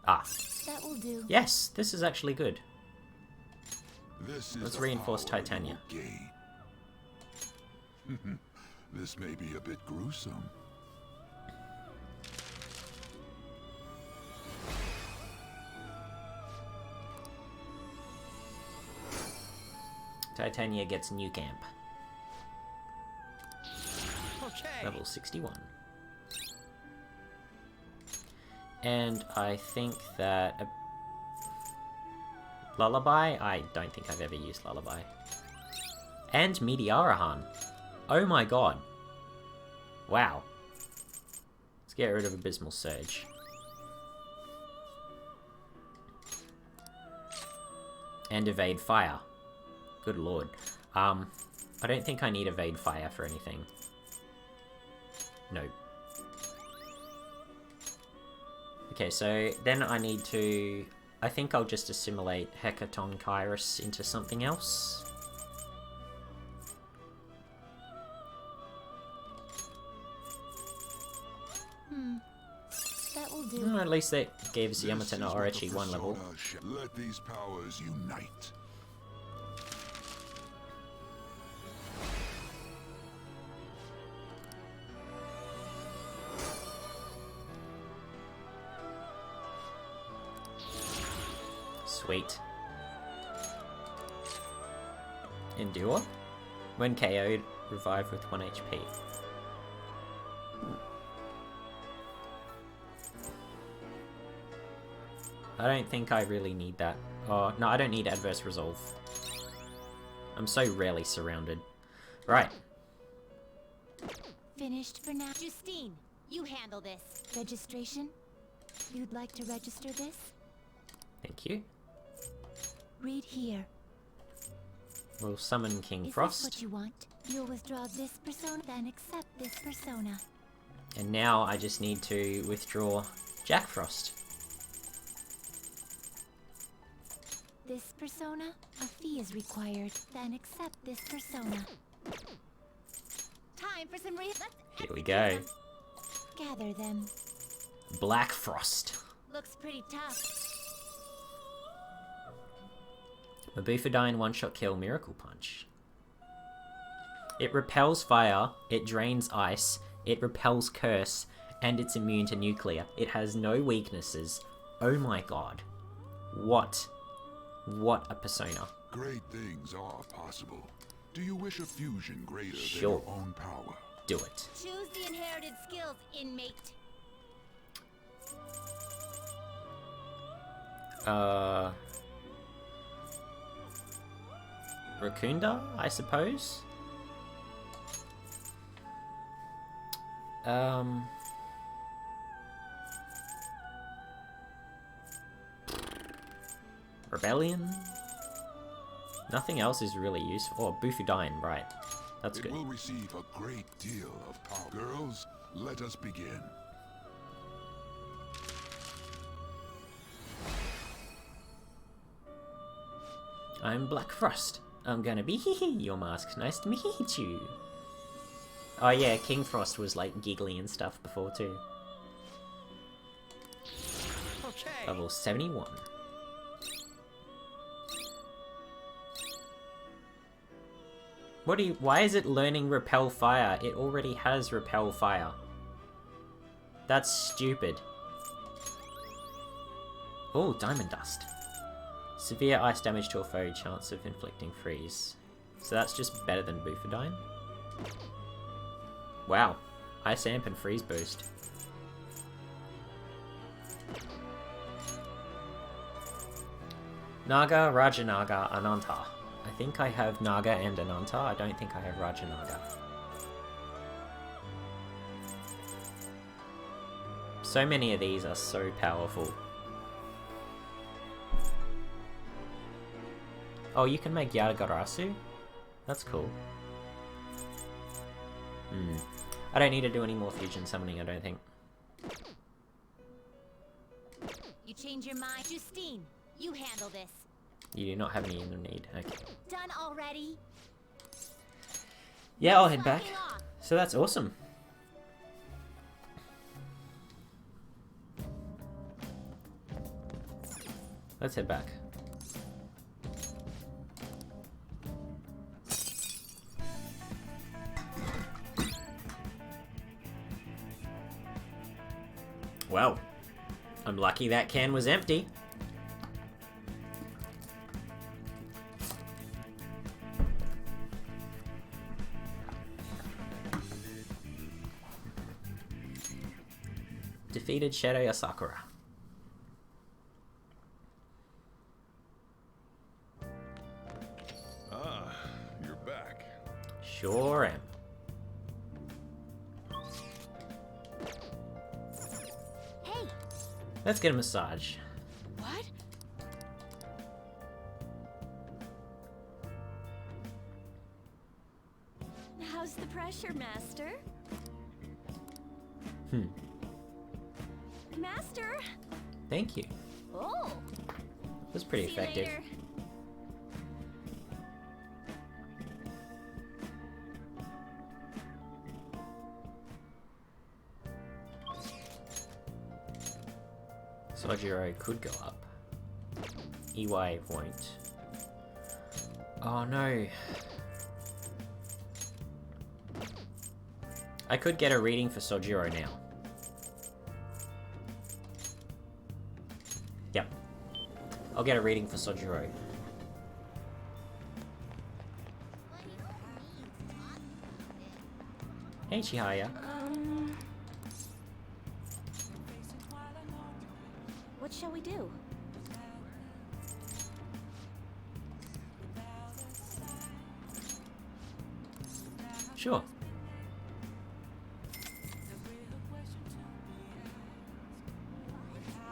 Ah. That will do. Yes, this is actually good. This is Let's reinforce Titania. This may be a bit gruesome. Titania gets new camp. Okay. Level 61. And I think that... Lullaby? I don't think I've ever used Lullaby. And Meteorahan. Oh my god. Wow. Let's get rid of Abysmal Surge. And Evade Fire. Good lord. I don't think I need Evade Fire for anything. No. Okay, so then I need to... I think I'll just assimilate Hecaton Kairos into something else. That will do. At least that gives Yamato no Orochi one level. Let these powers unite. Sweet. Endure. When KO'd, revive with 1 HP. I don't think I really need that. Oh, no, I don't need Adverse Resolve. I'm so rarely surrounded. Right. Finished for now. Justine, you handle this. Registration? You'd like to register this? Thank you. Read here. We'll summon King Is Frost. this what you want? You'll withdraw this persona, then accept this persona. And now I just need to withdraw Jack Frost. This persona, a fee is required. Then accept this persona. Time for some Here we go. Gather them. Black Frost. Looks pretty tough. Mabufadine one-shot kill Miracle Punch. It repels fire, it drains ice, it repels curse, and it's immune to nuclear. It has no weaknesses. Oh my god. What a persona. Great things are possible. Do you wish a fusion greater Sure. than your own power? Do it. Choose the inherited skills, inmate. Rakunda, I suppose? Rebellion? Nothing else is really useful. Oh, Bufudine, right. That's It good. will receive a great deal of power. Girls, let us begin. I'm Black Frost. I'm gonna be your mask. Nice to meet you. Oh yeah, King Frost was like giggly and stuff before too. Okay. Level 71. Why is it learning Repel Fire? It already has Repel Fire. That's stupid. Oh, Diamond Dust. Severe ice damage to a foe, chance of inflicting freeze. So that's just better than Bufadine? Wow. Ice Amp and freeze boost. Naga, Rajanaga, Ananta. I think I have Naga and Ananta. I don't think I have Rajanaga. So many of these are so powerful. Oh, you can make Yatagarasu? That's cool. I don't need to do any more fusion summoning, I don't think. You change your mind, Justine. You handle this. You do not have any inner need. Okay. Done already? Yeah, I'll head back. So that's awesome. Let's head back. Well, I'm lucky that can was empty. Defeated Shadow Yasakura. Ah, you're back. Sure am. Hey! Let's get a massage. What? How's the pressure, Master? Master! Thank you. Oh! It was pretty See you effective. later. Sojiro could go up. EY won't. Oh no. I could get a reading for Sojiro now. Yep. I'll get a reading for Sojiro. Hey Chihaya. What shall we do? Sure.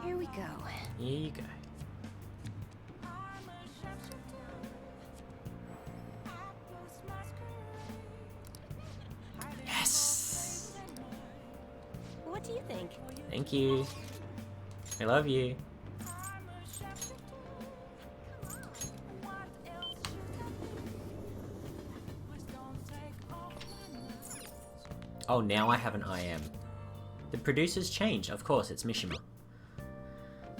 Here we go. Here you go. Yes! What do you think? Thank you. I love you. Oh, now I have an IM. The producer's changed. Of course, it's Mishima.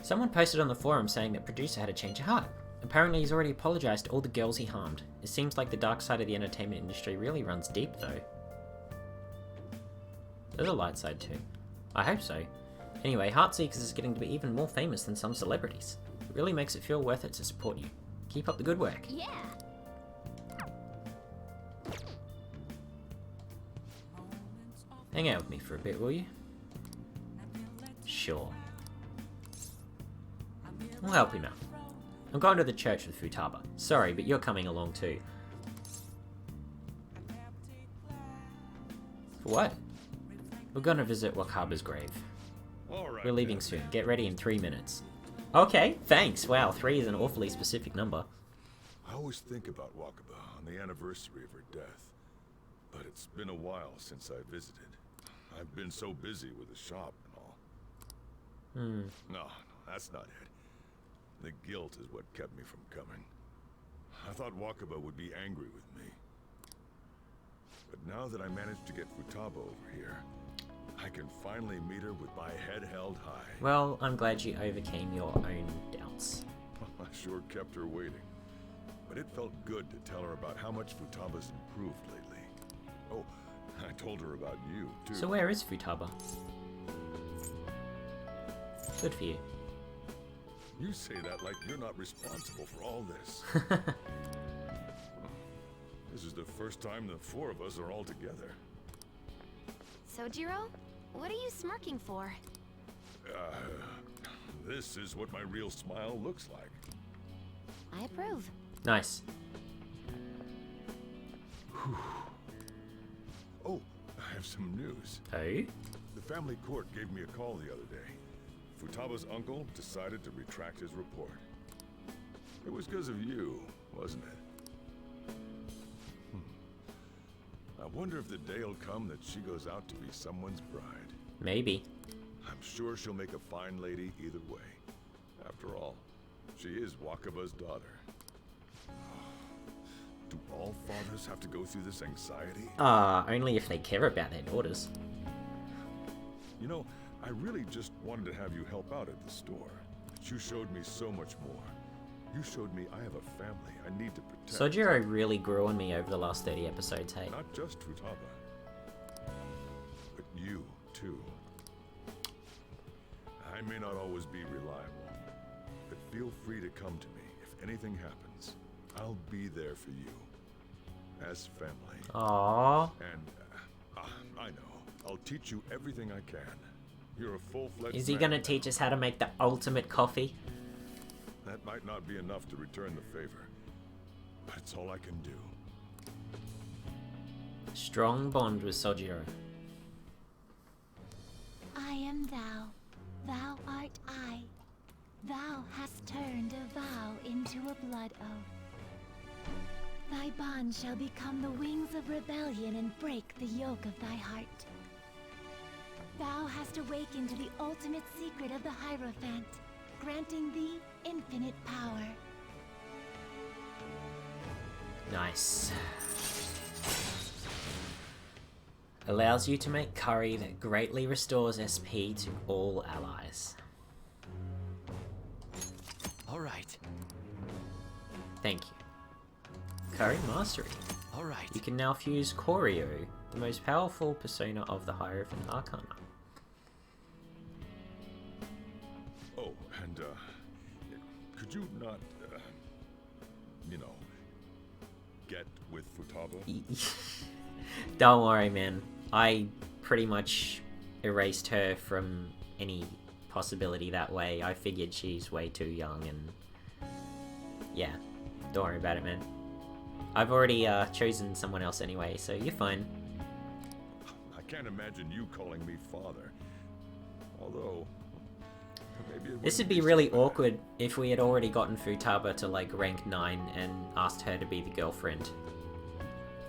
Someone posted on the forum saying that producer had a change of heart. Apparently he's already apologized to all the girls he harmed. It seems like the dark side of the entertainment industry really runs deep, though. There's a light side too. I hope so. Anyway, Heartseekers is getting to be even more famous than some celebrities. It really makes it feel worth it to support you. Keep up the good work. Yeah. Hang out with me for a bit, will you? Sure. I'll help him out. I'm going to the church with Futaba. Sorry, but you're coming along too. For what? We're gonna visit Wakaba's grave. Alright, We're leaving soon. Get ready in 3 minutes. Okay, thanks. Wow, 3 is an awfully specific number. I always think about Wakaba on the anniversary of her death, but it's been a while since I visited. I've been so busy with the shop and all. No, that's not it. The guilt is what kept me from coming. I thought Wakaba would be angry with me. But now that I managed to get Futaba over here, I can finally meet her with my head held high. Well, I'm glad you overcame your own doubts. I sure kept her waiting. But it felt good to tell her about how much Futaba's improved lately. Oh, I told her about you, too. So where is Futaba? Good for you. You say that like you're not responsible for all this. This is the first time the four of us are all together. Sojiro, what are you smirking for? This is what my real smile looks like. I approve. Nice. Oh, I have some news. Hey? The family court gave me a call the other day. Futaba's uncle decided to retract his report. It was because of you, wasn't it? I wonder if the day will come that she goes out to be someone's bride. Maybe. I'm sure she'll make a fine lady either way. After all, she is Wakaba's daughter. Do all fathers have to go through this anxiety? Only if they care about their daughters. You know, I really just wanted to have you help out at the store. But you showed me so much more. You showed me I have a family I need to protect. Sojiro really grew on me over the last 30 episodes, hey? Not just Futaba, but you, too. I may not always be reliable, but feel free to come to me if anything happens. I'll be there for you. As family. Aww. And, I know. I'll teach you everything I can. You're a full-fledged Is he man gonna now. teach us how to make the ultimate coffee? That might not be enough to return the favor, but it's all I can do. Strong bond with Sojiro. I am thou, thou art I. Thou hast turned a vow into a blood oath. Thy bond shall become the wings of rebellion and break the yoke of thy heart. Thou hast awakened to the ultimate secret of the Hierophant, granting thee infinite power. Nice. Allows you to make curry that greatly restores SP to all allies. Alright. Thank you. Curry Mastery. Alright. You can now fuse Koryu, the most powerful persona of the Hierophant Arcana. Oh, and, could you not, you know, get with Futaba? Don't worry, man. I pretty much erased her from any possibility that way. I figured she's way too young and... yeah, don't worry about it, man. I've already chosen someone else anyway, so you're fine. I can't imagine you calling me father. Although, maybe it This would wouldn't be so really bad. awkward if we had already gotten Futaba to like rank 9 and asked her to be the girlfriend.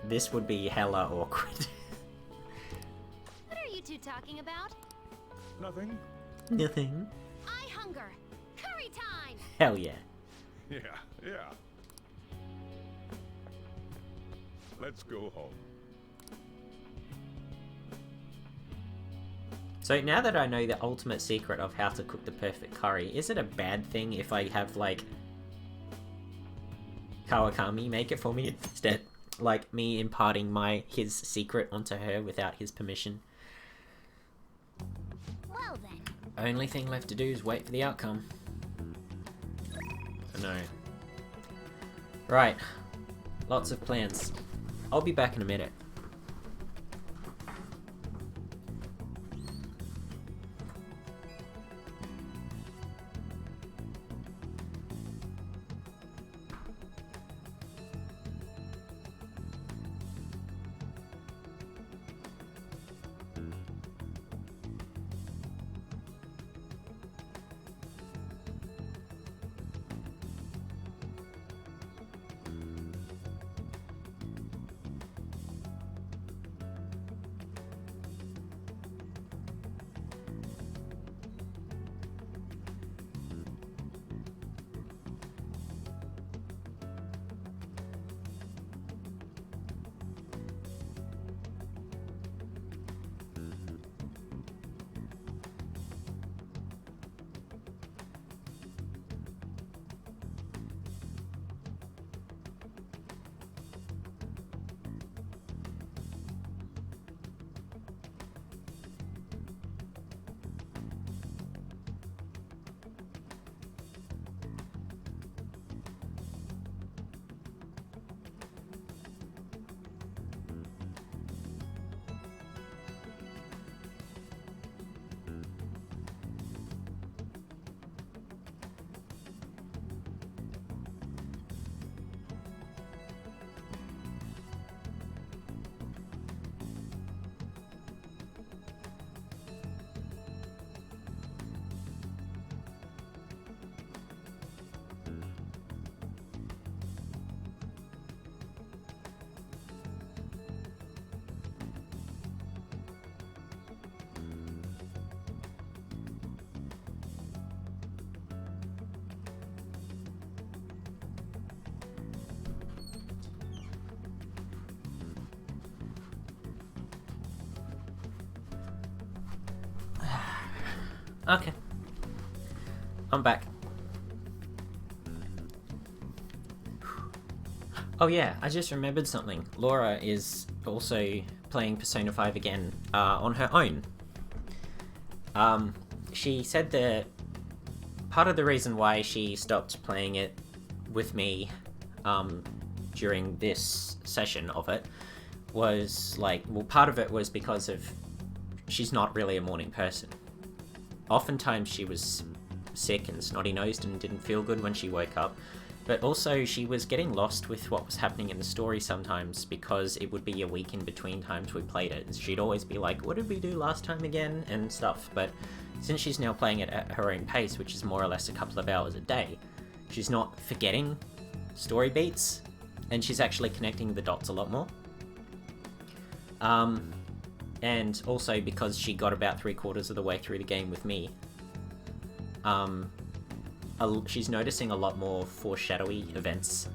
This would be hella awkward. What are you two talking about? Nothing. Nothing. I hunger. Curry time! Hell yeah. Yeah, yeah. Let's go home. So now that I know the ultimate secret of how to cook the perfect curry, is it a bad thing if I have like Kawakami make it for me instead? Like me imparting his secret onto her without his permission? Well then. Only thing left to do is wait for the outcome. I know. Right. Lots of plans. I'll be back in a minute. Okay. I'm back. Oh yeah, I just remembered something. Laura is also playing Persona 5 again, on her own. She said that part of the reason why she stopped playing it with me, during this session of it, was like, well, part of it was because of she's not really a morning person. Oftentimes she was sick and snotty-nosed and didn't feel good when she woke up, but also she was getting lost with what was happening in the story sometimes because it would be a week in between times we played it, and she'd always be like, what did we do last time again, and stuff. But since she's now playing it at her own pace, which is more or less a couple of hours a day, she's not forgetting story beats, and she's actually connecting the dots a lot more. And also because she got about 3/4 of the way through the game with me, she's noticing a lot more foreshadowy events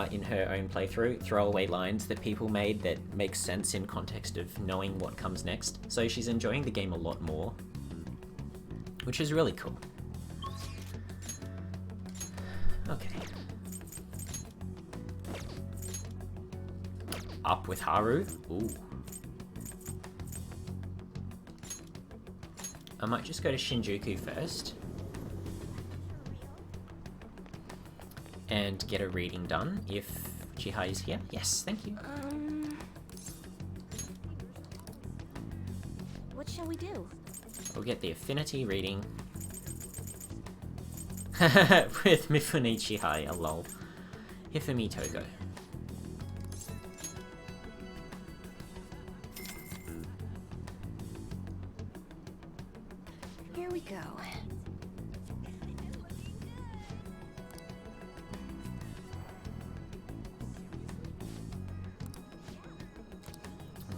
in her own playthrough, throwaway lines that people made that make sense in context of knowing what comes next. So she's enjoying the game a lot more, which is really cool. Okay. Up with Haru? Ooh. I might just go to Shinjuku first. And get a reading done, if Chihai is here. Yes, thank you. What shall we do? We'll get the affinity reading. With Mifune Chihai, a lol. Hifumi Togo. Here we go.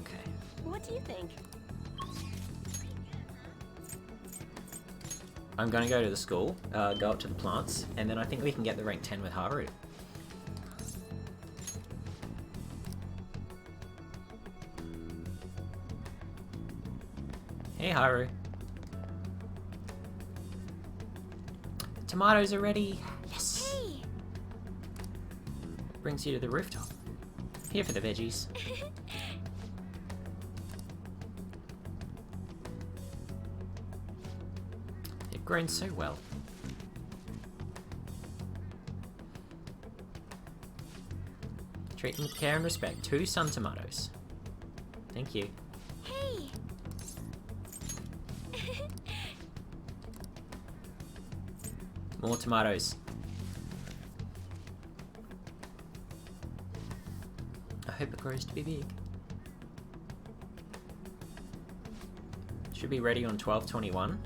Okay. What do you think? I'm gonna go to the school, go up to the plants, and then I think we can get the rank 10 with Haru. Hey Haru. The tomatoes are ready. Yes. Hey. Brings you to the rooftop. Here for the veggies. They've grown so well. Treat them with care and respect. 2 sun tomatoes. Thank you. Hey. More tomatoes. I hope it grows to be big. Should be ready on 12/21.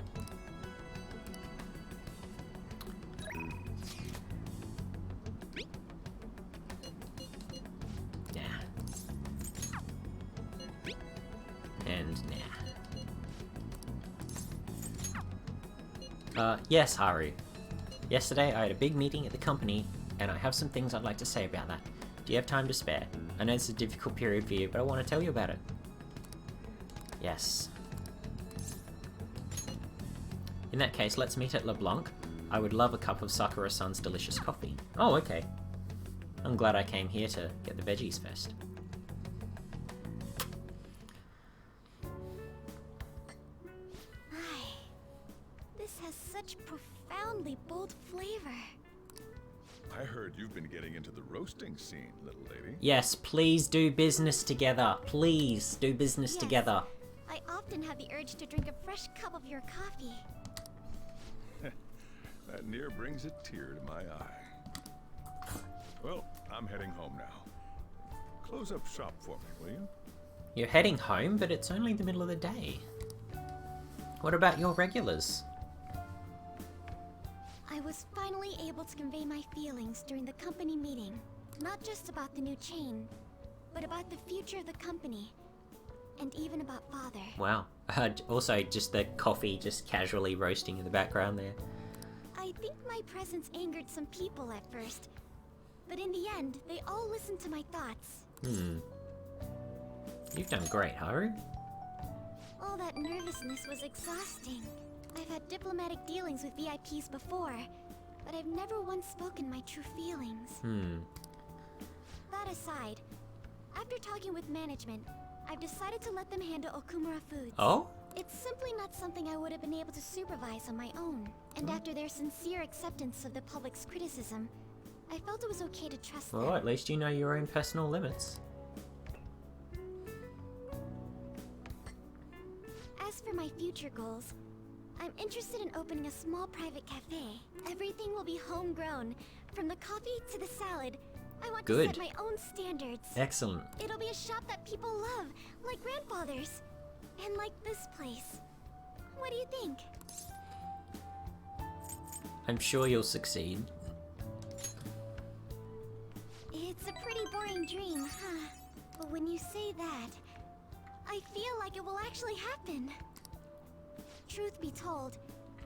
Nah. And nah. Yes, Haru. Yesterday I had a big meeting at the company, and I have some things I'd like to say about that. Do you have time to spare? I know it's a difficult period for you, but I want to tell you about it. Yes. In that case, let's meet at LeBlanc. I would love a cup of Sakura-san's delicious coffee. Oh, okay. I'm glad I came here to get the veggies first. This has such profoundly bold flavor. I heard you've been getting into the roasting scene, little lady. Yes, please do business together. Please do business together. I often have the urge to drink a fresh cup of your coffee. That near brings a tear to my eye. Well, I'm heading home now. Close up shop for me, will you? You're heading home, but it's only the middle of the day. What about your regulars? I was finally able to convey my feelings during the company meeting. Not just about the new chain, but about the future of the company. And even about Father. Wow. Also, just the coffee just casually roasting in the background there. I think my presence angered some people at first. But in the end, they all listened to my thoughts. You've done great, Haru. All that nervousness was exhausting. I've had diplomatic dealings with VIPs before, but I've never once spoken my true feelings. That aside, after talking with management, I've decided to let them handle Okumura Foods. Oh? It's simply not something I would have been able to supervise on my own. And after their sincere acceptance of the public's criticism, I felt it was okay to trust them. Well, at least you know your own personal limits. As for my future goals, I'm interested in opening a small private cafe. Everything will be homegrown, from the coffee to the salad. I want to set my own standards. Excellent. It'll be a shop that people love, like grandfather's. And like this place. What do you think? I'm sure you'll succeed. It's a pretty boring dream, huh? But when you say that, I feel like it will actually happen. Truth be told,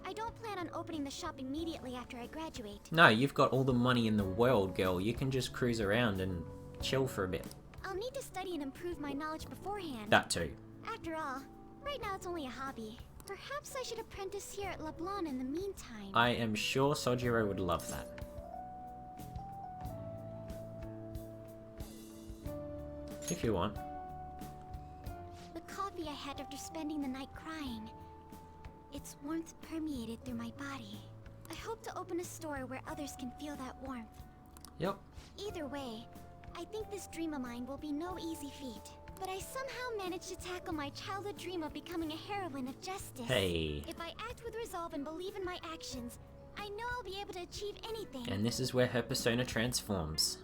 I don't plan on opening the shop immediately after I graduate. No, you've got all the money in the world, girl. You can just cruise around and chill for a bit. I'll need to study and improve my knowledge beforehand. That too. After all, right now it's only a hobby. Perhaps I should apprentice here at Leblanc in the meantime. I am sure Sojiro would love that. If you want. The coffee I had after spending the night crying. Its warmth permeated through my body. I hope to open a store where others can feel that warmth. Yep. Either way, I think this dream of mine will be no easy feat. But I somehow managed to tackle my childhood dream of becoming a heroine of justice. Hey. If I act with resolve and believe in my actions, I know I'll be able to achieve anything. And this is where her persona transforms.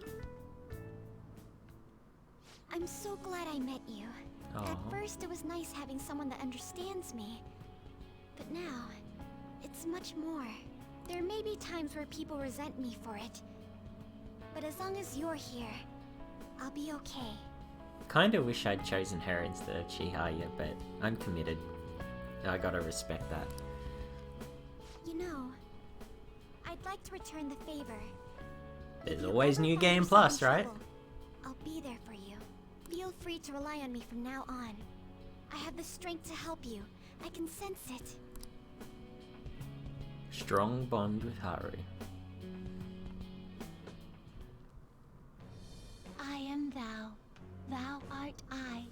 I'm so glad I met you. Aww. At first it was nice having someone that understands me. But now, it's much more. There may be times where people resent me for it. But as long as you're here, I'll be okay. Kinda wish I'd chosen her instead of Chihaya, but I'm committed. I gotta respect that. You know, I'd like to return the favor. There's always New Game Plus, right? I'll be there for you. Feel free to rely on me from now on. I have the strength to help you. I can sense it. Strong bond with Haru. I am thou. Thou art I.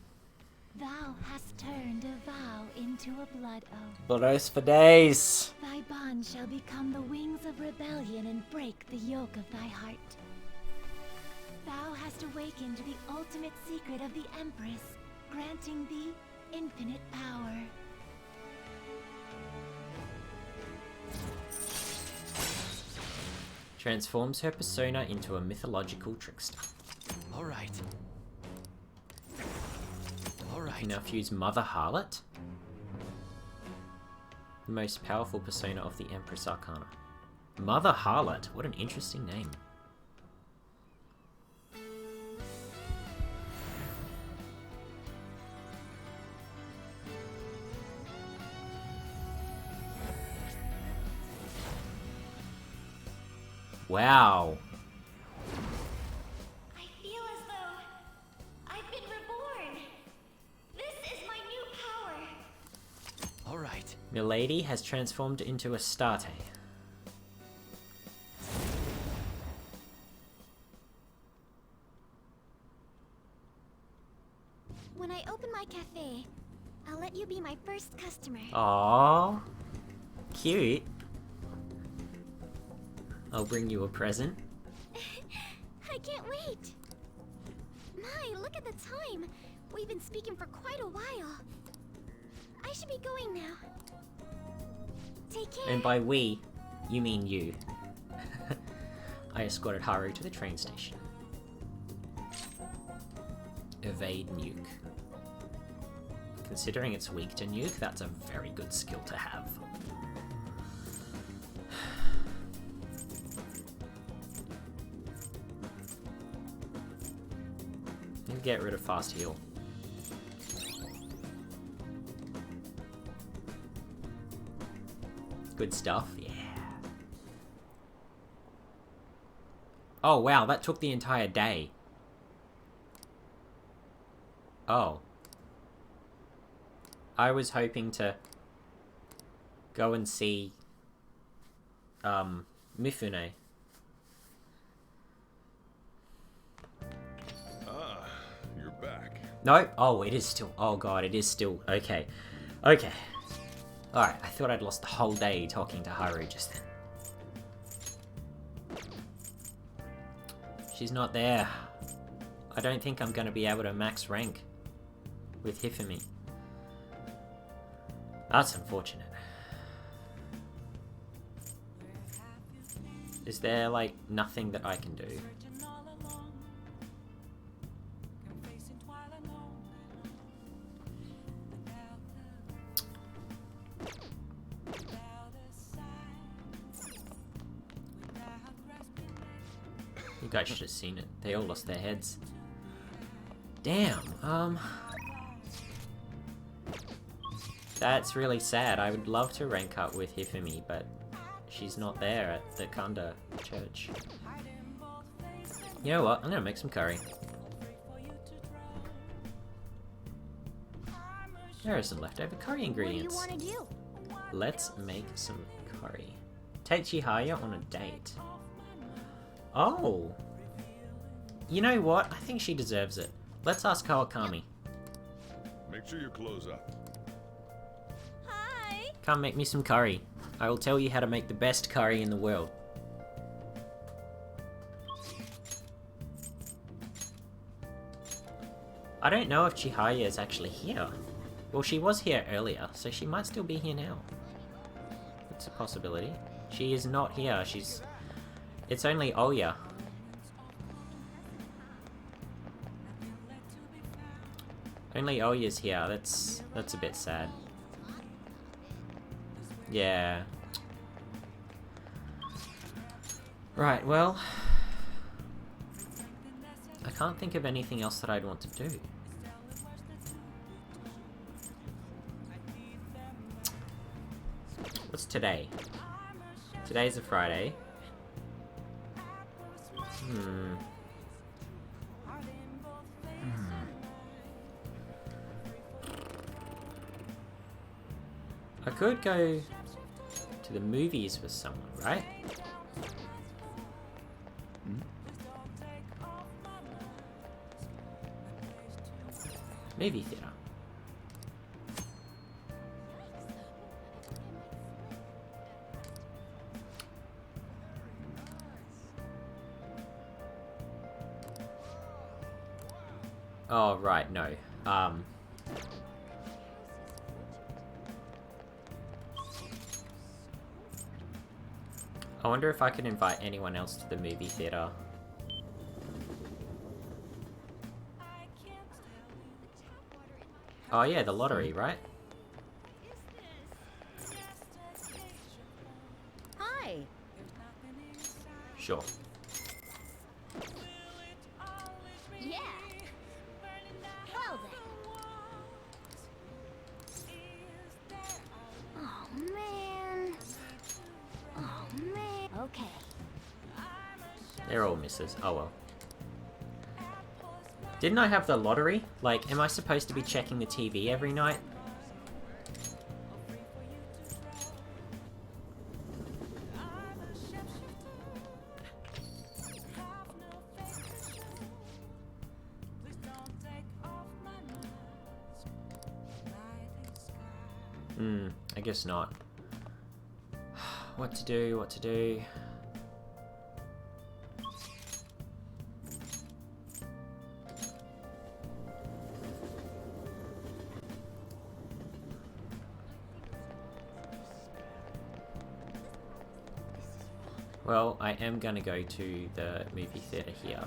Thou hast turned a vow into a blood oath. Blood oath for days. Thy bond shall become the wings of rebellion and break the yoke of thy heart. Thou hast awakened the ultimate secret of the Empress, granting thee infinite power. Transforms her persona into a mythological trickster. Alright. Can now fuse Mother Harlot? The most powerful persona of the Empress Arcana. Mother Harlot, what an interesting name. Wow. I feel as though I've been reborn. This is my new power. Alright. Milady has transformed into Astarte. When I open my cafe, I'll let you be my first customer. Aww. Cute. I'll bring you a present. I can't wait. My, look at the time. We've been speaking for quite a while. I should be going now. Take care. And by we, you mean you. I escorted Haru to the train station. Evade nuke. Considering it's weak to nuke, that's a very good skill to have. And get rid of fast heal. Good stuff, yeah. Oh wow, that took the entire day. Oh. I was hoping to go and see Mifune. Ah, you're back. No? Oh, it is still. Oh god, it is still. Okay. Okay. Alright, I thought I'd lost the whole day talking to Haru just then. She's not there. I don't think I'm gonna be able to max rank with Hifumi. That's unfortunate. Is there, like, nothing that I can do? You guys should have seen it. They all lost their heads. Damn, that's really sad. I would love to rank up with Hifumi, but she's not there at the Kanda church. You know what? I'm gonna make some curry. There are some leftover curry ingredients. What do you want to do? Let's make some curry. Take Chihaya on a date. Oh! You know what? I think she deserves it. Let's ask Kawakami. Make sure your clothes up. Hi! Come make me some curry. I will tell you how to make the best curry in the world. I don't know if Chihaya is actually here. Well, she was here earlier, so she might still be here now. It's a possibility. She is not here. It's only Oya. Only Oya's here. That's a bit sad. Yeah. Right, well... I can't think of anything else that I'd want to do. What's today? Today's a Friday. I could go to the movies with someone, right? Movie theater. Oh, right, no. I wonder if I can invite anyone else to the movie theater. Oh yeah, the lottery, right? Hi! Sure. Yeah. Well then. Oh man. Oh man. Okay. They're all misses. Oh well. Didn't I have the lottery? Like, am I supposed to be checking the TV every night? I guess not. What to do, what to do. Well, I am gonna go to the movie theater here.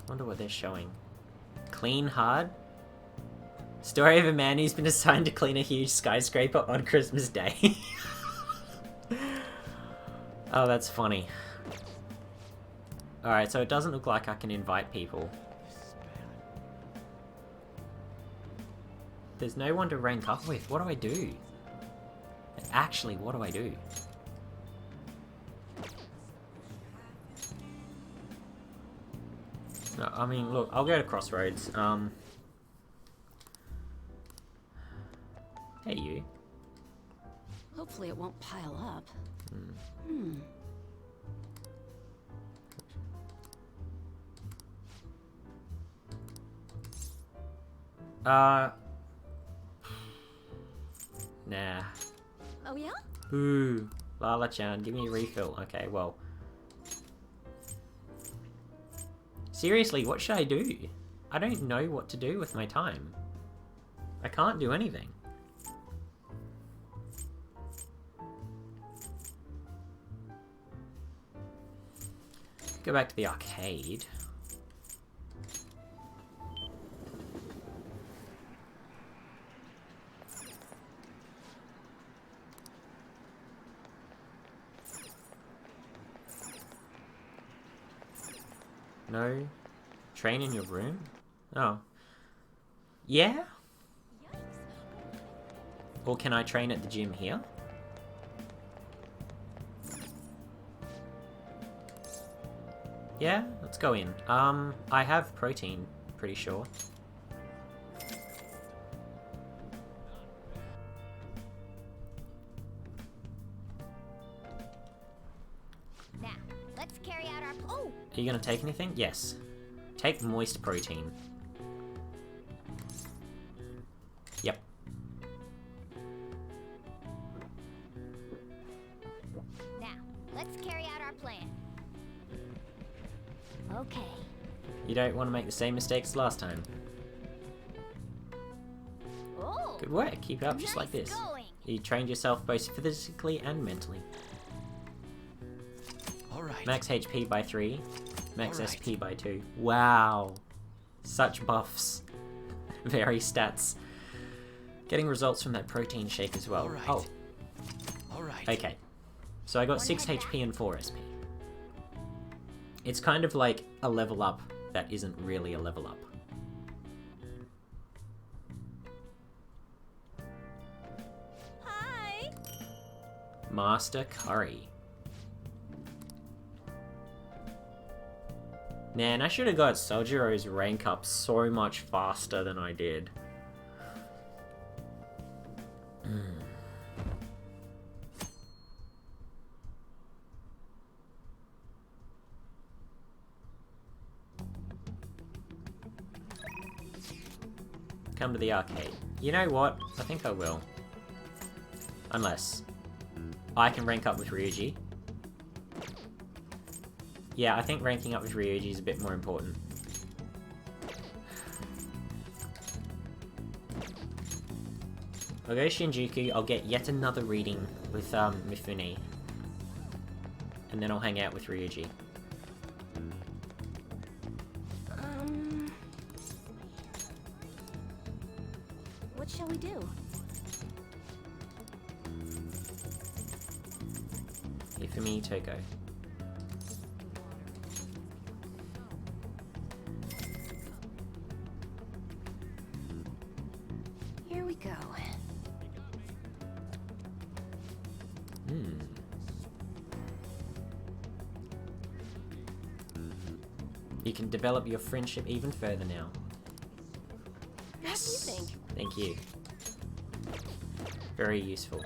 Wonder what they're showing. Clean Hard? Story of a man who's been assigned to clean a huge skyscraper on Christmas Day. Oh, that's funny. Alright, so it doesn't look like I can invite people. There's no one to rank up with. What do I do? Actually, what do I do? No, I mean, look, I'll go to Crossroads. Hey, you. Hopefully it won't pile up. Nah. Oh yeah? Ooh. Lala-chan, give me a refill. Okay, well. Seriously, what should I do? I don't know what to do with my time. I can't do anything. Go back to the arcade. No? Train in your room? Oh. Yeah? Or can I train at the gym here? Yeah, let's go in. I have protein, pretty sure. Now, let's carry out our... Oh! Are you gonna take anything? Yes. Take moist protein. Yep. Now, let's carry out our plan. Okay. You don't want to make the same mistakes last time. Oh! Good work. Keep it up just like this. Going. You trained yourself both physically and mentally. Alright. Max HP by 3. Max SP by 2. Wow. Such buffs. Very stats. Getting results from that protein shake as well. Oh. Alright. Okay. So I got 6 HP and 4 SP. It's kind of like a level up that isn't really a level up. Hi. Master Curry. Man, I should have got Soljiro's rank up so much faster than I did. Come to the arcade. You know what? I think I will. Unless I can rank up with Ryuji. Yeah, I think ranking up with Ryuji is a bit more important. I'll go Shinjuku, I'll get yet another reading with Mifune. And then I'll hang out with Ryuji. What shall we do? Hifumi Toko. Here we go. You can develop your friendship even further now. What do you think? Thank you. Very useful.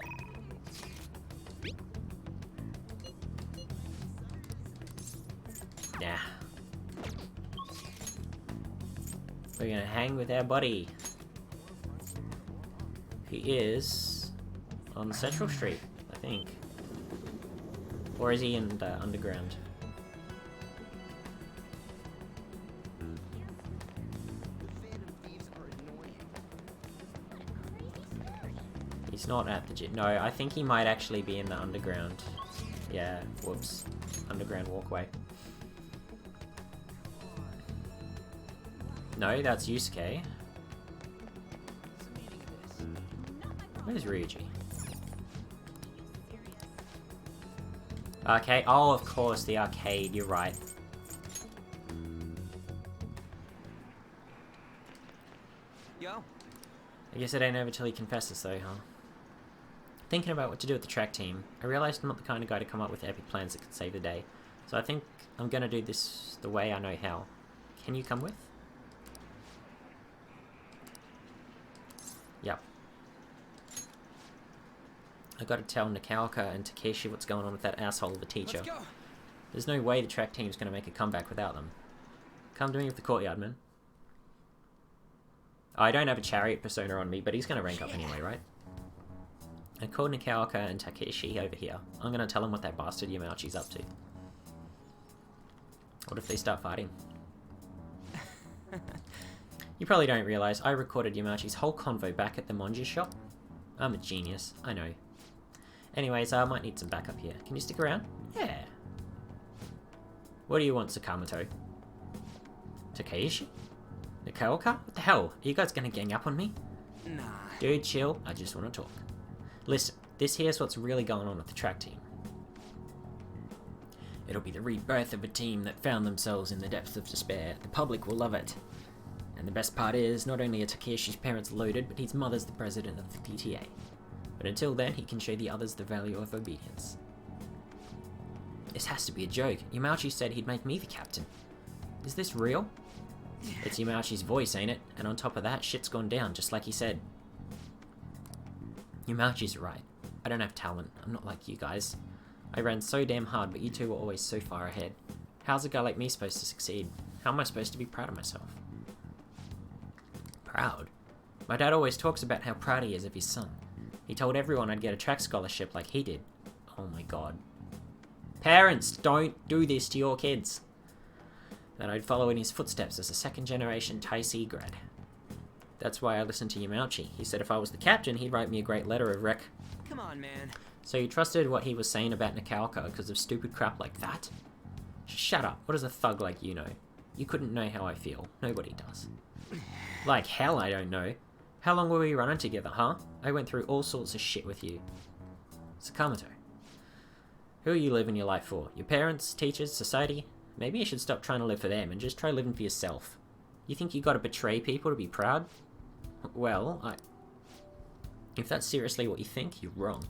Yeah. We're gonna hang with our buddy. He is on Central Street, I think. Or is he in the underground? He's not at the gym. No, I think he might actually be in the underground. Yeah, whoops. Underground walkway. No, that's Yusuke. Where's Ryuji? Okay, oh, of course, the arcade, you're right. Yo. I guess it ain't over till he confesses though, huh? Thinking about what to do with the track team, I realized I'm not the kind of guy to come up with epic plans that could save the day. So I think I'm gonna do this the way I know how. Can you come with? Yep. I gotta tell Nikaoka and Takeshi what's going on with that asshole of a teacher. Let's go. There's no way the track team's gonna make a comeback without them. Come to me with the courtyard, man. I don't have a chariot persona on me, but he's gonna rank up anyway, right? I called Nikaoka and Takeshi over here. I'm gonna tell them what that bastard Yamauchi's up to. What if they start fighting? You probably don't realize I recorded Yamauchi's whole convo back at the Monja shop. I'm a genius, I know. Anyways, I might need some backup here. Can you stick around? Yeah. What do you want, Sakamoto? Takeshi? Nikaoka? What the hell? Are you guys gonna gang up on me? Nah. Dude, chill. I just want to talk. Listen, this here's what's really going on with the track team. It'll be the rebirth of a team that found themselves in the depths of despair. The public will love it. And the best part is, not only are Takeshi's parents loaded, but his mother's the president of the PTA. But until then, he can show the others the value of obedience. This has to be a joke. Yamauchi said he'd make me the captain. Is this real? It's Yamauchi's voice, ain't it? And on top of that, shit's gone down, just like he said. Yamauchi's right. I don't have talent. I'm not like you guys. I ran so damn hard, but you two were always so far ahead. How's a guy like me supposed to succeed? How am I supposed to be proud of myself? Proud? My dad always talks about how proud he is of his son. He told everyone I'd get a track scholarship like he did. Oh my god. Parents, don't do this to your kids. That I'd follow in his footsteps as a second-generation Taisei grad. That's why I listened to Yamauchi. He said if I was the captain, he'd write me a great letter of rec. Come on, man. So you trusted what he was saying about Nikaoka because of stupid crap like that? Shut up. What does a thug like you know? You couldn't know how I feel. Nobody does. Like hell I don't know. How long were we running together, huh? I went through all sorts of shit with you. Sakamoto. Who are you living your life for? Your parents, teachers, society? Maybe you should stop trying to live for them and just try living for yourself. You think you gotta betray people to be proud? Well, if that's seriously what you think, you're wrong.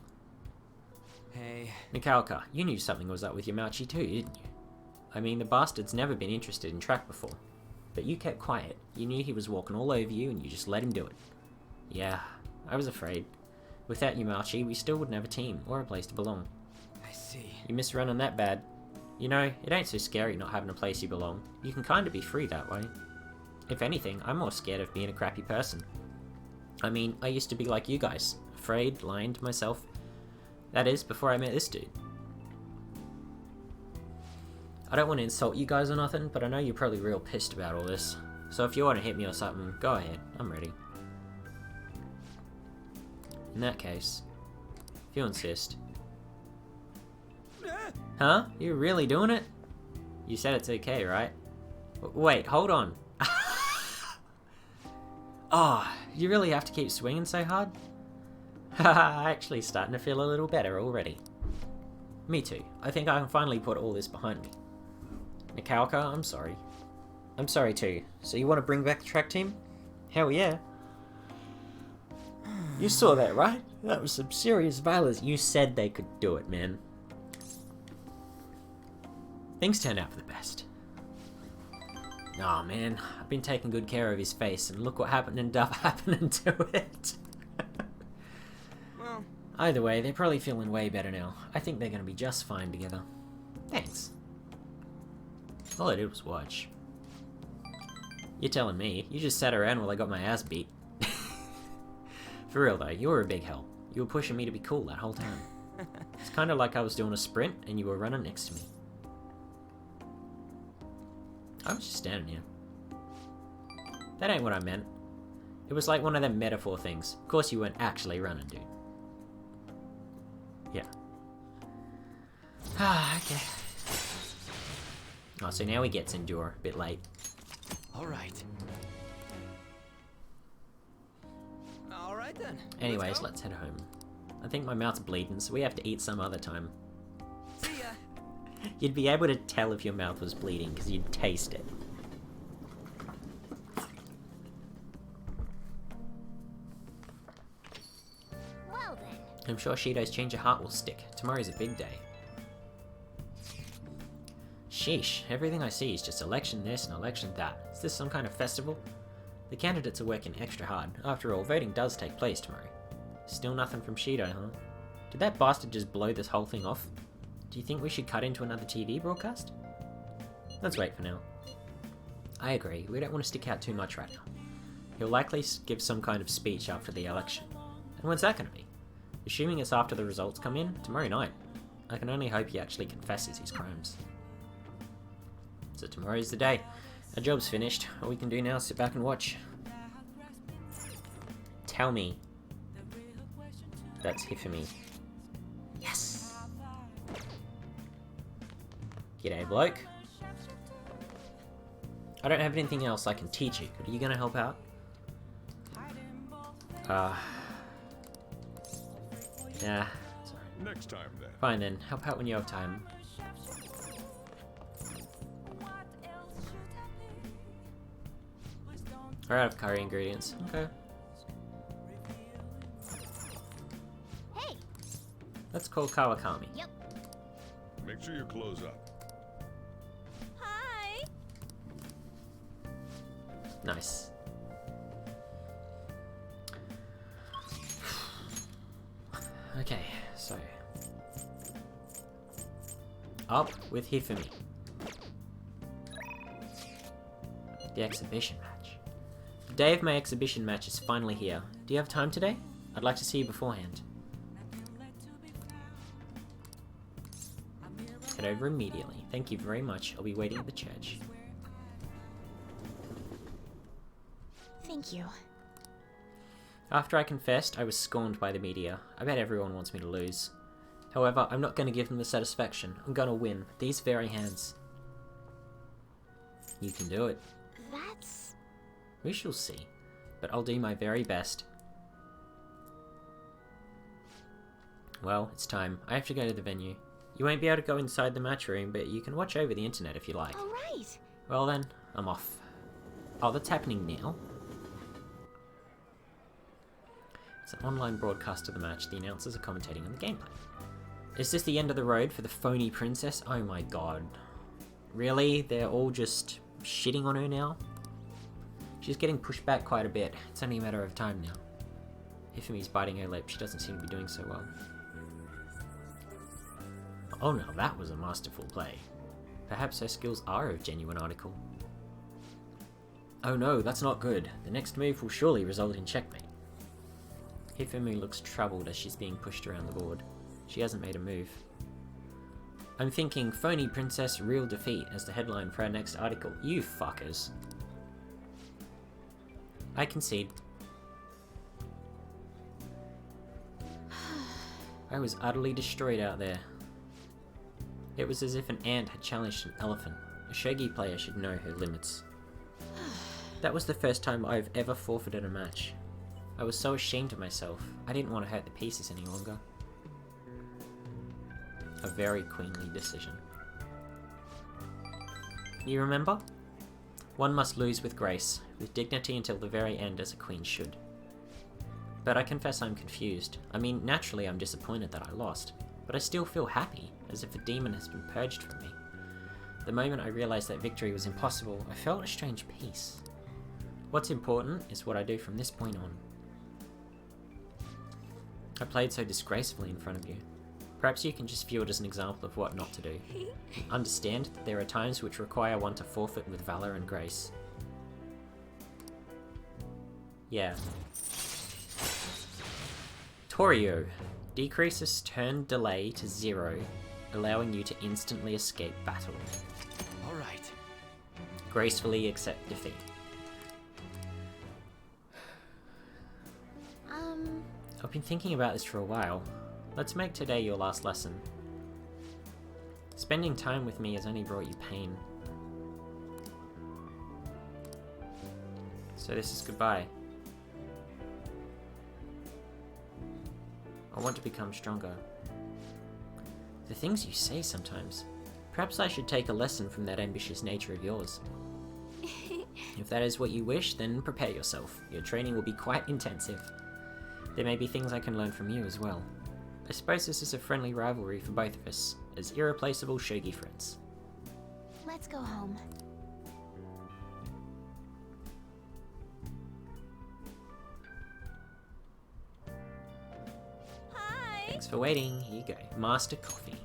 Hey. Nikaoka, you knew something was up with Yamauchi too, didn't you? I mean, the bastard's never been interested in track before. But you kept quiet. You knew he was walking all over you and you just let him do it. Yeah, I was afraid. Without Yamauchi, we still wouldn't have a team or a place to belong. I see. You miss running that bad. You know, it ain't so scary not having a place you belong. You can kinda be free that way. If anything, I'm more scared of being a crappy person. I mean, I used to be like you guys. Afraid, lying to myself. That is, before I met this dude. I don't want to insult you guys or nothing, but I know you're probably real pissed about all this. So if you want to hit me or something, go ahead. I'm ready. In that case, if you insist. Huh? You're really doing it? You said it's okay, right? Wait, hold on. Oh, you really have to keep swinging so hard? Haha, actually starting to feel a little better already. Me too. I think I can finally put all this behind me. Nikaoka, I'm sorry. I'm sorry too. So you want to bring back the track team? Hell yeah. You saw that, right? That was some serious violence. You said they could do it, man. Things turned out for the best. Aw, man. I've been taking good care of his face, and look what ended up happening to it. Well, either way, they're probably feeling way better now. I think they're gonna be just fine together. Thanks. All I did was watch. You're telling me. You just sat around while I got my ass beat. For real though, you were a big help. You were pushing me to be cool that whole time. It's kinda like I was doing a sprint, and you were running next to me. I was just standing here. That ain't what I meant. It was like one of them metaphor things. Of course you weren't actually running, dude. Yeah. Ah, okay. Oh, so now he gets Endure. A bit late. Alright. Alright then. Anyways, let's head home. I think my mouth's bleeding, so we have to eat some other time. See ya. You'd be able to tell if your mouth was bleeding because you'd taste it. Well then. I'm sure Shido's change of heart will stick. Tomorrow's a big day. Sheesh, everything I see is just election this and election that. Is this some kind of festival? The candidates are working extra hard. After all, voting does take place tomorrow. Still nothing from Shido, huh? Did that bastard just blow this whole thing off? Do you think we should cut into another TV broadcast? Let's wait for now. I agree, we don't want to stick out too much right now. He'll likely give some kind of speech after the election. And when's that going to be? Assuming it's after the results come in, tomorrow night. I can only hope he actually confesses his crimes. So tomorrow's the day. Our job's finished. All we can do now is sit back and watch. Tell me. That's Hifumi. Yes! G'day, bloke. I don't have anything else I can teach you. Are you gonna help out? Yeah. Sorry. Next time, then. Fine then. Help out when you have time. We're out of curry ingredients. Okay. Hey. Let's call Kawakami. Yep. Make sure you close up. Hi. Nice. Okay, so up with Hifumi. The exhibition match. The day of my exhibition match is finally here. Do you have time today? I'd like to see you beforehand. Head over immediately. Thank you very much. I'll be waiting at the church. Thank you. After I confessed, I was scorned by the media. I bet everyone wants me to lose. However, I'm not going to give them the satisfaction. I'm going to win with these very hands. You can do it. That's... We shall see. But I'll do my very best. Well, it's time. I have to go to the venue. You won't be able to go inside the match room, but you can watch over the internet if you like. All right. Well then, I'm off. Oh, that's happening now. It's an online broadcast of the match. The announcers are commentating on the gameplay. Is this the end of the road for the phony princess? Oh my god. Really? They're all just shitting on her now? She's getting pushed back quite a bit. It's only a matter of time now. Hifumi's biting her lip. She doesn't seem to be doing so well. Oh, now that was a masterful play. Perhaps her skills are a genuine article. Oh no, that's not good. The next move will surely result in checkmate. Hifumi looks troubled as she's being pushed around the board. She hasn't made a move. I'm thinking phony princess, real defeat as the headline for our next article. You fuckers. I concede. I was utterly destroyed out there. It was as if an ant had challenged an elephant. A shogi player should know her limits. That was the first time I've ever forfeited a match. I was so ashamed of myself. I didn't want to hurt the pieces any longer. A very queenly decision. You remember? One must lose with grace, with dignity until the very end as a queen should. But I confess I'm confused. I mean, naturally I'm disappointed that I lost, but I still feel happy, as if a demon has been purged from me. The moment I realized that victory was impossible, I felt a strange peace. What's important is what I do from this point on. I played so disgracefully in front of you. Perhaps you can just view it as an example of what not to do. Understand that there are times which require one to forfeit with valor and grace. Yeah. Torio. Decreases turn delay to 0, allowing you to instantly escape battle. Alright. Gracefully accept defeat. I've been thinking about this for a while. Let's make today your last lesson. Spending time with me has only brought you pain. So this is goodbye. I want to become stronger. The things you say sometimes. Perhaps I should take a lesson from that ambitious nature of yours. If that is what you wish, then prepare yourself. Your training will be quite intensive. There may be things I can learn from you as well. I suppose this is a friendly rivalry for both of us, as irreplaceable shogi friends. Let's go home. Hi. Thanks for waiting. Here you go. Master Coffee.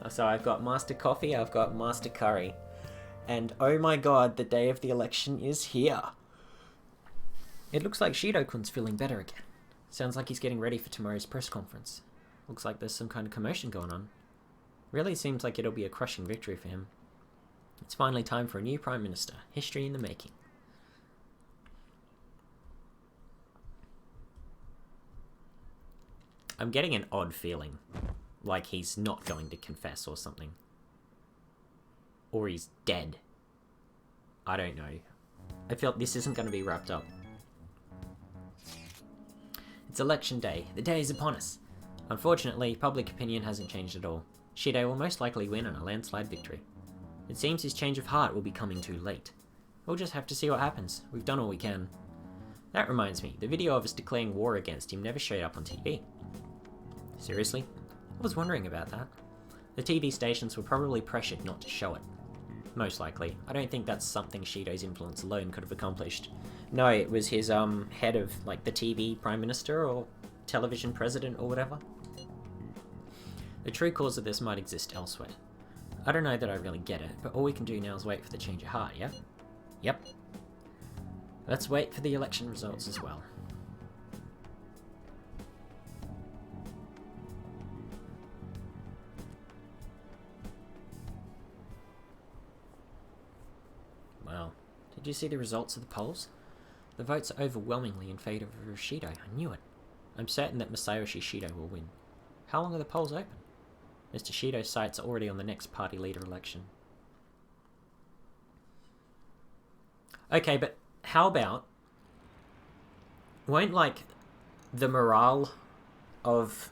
So I've got Master Coffee, I've got Master Curry. And oh my god, the day of the election is here. It looks like Shido-kun's feeling better again. Sounds like he's getting ready for tomorrow's press conference. Looks like there's some kind of commotion going on. Really seems like it'll be a crushing victory for him. It's finally time for a new Prime Minister. History in the making. I'm getting an odd feeling. Like he's not going to confess or something. Or he's dead. I don't know. I feel this isn't going to be wrapped up. It's election day. The day is upon us. Unfortunately, public opinion hasn't changed at all. Shido will most likely win on a landslide victory. It seems his change of heart will be coming too late. We'll just have to see what happens. We've done all we can. That reminds me, the video of us declaring war against him never showed up on TV. Seriously? I was wondering about that. The TV stations were probably pressured not to show it. Most likely. I don't think that's something Shido's influence alone could have accomplished. No, it was his head of like the TV Prime Minister or television president or whatever. The true cause of this might exist elsewhere. I don't know that I really get it, but all we can do now is wait for the change of heart, yeah? Yep. Let's wait for the election results as well. Wow. Did you see the results of the polls? The votes are overwhelmingly in favour of Shido. I knew it. I'm certain that Masayoshi Shido will win. How long are the polls open? Mr. Shido's sights are already on the next party leader election. Okay, but how about... won't, like, the morale of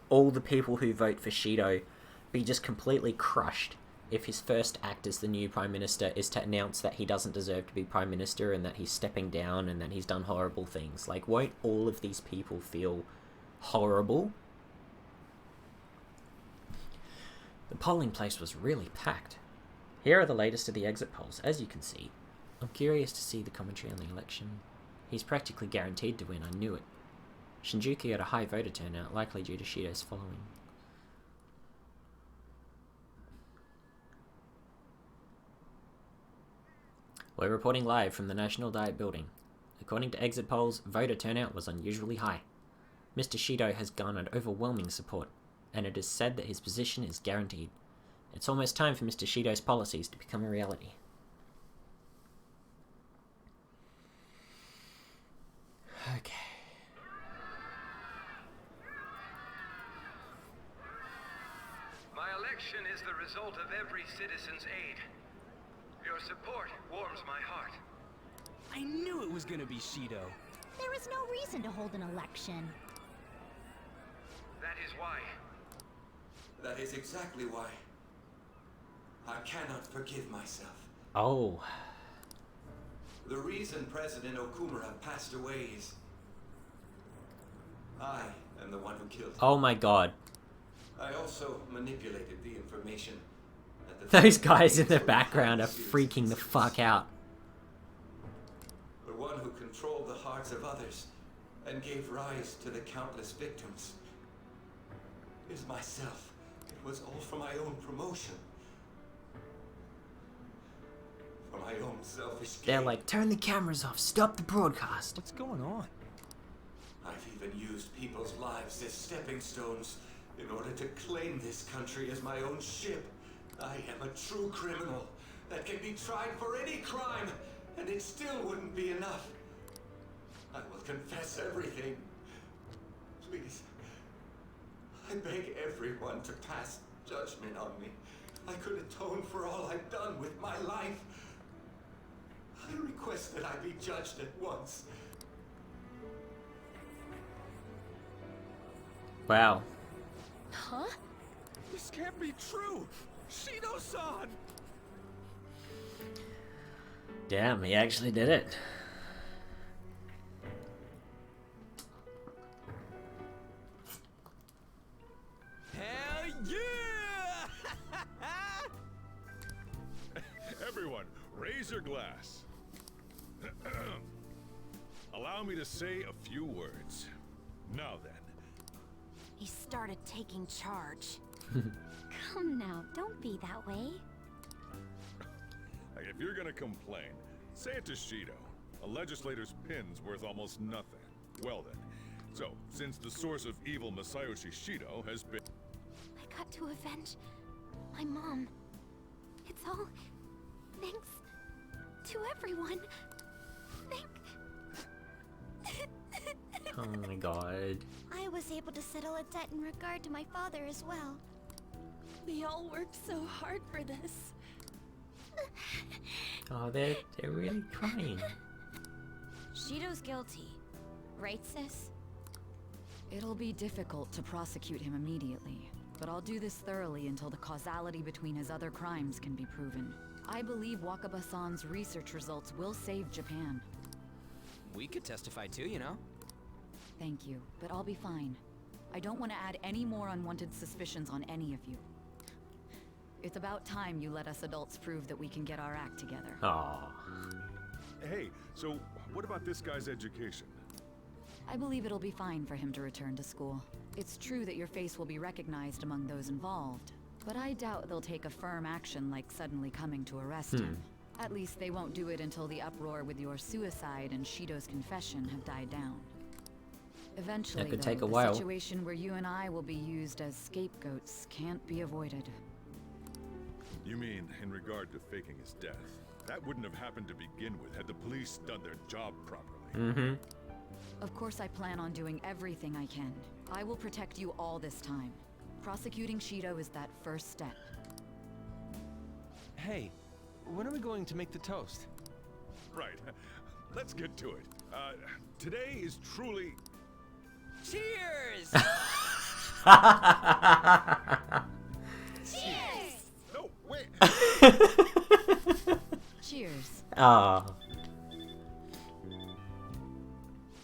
all the people who vote for Shido be just completely crushed if his first act as the new Prime Minister is to announce that he doesn't deserve to be Prime Minister and that he's stepping down and that he's done horrible things? Like, won't all of these people feel horrible? The polling place was really packed. Here are the latest of the exit polls, as you can see. I'm curious to see the commentary on the election. He's practically guaranteed to win, I knew it. Shinjuku had a high voter turnout, likely due to Shido's following. We're reporting live from the National Diet Building. According to exit polls, voter turnout was unusually high. Mr. Shido has garnered overwhelming support, and it is said that his position is guaranteed. It's almost time for Mr. Shido's policies to become a reality. Okay. My election is the result of every citizen's aid. Your support warms my heart. I knew it was gonna be Shido. There is no reason to hold an election. That is why. That is exactly why. I cannot forgive myself. Oh. The reason President Okumura passed away is... I am the one who killed him. Oh my god. I also manipulated the information. Those guys in the background are freaking the fuck out. The one who controlled the hearts of others and gave rise to the countless victims is myself. It was all for my own promotion. For my own selfish gain. They're like, turn the cameras off, stop the broadcast. What's going on? I've even used people's lives as stepping stones in order to claim this country as my own ship. I am a true criminal that can be tried for any crime, and it still wouldn't be enough. I will confess everything. Please. I beg everyone to pass judgment on me. I could atone for all I've done with my life. I request that I be judged at once. Wow. Huh? This can't be true! Shido-san! Damn, he actually did it. Hell yeah! Everyone, raise your glass. Allow me to say a few words. Now then. He started taking charge. Come now, don't be that way. Hey, if you're gonna complain, say it to Shido. A legislator's pin's worth almost nothing. Well then, so, since the source of evil Masayoshi Shido has been... I got to avenge my mom. It's all thanks to everyone. Oh my god. I was able to settle a debt in regard to my father as well. We all worked so hard for this. Oh, they're really crying. Shido's guilty, right, sis? It'll be difficult to prosecute him immediately, but I'll do this thoroughly until the causality between his other crimes can be proven. I believe Wakaba-san's research results will save Japan. We could testify too, you know? Thank you, but I'll be fine. I don't want to add any more unwanted suspicions on any of you. It's about time you let us adults prove that we can get our act together. Aww. Hey, so what about this guy's education? I believe it'll be fine for him to return to school. It's true that your face will be recognized among those involved, but I doubt they'll take a firm action like suddenly coming to arrest him. At least they won't do it until the uproar with your suicide and Shido's confession have died down. Eventually, That could though, take a the while. situation where you and I will be used as scapegoats can't be avoided. You mean in regard to faking his death? That wouldn't have happened to begin with had the police done their job properly. Of course I plan on doing everything I can. I will protect you all this time. Prosecuting Shido is that first step. Hey, when are we going to make the toast? Right. Let's get to it. Today is truly... Cheers! Cheers! No, wait! Cheers. Ah.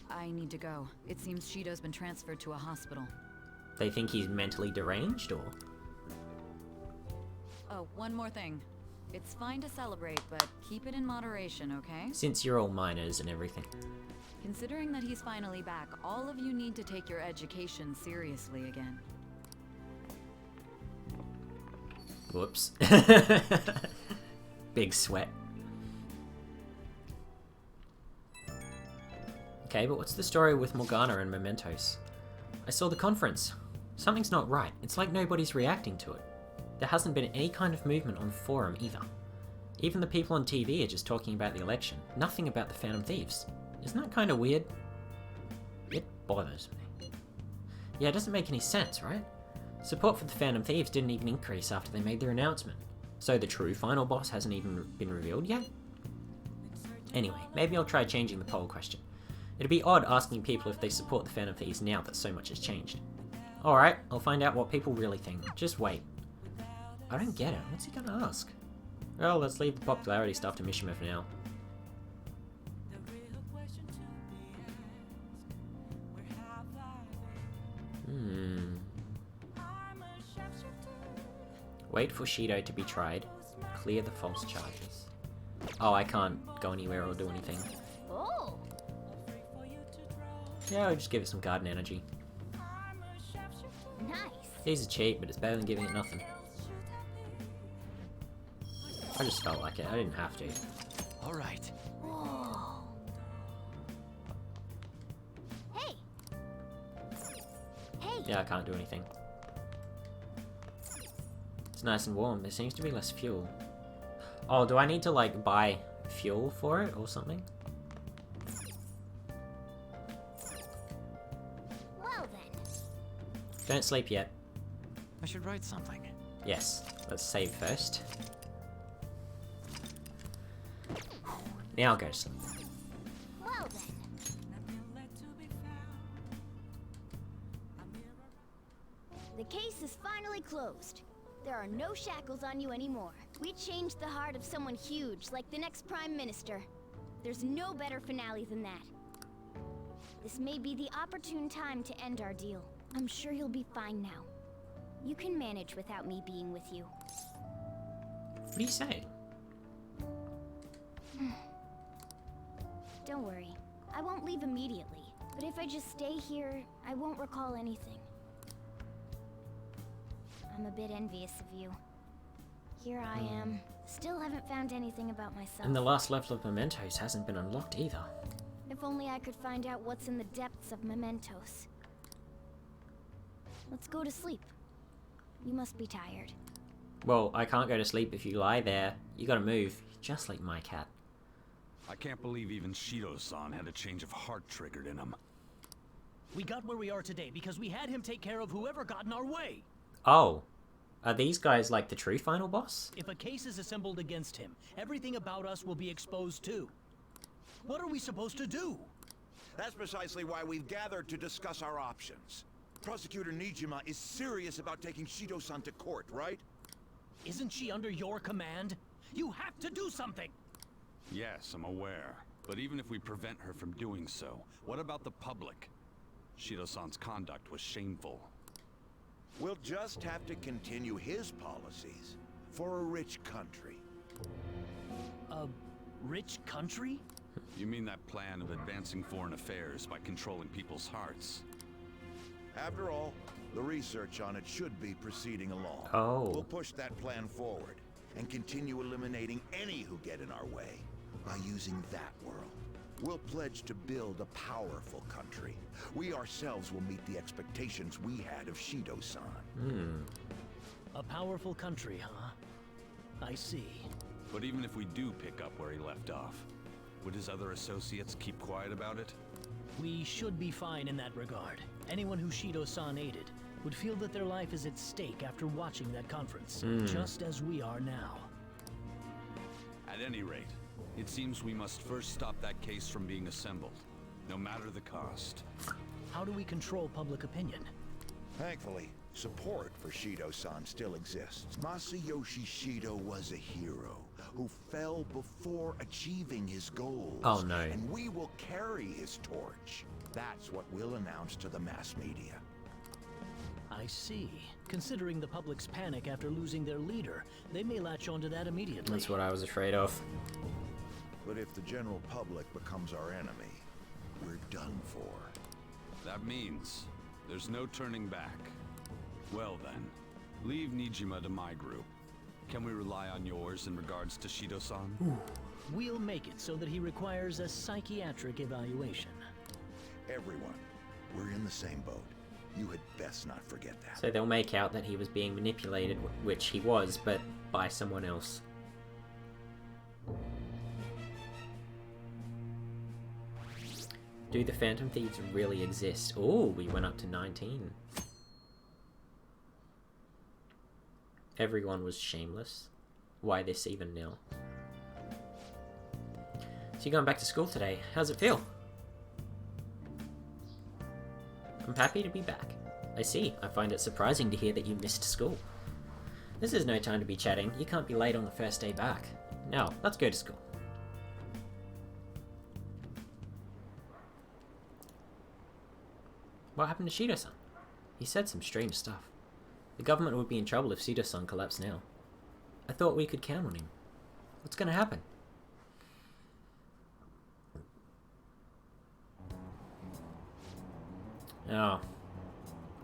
I need to go. It seems Shido's been transferred to a hospital. They think he's mentally deranged, or? Oh, one more thing. It's fine to celebrate, but keep it in moderation, okay? Since you're all minors and everything. Considering that he's finally back, all of you need to take your education seriously again. Whoops. Big sweat. Okay, but what's the story with Morgana and Mementos? I saw the conference. Something's not right. It's like nobody's reacting to it. There hasn't been any kind of movement on the forum either. Even the people on TV are just talking about the election. Nothing about the Phantom Thieves. Isn't that kind of weird? It bothers me. Yeah, it doesn't make any sense, right? Support for the Phantom Thieves didn't even increase after they made their announcement. So the true final boss hasn't even been revealed yet? Anyway, maybe I'll try changing the poll question. It'd be odd asking people if they support the Phantom Thieves now that so much has changed. Alright, I'll find out what people really think. Just wait. I don't get it. What's he gonna ask? Well, let's leave the popularity stuff to Mishima for now. Wait for Shido to be tried. Clear the false charges. Oh, I can't go anywhere or do anything. Oh! Yeah, I'll just give it some garden energy. Nice. These are cheap, but it's better than giving it nothing. I just felt like it. I didn't have to. All right. Whoa. Hey. Hey. Yeah, I can't do anything. It's nice and warm. There seems to be less fuel. Oh, do I need to, like, buy fuel for it or something? Well then. Don't sleep yet. I should write something. Yes. Let's save first. Now I'll go to sleep. Well then. The case is finally closed. There are no shackles on you anymore. We changed the heart of someone huge, like the next Prime Minister. There's no better finale than that. This may be the opportune time to end our deal. I'm sure you'll be fine now. You can manage without me being with you. What are you saying? Don't worry. I won't leave immediately. But if I just stay here, I won't recall anything. I'm a bit envious of you. Here I am. Still haven't found anything about myself. And the last level of Mementos hasn't been unlocked either. If only I could find out what's in the depths of Mementos. Let's go to sleep. You must be tired. Well, I can't go to sleep if you lie there. You gotta move, just like my cat. I can't believe even Shido-san had a change of heart triggered in him. We got where we are today because we had him take care of whoever got in our way. Oh. Are these guys like the true final boss? If a case is assembled against him, everything about us will be exposed too. What are we supposed to do? That's precisely why we've gathered to discuss our options. Prosecutor Nijima is serious about taking Shido-san to court, right? Isn't she under your command? You have to do something! Yes, I'm aware. But even if we prevent her from doing so, what about the public? Shido-san's conduct was shameful. We'll just have to continue his policies for a rich country. A rich country? You mean that plan of advancing foreign affairs by controlling people's hearts? After all, the research on it should be proceeding along. Oh. We'll push that plan forward and continue eliminating any who get in our way by using that world. We'll pledge to build a powerful country. We ourselves will meet the expectations we had of Shido-san. A powerful country, huh? I see. But even if we do pick up where he left off, would his other associates keep quiet about it? We should be fine in that regard. Anyone who Shido-san aided would feel that their life is at stake after watching that conference, just as we are now. At any rate, it seems we must first stop that case from being assembled, no matter the cost. How do we control public opinion? Thankfully, support for Shido-san still exists. Masayoshi Shido was a hero who fell before achieving his goals. Oh no. And we will carry his torch. That's what we'll announce to the mass media. I see. Considering the public's panic after losing their leader, they may latch onto that immediately. That's what I was afraid of. But if the general public becomes our enemy, we're done for. That means there's no turning back. Well then, leave Nijima to my group. Can we rely on yours in regards to Shido-san? We'll make it so that he requires a psychiatric evaluation. Everyone, we're in the same boat. You had best not forget that. So they'll make out that he was being manipulated, which he was, but by someone else. Do the Phantom Thieves really exist? Oh, we went up to 19. Everyone was shameless. Why this even now? So you're going back to school today. How's it feel? I'm happy to be back. I see. I find it surprising to hear that you missed school. This is no time to be chatting. You can't be late on the first day back. Now, let's go to school. What happened to Shido-san? He said some strange stuff. The government would be in trouble if Shido-san collapsed now. I thought we could count on him. What's gonna happen? Oh.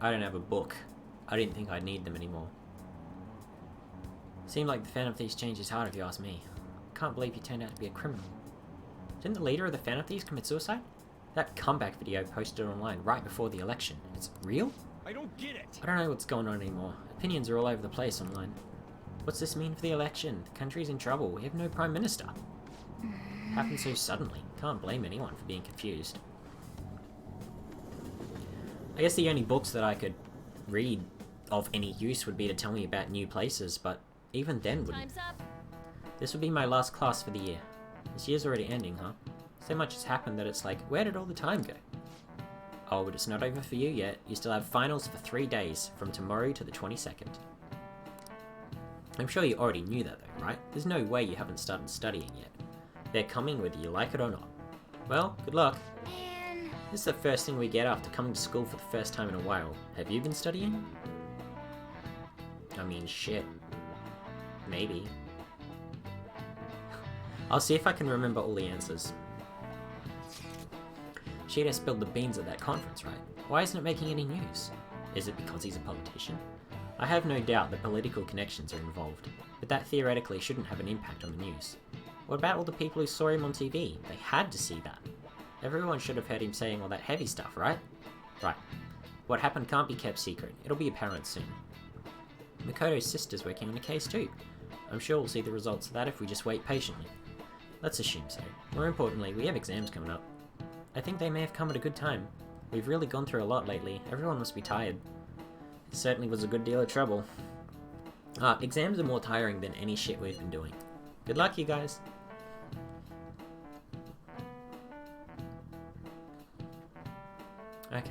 I don't have a book. I didn't think I'd need them anymore. Seemed like the Phantom Thieves changed his heart if you ask me. Can't believe he turned out to be a criminal. Didn't the leader of the Phantom Thieves commit suicide? That comeback video posted online right before the election. It's real? I don't get it! I don't know what's going on anymore. Opinions are all over the place online. What's this mean for the election? The country's in trouble. We have no prime minister. Happened so suddenly. Can't blame anyone for being confused. I guess the only books that I could read of any use would be to tell me about new places, but even then wouldn't. Time's up. This would be my last class for the year. This year's already ending, huh? So much has happened that it's like, where did all the time go? Oh, but it's not over for you yet. You still have finals for 3 days, from tomorrow to the 22nd. I'm sure you already knew that though, right? There's no way you haven't started studying yet. They're coming whether you like it or not. Well, good luck. This is the first thing we get after coming to school for the first time in a while. Have you been studying? I mean, shit. Maybe. I'll see if I can remember all the answers. Shido spilled the beans at that conference, right? Why isn't it making any news? Is it because he's a politician? I have no doubt that political connections are involved, but that theoretically shouldn't have an impact on the news. What about all the people who saw him on TV? They had to see that. Everyone should have heard him saying all that heavy stuff, right? Right. What happened can't be kept secret. It'll be apparent soon. Makoto's sister's working on the case too. I'm sure we'll see the results of that if we just wait patiently. Let's assume so. More importantly, we have exams coming up. I think they may have come at a good time. We've really gone through a lot lately. Everyone must be tired. It certainly was a good deal of trouble. Exams are more tiring than any shit we've been doing. Good luck, you guys. Okay.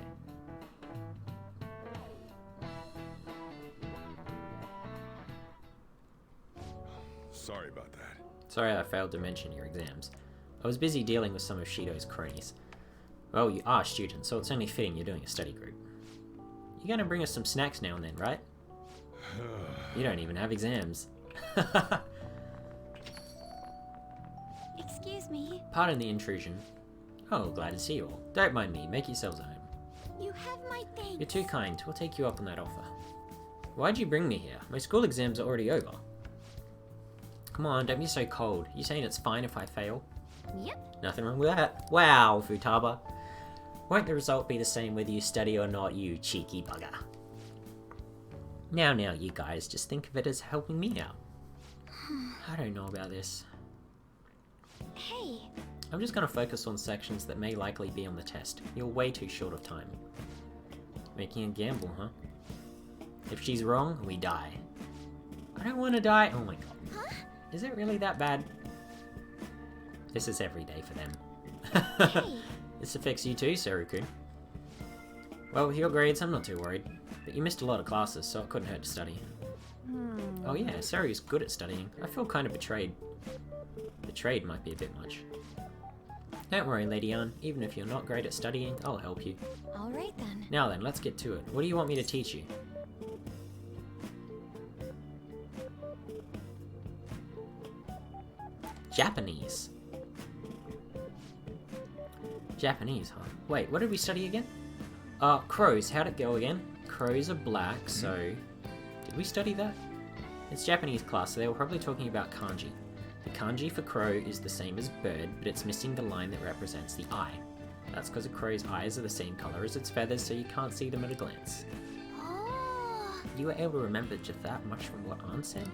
Sorry about that. Sorry I failed to mention your exams. I was busy dealing with some of Shido's cronies. Well, you are students, so it's only fitting you're doing a study group. You're gonna bring us some snacks now and then, right? You don't even have exams. Excuse me. Pardon the intrusion. Oh, glad to see you all. Don't mind me, make yourselves at home. You have my thanks. You're too kind, we'll take you up on that offer. Why'd you bring me here? My school exams are already over. Come on, don't be so cold. You saying it's fine if I fail? Yep. Nothing wrong with that. Wow, Futaba. Won't the result be the same whether you study or not, you cheeky bugger? Now, you guys, just think of it as helping me out. I don't know about this. Hey. I'm just gonna focus on sections that may likely be on the test. You're way too short of time. Making a gamble, huh? If she's wrong, we die. I don't want to die. Oh my god. Huh? Is it really that bad? This is every day for them. Hey. This affects you too, Seru-kun. Well, with your grades, I'm not too worried. But you missed a lot of classes, so it couldn't hurt to study. Oh yeah, Seru's good at studying. I feel kind of betrayed. Betrayed might be a bit much. Don't worry, Lady Ann. Even if you're not great at studying, I'll help you. Alright then. Now then, let's get to it. What do you want me to teach you? Japanese. Japanese, huh? Wait, what did we study again? Crows. How'd it go again? Crows are black, so... Did we study that? It's Japanese class, so they were probably talking about kanji. The kanji for crow is the same as bird, but it's missing the line that represents the eye. That's because a crow's eyes are the same color as its feathers, so you can't see them at a glance. Oh. You were able to remember just that much from what Aunt said?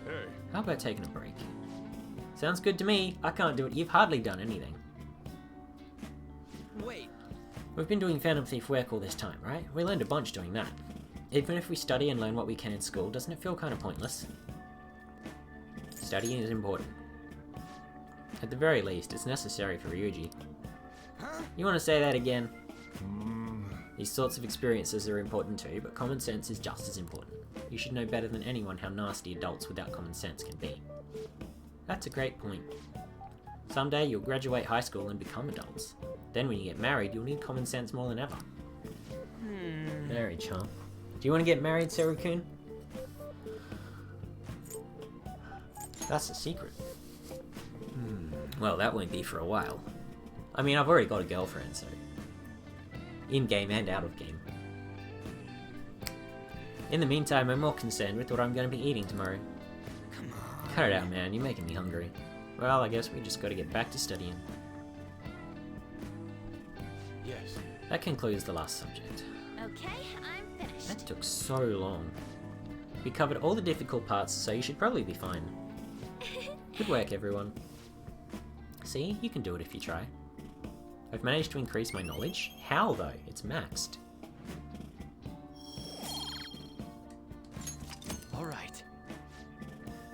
Hey. How about taking a break? Sounds good to me. I can't do it. You've hardly done anything. Wait. We've been doing Phantom Thief work all this time, right? We learned a bunch doing that. Even if we study and learn what we can in school, doesn't it feel kind of pointless? Studying is important. At the very least, it's necessary for Ryuji. Huh? You want to say that again? These sorts of experiences are important too, but common sense is just as important. You should know better than anyone how nasty adults without common sense can be. That's a great point. Someday you'll graduate high school and become adults. Then when you get married, you'll need common sense more than ever. Very charm. Do you want to get married, Seru-kun? That's a secret. Well, that won't be for a while. I mean, I've already got a girlfriend, so... in-game and out of game. In the meantime, I'm more concerned with what I'm going to be eating tomorrow. Come on. Cut it out, man. You're making me hungry. Well, I guess we just got to get back to studying. Yes. That concludes the last subject. Okay, I'm finished. That took so long. We covered all the difficult parts, so you should probably be fine. Good work, everyone. See? You can do it if you try. I've managed to increase my knowledge. How, though? It's maxed. Alright.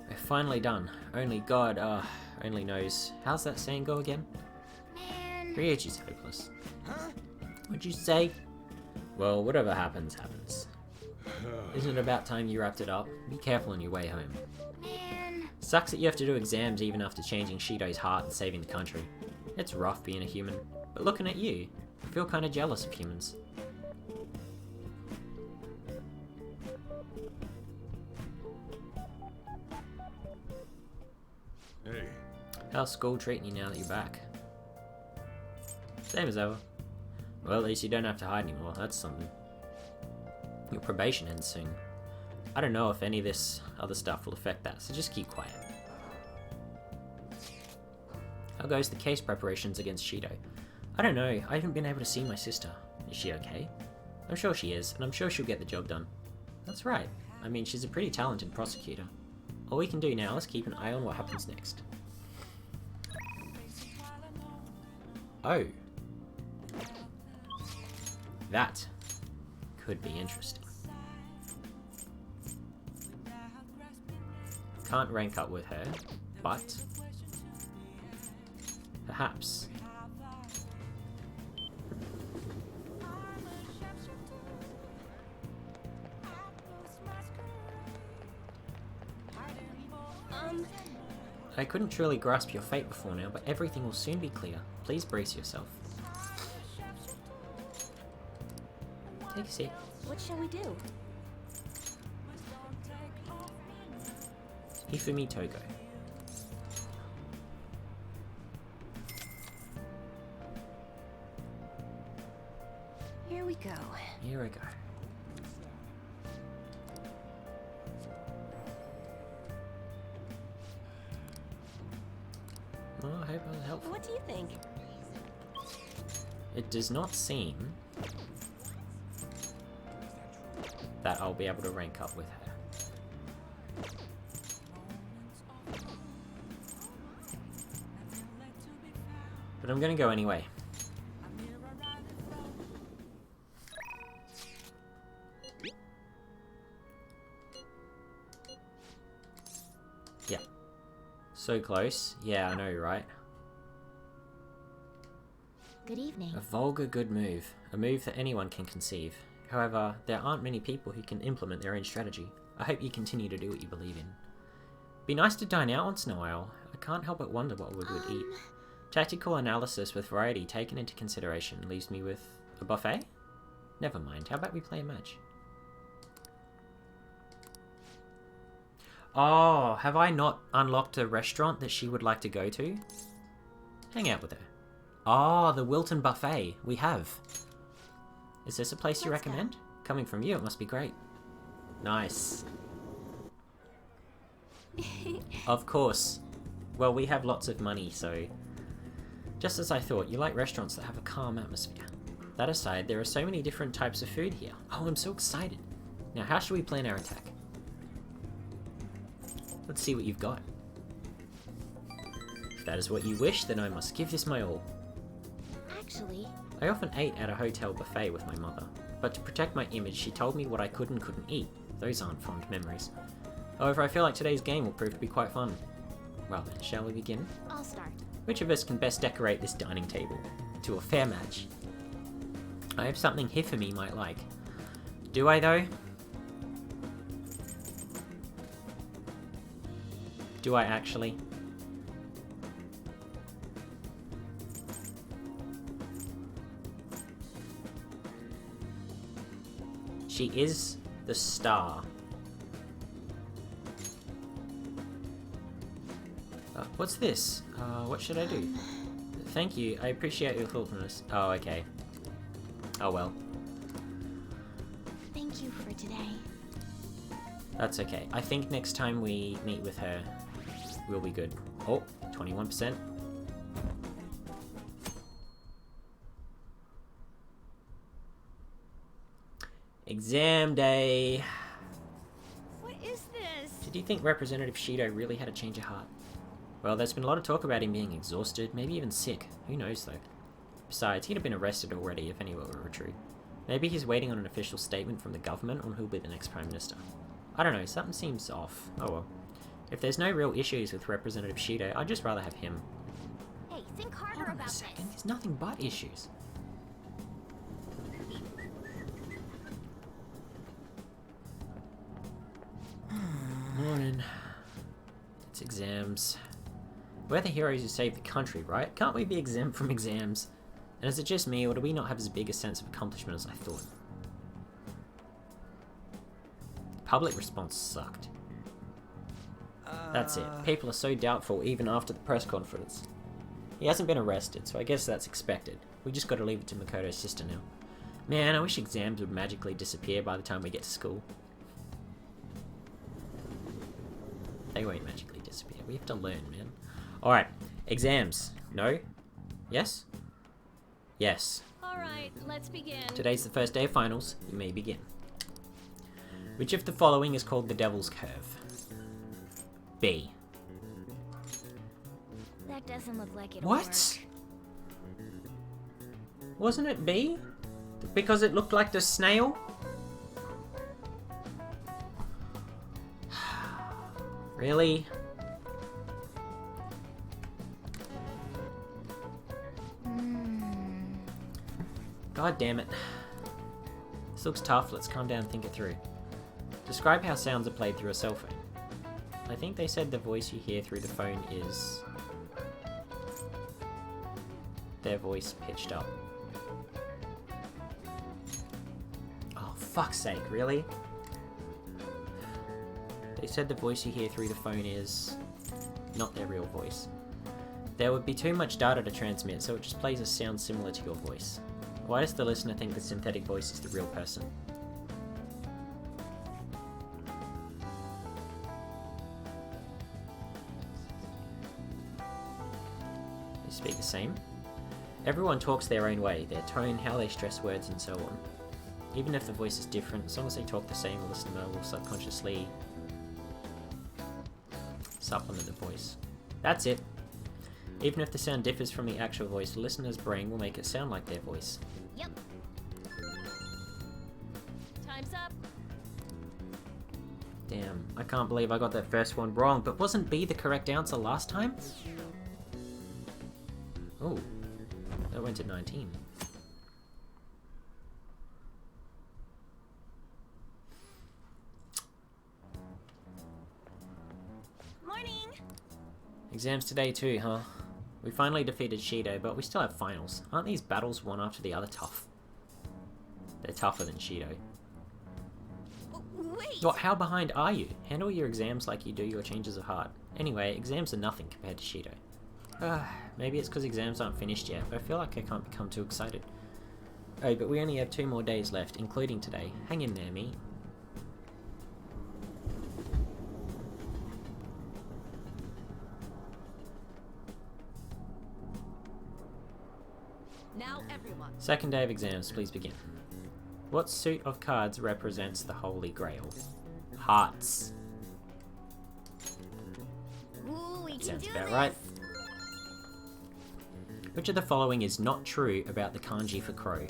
We're finally done. Only God, only knows. How's that saying go again? Man. Ryuji's hopeless. Huh? What'd you say? Well, whatever happens, happens. Isn't it about time you wrapped it up? Be careful on your way home. Man. Sucks that you have to do exams even after changing Shido's heart and saving the country. It's rough being a human, but looking at you, I feel kinda jealous of humans. Hey. How's school treating you now that you're back? Same as ever. Well, at least you don't have to hide anymore. That's something. Your probation ends soon. I don't know if any of this other stuff will affect that, so just keep quiet. How goes the case preparations against Shido? I don't know. I haven't been able to see my sister. Is she okay? I'm sure she is, and I'm sure she'll get the job done. That's right. I mean, she's a pretty talented prosecutor. All we can do now is keep an eye on what happens next. Oh. That could be interesting. Can't rank up with her, but perhaps. I couldn't truly grasp your fate before now, but everything will soon be clear. Please brace yourself. Take a seat. What shall we do? Hifumi Togo. Here we go. Here we go. Well, I hope I was helpful. What do you think? It does not seem that I'll be able to rank up with her. But I'm gonna go anyway. Yeah. So close. Yeah, I know, right? Good evening. A vulgar good move. A move that anyone can conceive. However, there aren't many people who can implement their own strategy. I hope you continue to do what you believe in. Be nice to dine out once in a while. I can't help but wonder what we would eat. Tactical analysis with variety taken into consideration leaves me with a buffet? Never mind. How about we play a match? Oh, have I not unlocked a restaurant that she would like to go to? Hang out with her. Ah, the Wilton Buffet. We have. Is this a place you recommend? Coming from you, it must be great. Nice. Of course. Well, we have lots of money, so... Just as I thought, you like restaurants that have a calm atmosphere. That aside, there are so many different types of food here. Oh, I'm so excited. Now, how should we plan our attack? Let's see what you've got. If that is what you wish, then I must give this my all. Actually, I often ate at a hotel buffet with my mother, but to protect my image, she told me what I could and couldn't eat. Those aren't fond memories. However, I feel like today's game will prove to be quite fun. Well then, shall we begin? I'll start. Which of us can best decorate this dining table? To a fair match. I have something Hifumi might like. Do I though? Do I actually? She is the star. What's this? What should I do? Thank you, I appreciate your thoughtfulness. Oh, okay. Oh well. Thank you for today. That's okay. I think next time we meet with her, we'll be good. Oh, 21%. Exam day. What is this? Did you think Representative Shido really had a change of heart? Well, there's been a lot of talk about him being exhausted, maybe even sick. Who knows, though? Besides, he'd have been arrested already if any were true. Maybe he's waiting on an official statement from the government on who'll be the next Prime Minister. I don't know, something seems off. Oh well. If there's no real issues with Representative Shido, I'd just rather have him. Hey, think harder Hold on about a second, this. there's nothing but issues. Morning. It's exams. We're the heroes who save the country, right? Can't we be exempt from exams? And is it just me, or do we not have as big a sense of accomplishment as I thought? Public response sucked. That's it. People are so doubtful even after the press conference. He hasn't been arrested, so I guess that's expected. We just gotta leave it to Makoto's sister now. Man, I wish exams would magically disappear by the time we get to school. They won't magically disappear. We have to learn, man. Alright, exams. No? Yes? Yes. Alright, let's begin. Today's the first day of finals. You may begin. Which of the following is called the Devil's Curve? B. That doesn't look like it. What? Wasn't it B? Because it looked like the snail? Really? God damn it. This looks tough. Let's calm down and think it through. Describe how sounds are played through a cell phone. I think they said the voice you hear through the phone is their voice pitched up. Oh, fuck's sake, really? They said the voice you hear through the phone is not their real voice. There would be too much data to transmit, so it just plays a sound similar to your voice. Why does the listener think the synthetic voice is the real person? They speak the same. Everyone talks their own way, their tone, how they stress words, and so on. Even if the voice is different, as long as they talk the same, the listener will subconsciously supplement the voice. That's it. Even if the sound differs from the actual voice, the listener's brain will make it sound like their voice. Yep. Time's up. Damn, I can't believe I got that first one wrong, but wasn't B the correct answer last time? Oh, that went to 19. Morning. Exams today too, huh? We finally defeated Shido, but we still have finals. Aren't these battles one after the other tough? They're tougher than Shido. Wait! What, how behind are you? Handle your exams like you do your changes of heart. Anyway, exams are nothing compared to Shido. Maybe it's because exams aren't finished yet, but I feel like I can't become too excited. Oh, but we only have 2 more days left, including today. Hang in there, me. Now everyone. Second day of exams, please begin. What suit of cards represents the Holy Grail? Hearts. Ooh, we can Sounds do about this. right. Which of the following is not true about the kanji for crow?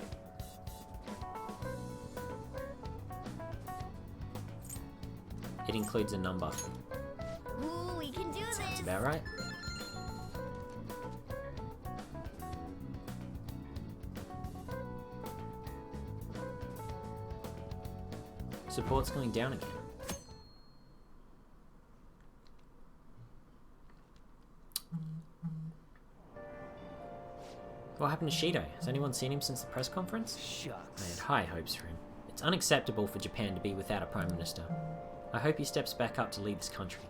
It includes a number. Ooh, we can do Sounds this. about right. Support's going down again. What happened to Shido? Has anyone seen him since the press conference? Shucks. I had high hopes for him. It's unacceptable for Japan to be without a prime minister. I hope he steps back up to lead this country.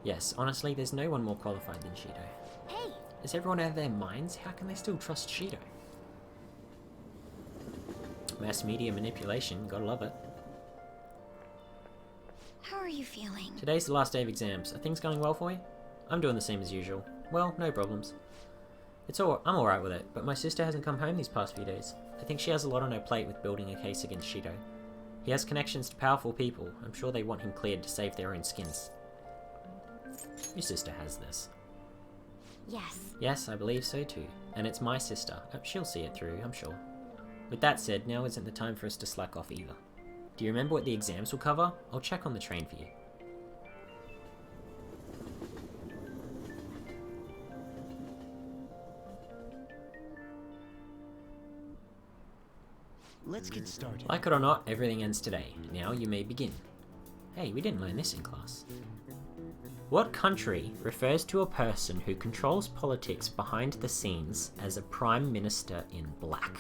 Yes, honestly, there's no one more qualified than Shido. Hey, Is everyone out of their minds? How can they still trust Shido? Mass media manipulation, gotta love it. how are you feeling? Today's the last day of exams. Are things going well for you? I'm doing the same as usual. Well, no problems. I'm alright with it, but my sister hasn't come home these past few days. I think she has a lot on her plate with building a case against Shido. He has connections to powerful people. I'm sure they want him cleared to save their own skins. Your sister has this. Yes. Yes, I believe so too. And it's my sister. She'll see it through, I'm sure. With that said, now isn't the time for us to slack off either. Do you remember what the exams will cover? I'll check on the train for you. Let's get started. Like it or not, everything ends today. Now you may begin. Hey, we didn't learn this in class. What country refers to a person who controls politics behind the scenes as a prime minister in black?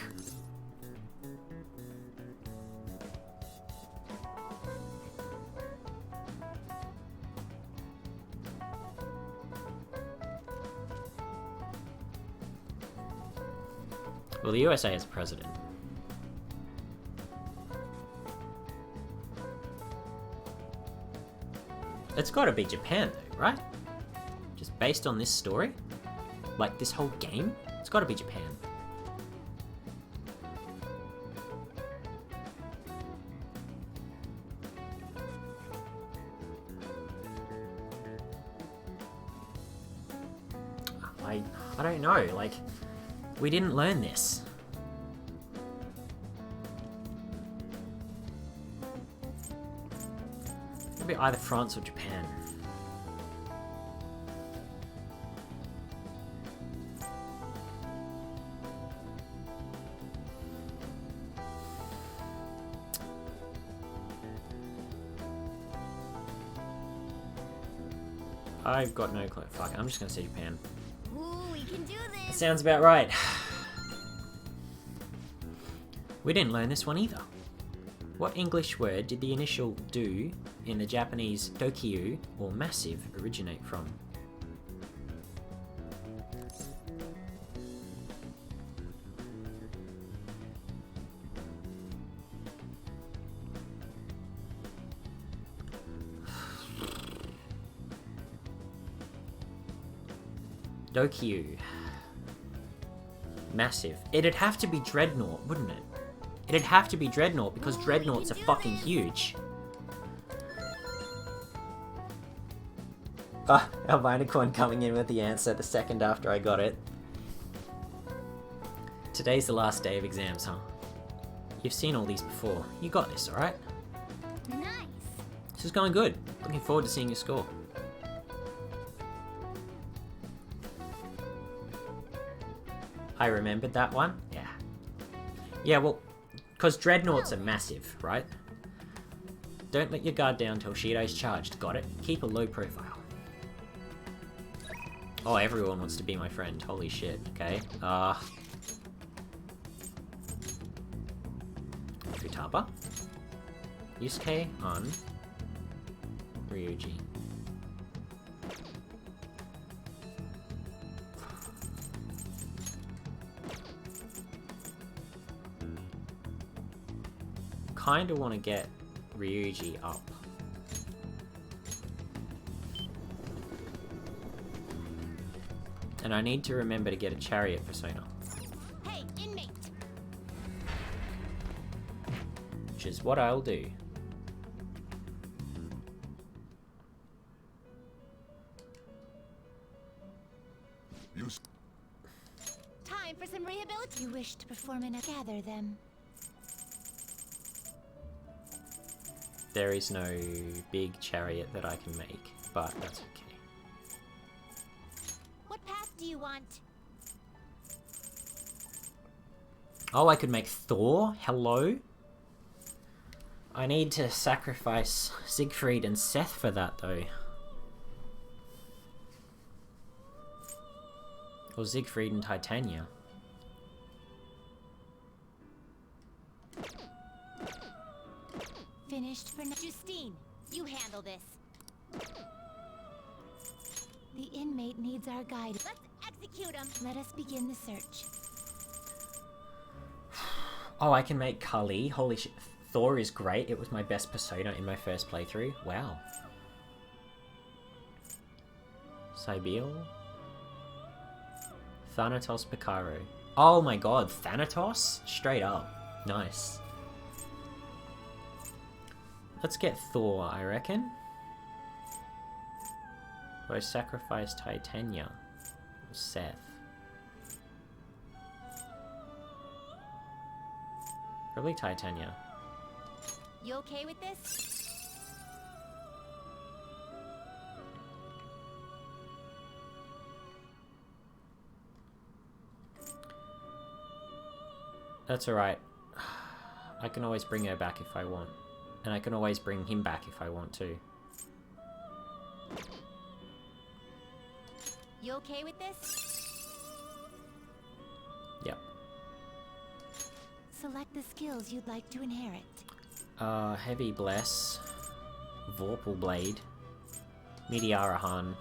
Well, the USA has a president. It's gotta be Japan though, right? Just based on this story? Like this whole game? It's gotta be Japan. I don't know, like, we didn't learn this. It'll be either France or Japan. I've got no clue. Fuck, I'm just gonna say Japan. That sounds about right. We didn't learn this one either. What English word did the initial do in the Japanese dokyu, or massive, originate from? Dokyu. Massive. It'd have to be Dreadnought, wouldn't it? It'd have to be Dreadnought because Dreadnoughts are fucking huge. Ah, Albinicorn coming in with the answer the second after I got it. Today's the last day of exams, huh? You've seen all these before. You got this, alright? Nice. This is going good. Looking forward to seeing your score. I remembered that one. Yeah. Yeah, well, because Dreadnoughts are massive, right? Don't let your guard down till Shido's charged. Got it? Keep a low profile. Oh, everyone wants to be my friend. Holy shit. Okay. Futaba. Yusuke on Ryuji. Kinda want to get Ryuji up. And I need to remember to get a chariot persona. Hey, inmate. Which is what I'll do. Time for some rehabilitation. You wish to perform and gather them. There is no big chariot that I can make, but that's okay. What path do you want? Oh, I could make Thor? Hello? I need to sacrifice Siegfried and Seth for that, though. Or Siegfried and Titania. Finished for now. Justine, you handle this. The inmate needs our guide. Let's execute him. Let us begin the search. Oh, I can make Kali. Holy shit. Thor is great. It was my best persona in my first playthrough. Wow. Sybil. Thanatos Picaro. Oh my god, Thanatos? Straight up. Nice. Let's get Thor, I reckon. Or I sacrifice Titania. Or Seth. Probably Titania. You okay with this? That's alright. I can always bring her back if I want. And I can always bring him back if I want to. You okay with this? Yep. Select the skills you'd like to inherit. Heavy Bless. Vorpal Blade. Metearahan.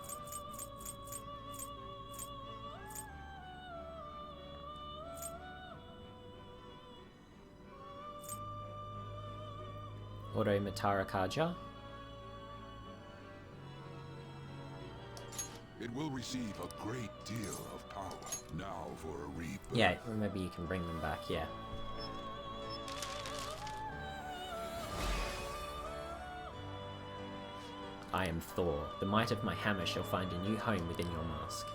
Automatara Kaja. It will receive a great deal of power. Now for a rebirth. Yeah, maybe you can bring them back, yeah. I am Thor. The might of my hammer shall find a new home within your mask.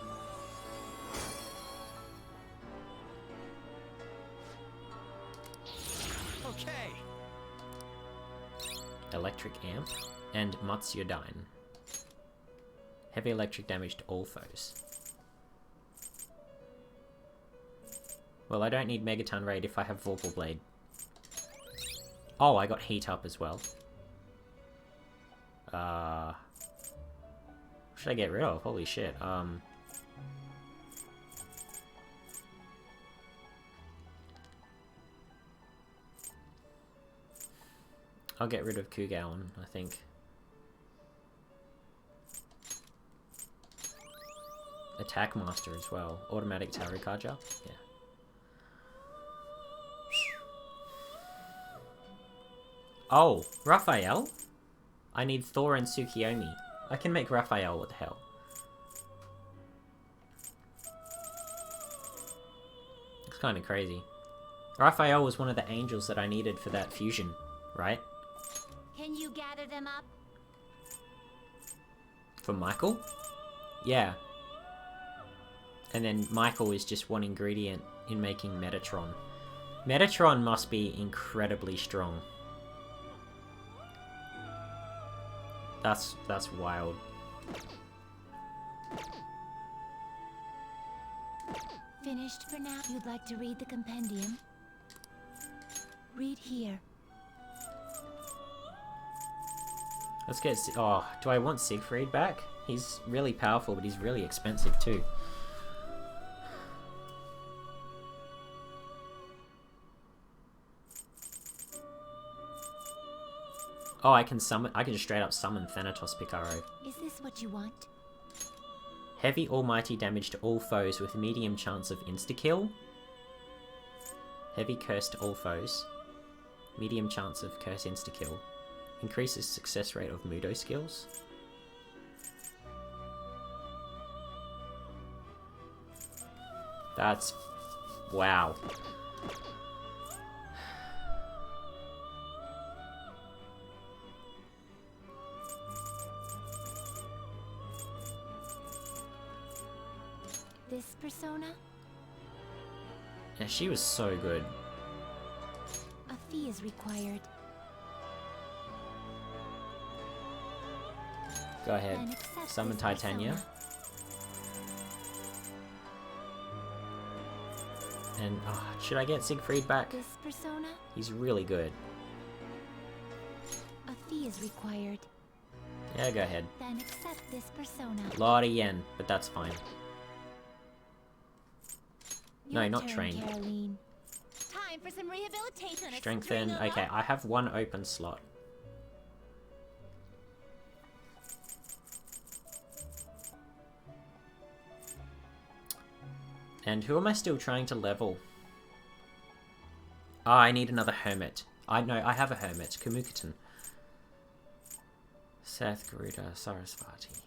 Okay. Electric Amp and Matsuyodyne. Heavy electric damage to all foes. Well, I don't need Megaton Raid if I have Vorpal Blade. Oh, I got Heat Up as well. What should I get rid of? Holy shit. I'll get rid of Kugaon, I think. Attack Master as well. Automatic Tarukaja? Yeah. Oh, Raphael? I need Thor and Tsukiyomi. I can make Raphael, what the hell? It's kind of crazy. Raphael was one of the angels that I needed for that fusion, right? Can you gather them up? For Michael? Yeah. And then Michael is just one ingredient in making Metatron. Metatron must be incredibly strong. That's wild. Finished for now. You'd like to read the compendium? Read here. Let's get... Oh, do I want Siegfried back? He's really powerful, but he's really expensive too. Oh, I can just straight up summon Thanatos Picaro. Is this what you want? Heavy almighty damage to all foes with medium chance of insta-kill. Heavy curse to all foes. Medium chance of curse insta-kill. Increases success rate of Mudo skills. That's... wow. This persona? Yeah, she was so good. A fee is required. Go ahead. Summon Titania. And should I get Siegfried back? This persona? He's really good. A fee is required. Yeah, go ahead. Then accept this persona. Lot of yen, but that's fine. No, Your not turn, train. Caroline. Time for some rehabilitation. Strengthen. Okay, I have one open slot. And who am I still trying to level? Ah, I need another hermit. I have a hermit. Kamukaten. Seth, Garuda, Sarasvati.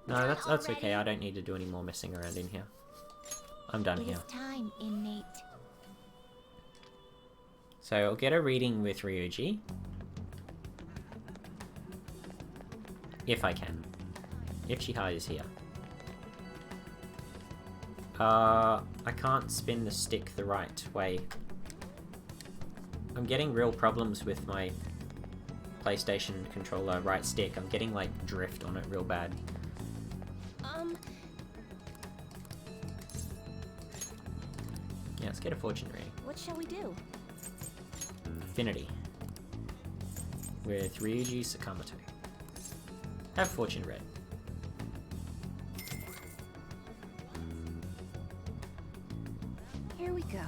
No, that's okay. I don't need to do any more messing around in here. I'm done here. It is time, innate. So I'll get a reading with Ryuji. If I can. If Chihaya is here. I can't spin the stick the right way. I'm getting real problems with my PlayStation controller right stick. I'm getting like drift on it real bad. Yeah, let's get a fortune reading. What shall we do? Affinity. With Ryuji Sakamoto. Have fortune read. Here we go.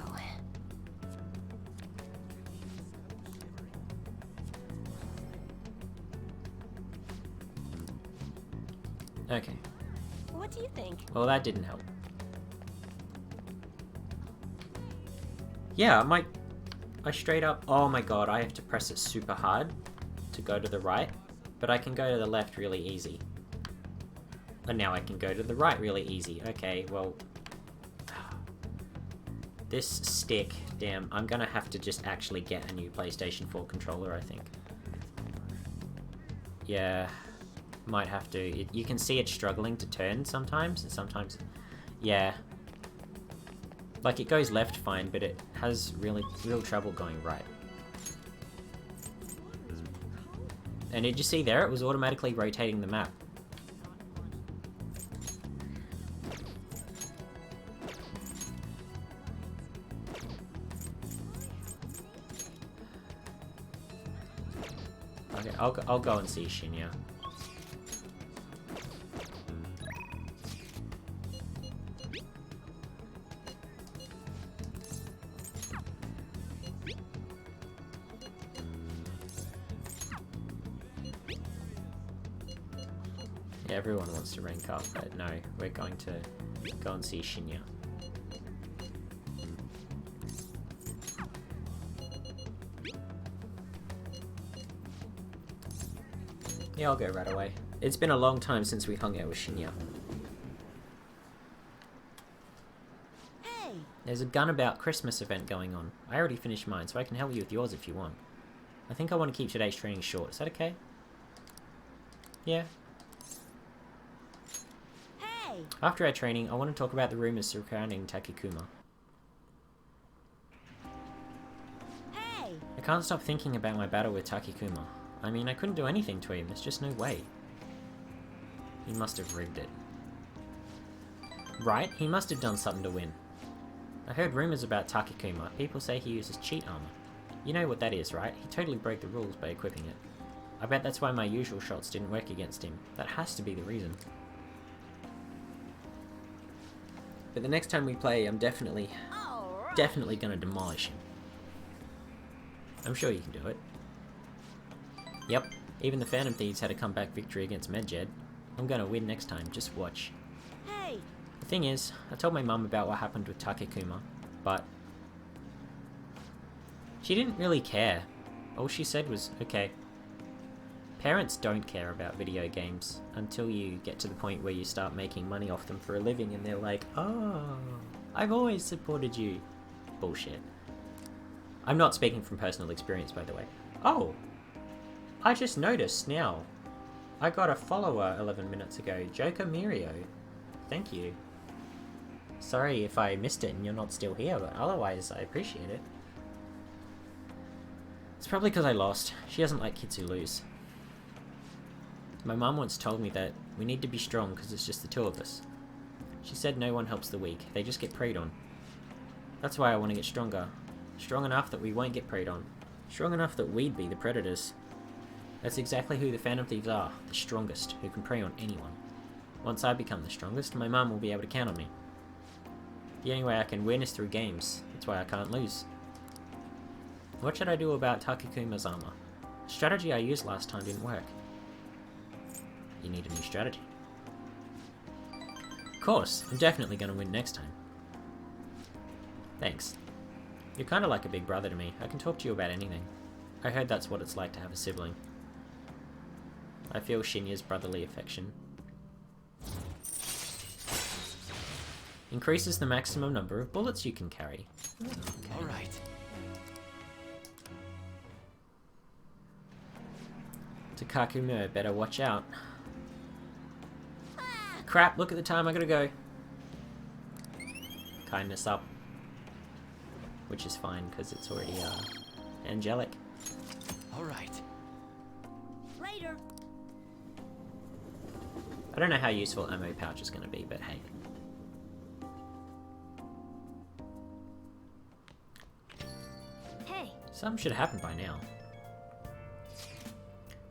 Okay. What do you think? Well, that didn't help. Yeah, I straight up... Oh my god, I have to press it super hard to go to the right, but I can go to the left really easy. And now I can go to the right really easy. Okay, well... This stick, damn, I'm gonna have to just actually get a new PlayStation 4 controller, I think. Yeah, might have to. You can see it struggling to turn sometimes, and sometimes... Yeah. Like, it goes left fine, but it has real trouble going right. And did you see there? It was automatically rotating the map. Okay, I'll go and see Shinya. Yeah, everyone wants to rank up, but no, we're going to go and see Shinya. Yeah, I'll go right away. It's been a long time since we hung out with Shinya. Hey! There's a gun about Christmas event going on. I already finished mine, so I can help you with yours if you want. I think I want to keep today's training short. Is that okay? Yeah. Hey! After our training, I want to talk about the rumors surrounding Takikuma. Hey! I can't stop thinking about my battle with Takikuma. I mean, I couldn't do anything to him. There's just no way. He must have rigged it. Right? He must have done something to win. I heard rumors about Takikuma. People say he uses cheat armor. You know what that is, right? He totally broke the rules by equipping it. I bet that's why my usual shots didn't work against him. That has to be the reason. But the next time we play, I'm definitely gonna demolish him. I'm sure you can do it. Yep, even the Phantom Thieves had a comeback victory against Medjed. I'm gonna win next time, just watch. Hey! The thing is, I told my mum about what happened with Takikuma, but she didn't really care. All she said was, okay. Parents don't care about video games until you get to the point where you start making money off them for a living and they're like, oh, I've always supported you. Bullshit. I'm not speaking from personal experience, by the way. Oh! I just noticed now. I got a follower 11 minutes ago, Joker Mirio. Thank you. Sorry if I missed it and you're not still here, but otherwise I appreciate it. It's probably because I lost. She doesn't like kids who lose. My mum once told me that we need to be strong because it's just the two of us. She said no one helps the weak, they just get preyed on. That's why I want to get stronger. Strong enough that we won't get preyed on. Strong enough that we'd be the predators. That's exactly who the Phantom Thieves are, the strongest, who can prey on anyone. Once I become the strongest, my mum will be able to count on me. The only way I can win is through games, that's why I can't lose. What should I do about Takikuma's armor? The strategy I used last time didn't work. You need a new strategy. Of course, I'm definitely going to win next time. Thanks. You're kind of like a big brother to me, I can talk to you about anything. I heard that's what it's like to have a sibling. I feel Shinya's brotherly affection. Increases the maximum number of bullets you can carry. Okay. Alright. Takakuma, better watch out. Crap, look at the time, I gotta go. Kindness up. Which is fine, because it's already, angelic. Alright. Later. I don't know how useful ammo pouch is going to be, but hey. Hey. Something should happen by now.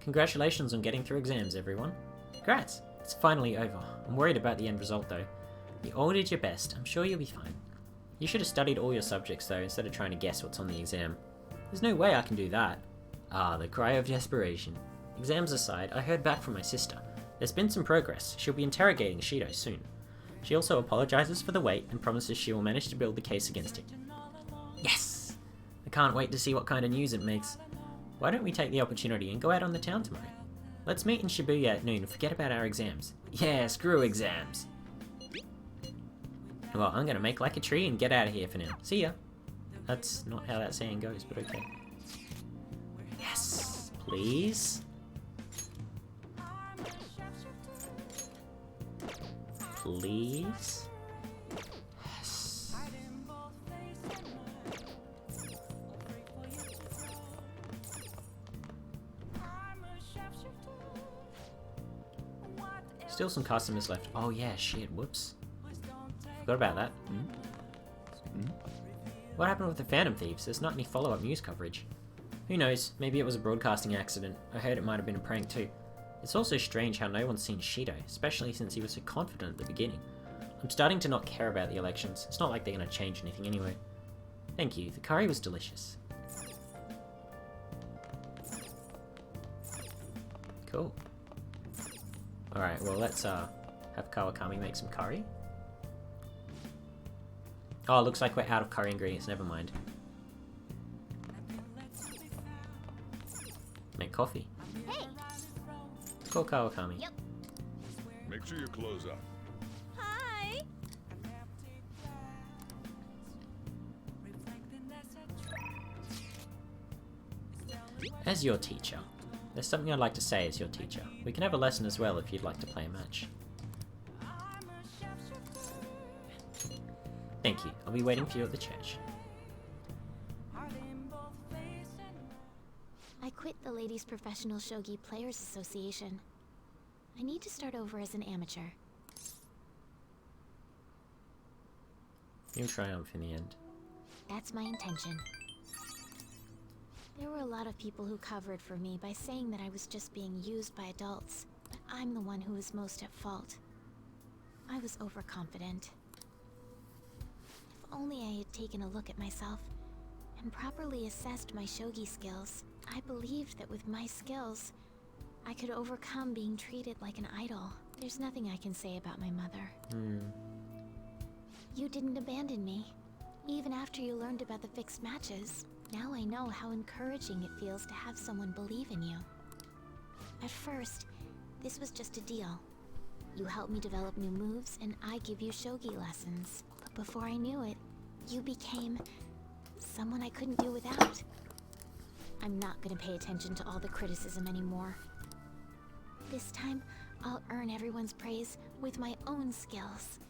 Congratulations on getting through exams, everyone. Congrats! It's finally over. I'm worried about the end result, though. You all did your best. I'm sure you'll be fine. You should have studied all your subjects, though, instead of trying to guess what's on the exam. There's no way I can do that. Ah, the cry of desperation. Exams aside, I heard back from my sister. There's been some progress. She'll be interrogating Shido soon. She also apologizes for the wait and promises she will manage to build the case against him. Yes! I can't wait to see what kind of news it makes. Why don't we take the opportunity and go out on the town tomorrow? Let's meet in Shibuya at noon and forget about our exams. Yeah, screw exams. Well, I'm gonna make like a tree and get out of here for now. See ya. That's not how that saying goes, but okay. Yes, please. Please. Yes. Still some customers left. Oh yeah, shit, whoops. Forgot about that. What happened with the Phantom Thieves? There's not any follow-up news coverage. Who knows, maybe it was a broadcasting accident. I heard it might have been a prank too. It's also strange how no one's seen Shido, especially since he was so confident at the beginning. I'm starting to not care about the elections. It's not like they're gonna change anything anyway. Thank you, the curry was delicious. Cool. Alright, well let's have Kawakami make some curry. Oh, looks like we're out of curry ingredients, never mind. Make coffee. Hey! Call Kawakami. Yep. Make sure your clothes up. Hi! As your teacher, there's something I'd like to say as your teacher. We can have a lesson as well if you'd like to play a match. Thank you. I'll be waiting for you at the church. I quit the Ladies Professional Shogi Players Association. I need to start over as an amateur. You'll triumph in the end. That's my intention. There were a lot of people who covered for me by saying that I was just being used by adults, but I'm the one who was most at fault. I was overconfident. If only I had taken a look at myself and properly assessed my shogi skills, I believed that with my skills, I could overcome being treated like an idol. There's nothing I can say about my mother. You didn't abandon me, even after you learned about the fixed matches. Now I know how encouraging it feels to have someone believe in you. At first, this was just a deal. You help me develop new moves, and I give you shogi lessons. But before I knew it, you became someone I couldn't do without. I'm not gonna pay attention to all the criticism anymore. This time, I'll earn everyone's praise with my own skills.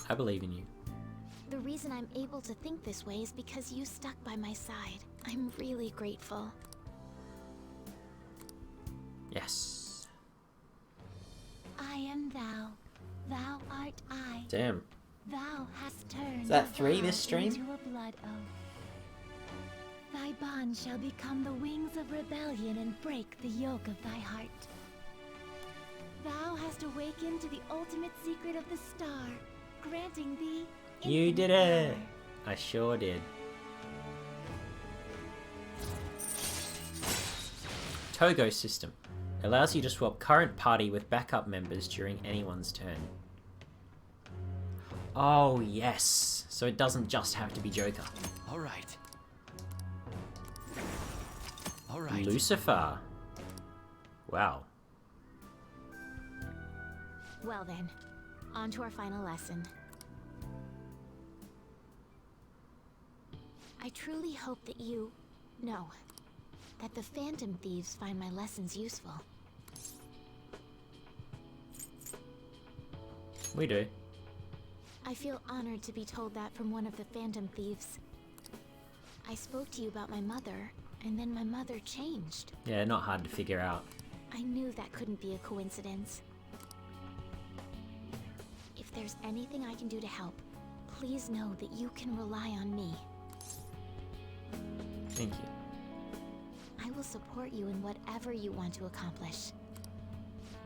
I believe in you. The reason I'm able to think this way is because you stuck by my side. I'm really grateful. Yes. I am thou. Thou art I. Damn. Thou hast turned. Is that 3 thou this stream? Into a blood oath. Thy bond shall become the wings of rebellion and break the yoke of thy heart. Thou hast awakened to the ultimate secret of the star, granting thee. You did it! I sure did. Togo system. Allows you to swap current party with backup members during anyone's turn. Oh yes! So it doesn't just have to be Joker. Alright. Alright. Lucifer. Wow. Well then, on to our final lesson. I truly hope that that the Phantom Thieves find my lessons useful. We do. I feel honored to be told that from one of the Phantom Thieves. I spoke to you about my mother, and then my mother changed. Yeah, not hard to figure out. I knew that couldn't be a coincidence. If there's anything I can do to help, please know that you can rely on me. Thank you. I will support you in whatever you want to accomplish.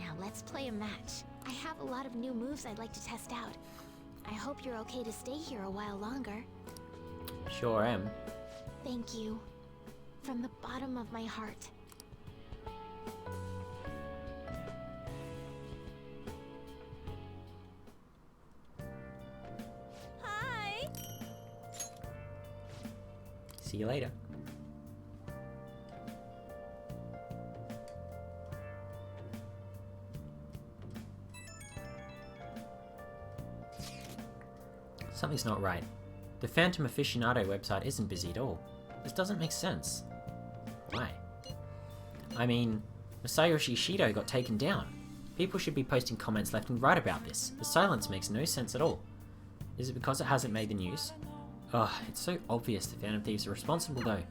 Now let's play a match. I have a lot of new moves I'd like to test out. I hope you're okay to stay here a while longer. Sure am. Thank you. From the bottom of my heart. Hi! See you later. Something's not right. The Phantom Aficionado website isn't busy at all. This doesn't make sense. Why? I mean, Masayoshi Shido got taken down. People should be posting comments left and right about this. The silence makes no sense at all. Is it because it hasn't made the news? Ugh, it's so obvious the Phantom Thieves are responsible though.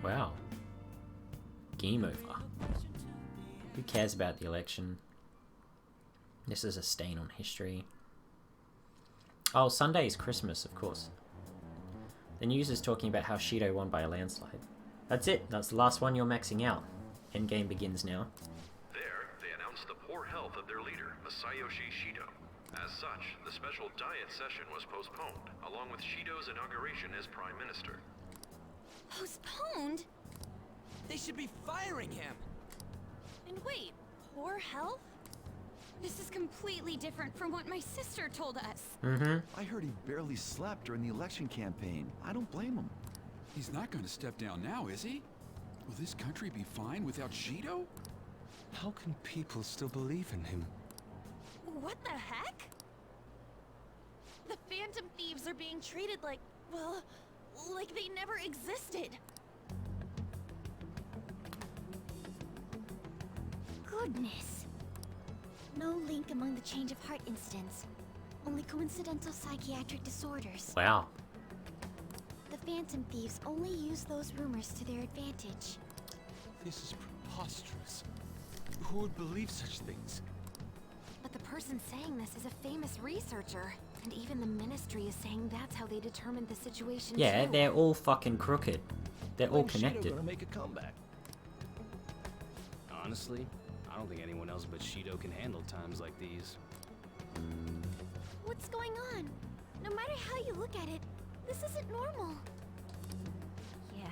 Wow. Game over. Who cares about the election? This is a stain on history. Oh, Sunday is Christmas, of course. The news is talking about how Shido won by a landslide. That's it. That's the last one you're maxing out. Endgame begins now. There, they announced the poor health of their leader, Masayoshi Shido. As such, the special diet session was postponed, along with Shido's inauguration as Prime Minister. Postponed? They should be firing him! And wait, poor health? This is completely different from what my sister told us. I heard he barely slept during the election campaign. I don't blame him. He's not going to step down now, is he? Will this country be fine without Shido? How can people still believe in him? What the heck? The Phantom Thieves are being treated like, well, like they never existed. Goodness. No link among the change of heart incidents. Only coincidental psychiatric disorders. Wow. The Phantom Thieves only use those rumors to their advantage. This is preposterous. Who would believe such things? But the person saying this is a famous researcher. And even the Ministry is saying that's how they determined the situation Yeah, too. they're all fucking crooked. They're all When's Shido connected. gonna make a comeback? Honestly, I don't think anyone else but Shido can handle times like these. What's going on? No matter how you look at it, this isn't normal. Yeah,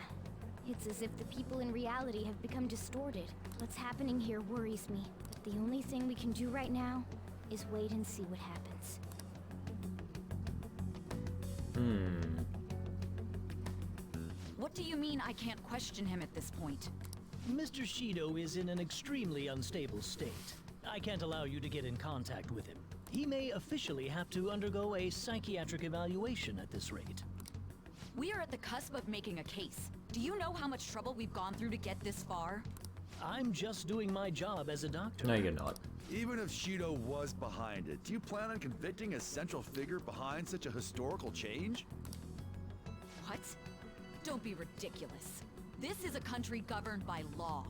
it's as if the people in reality have become distorted. What's happening here worries me, but the only thing we can do right now is wait and see what happens. What do you mean I can't question him at this point? Mr. Shido is in an extremely unstable state. I can't allow you to get in contact with him. He may officially have to undergo a psychiatric evaluation at this rate. We are at the cusp of making a case. Do you know how much trouble we've gone through to get this far? I'm just doing my job as a doctor. No, you're not. Even if Shido was behind it, do you plan on convicting a central figure behind such a historical change? What? Don't be ridiculous. This is a country governed by law.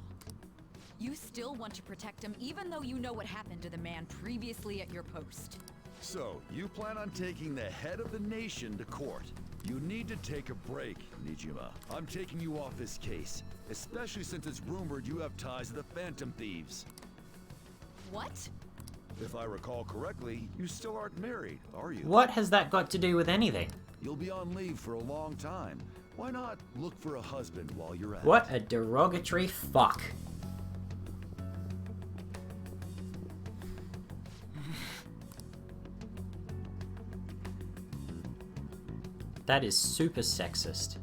You still want to protect him even though you know what happened to the man previously at your post. So, you plan on taking the head of the nation to court. You need to take a break, Nijima. I'm taking you off this case, especially since it's rumored you have ties to the Phantom Thieves. What? If I recall correctly, you still aren't married, are you? What has that got to do with anything? You'll be on leave for a long time. Why not look for a husband while you're at What it? a derogatory fuck. That is super sexist.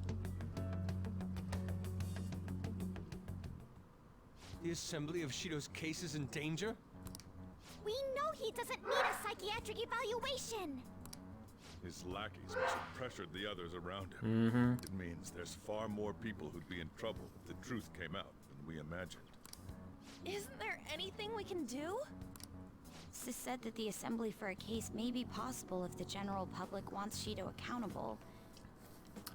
The assembly of Shido's case is in danger? We know he doesn't need a psychiatric evaluation! His lackeys must have pressured the others around him. It means there's far more people who'd be in trouble if the truth came out than we imagined. Isn't there anything we can do? Sis said that the assembly for a case may be possible if the general public wants Shido accountable.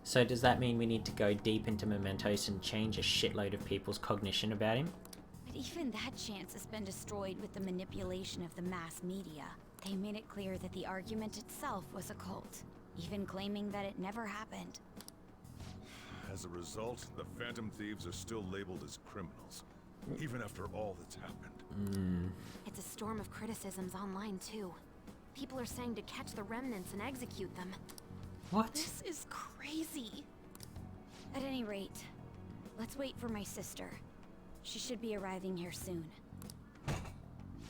So does that mean we need to go deep into Mementos and change a shitload of people's cognition about him? But even that chance has been destroyed with the manipulation of the mass media. They made it clear that the argument itself was a cult, even claiming that it never happened. As a result, the Phantom Thieves are still labeled as criminals, even after all that's happened. It's a storm of criticisms online too. People are saying to catch the remnants and execute them. What? This is crazy. At any rate, let's wait for my sister. She should be arriving here soon.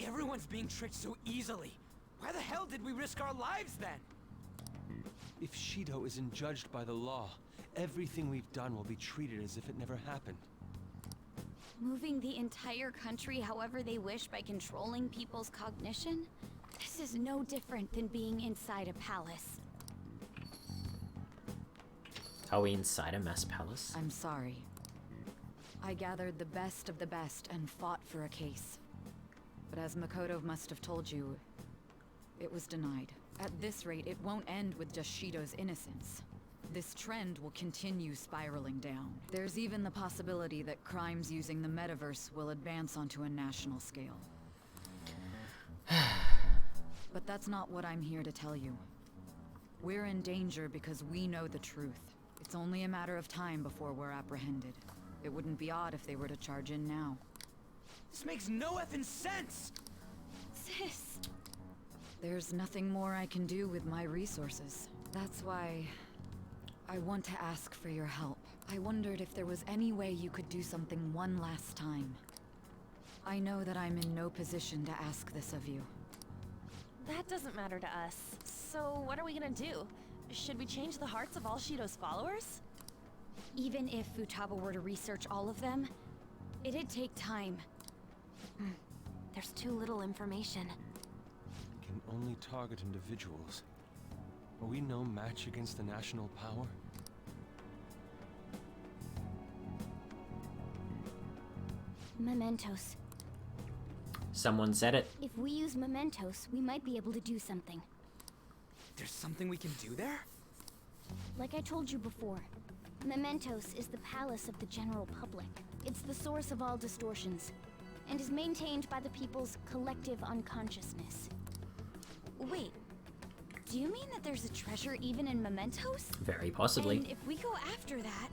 Everyone's being tricked so easily. Why the hell did we risk our lives then? If Shido isn't judged by the law, everything we've done will be treated as if it never happened. Moving the entire country however they wish by controlling people's cognition? This is no different than being inside a palace. Are we inside a mass palace? I'm sorry. I gathered the best of the best and fought for a case. But as Makoto must have told you, it was denied. At this rate, it won't end with just Shido's innocence. This trend will continue spiraling down. There's even the possibility that crimes using the metaverse will advance onto a national scale. But that's not what I'm here to tell you. We're in danger because we know the truth. It's only a matter of time before we're apprehended. It wouldn't be odd if they were to charge in now. This makes no effing sense! Sis! There's nothing more I can do with my resources. That's why I want to ask for your help. I wondered if there was any way you could do something one last time. I know that I'm in no position to ask this of you. That doesn't matter to us. So what are we gonna do? Should we change the hearts of all Shido's followers? Even if Futaba were to research all of them, it'd take time. There's too little information. Can only target individuals. Are we no match against the national power? Mementos. Someone said it. If we use mementos, we might be able to do something. There's something we can do there? Like I told you before, Mementos is the palace of the general public. It's the source of all distortions, and is maintained by the people's collective unconsciousness. Wait, do you mean that there's a treasure even in Mementos? Very possibly. And if we go after that,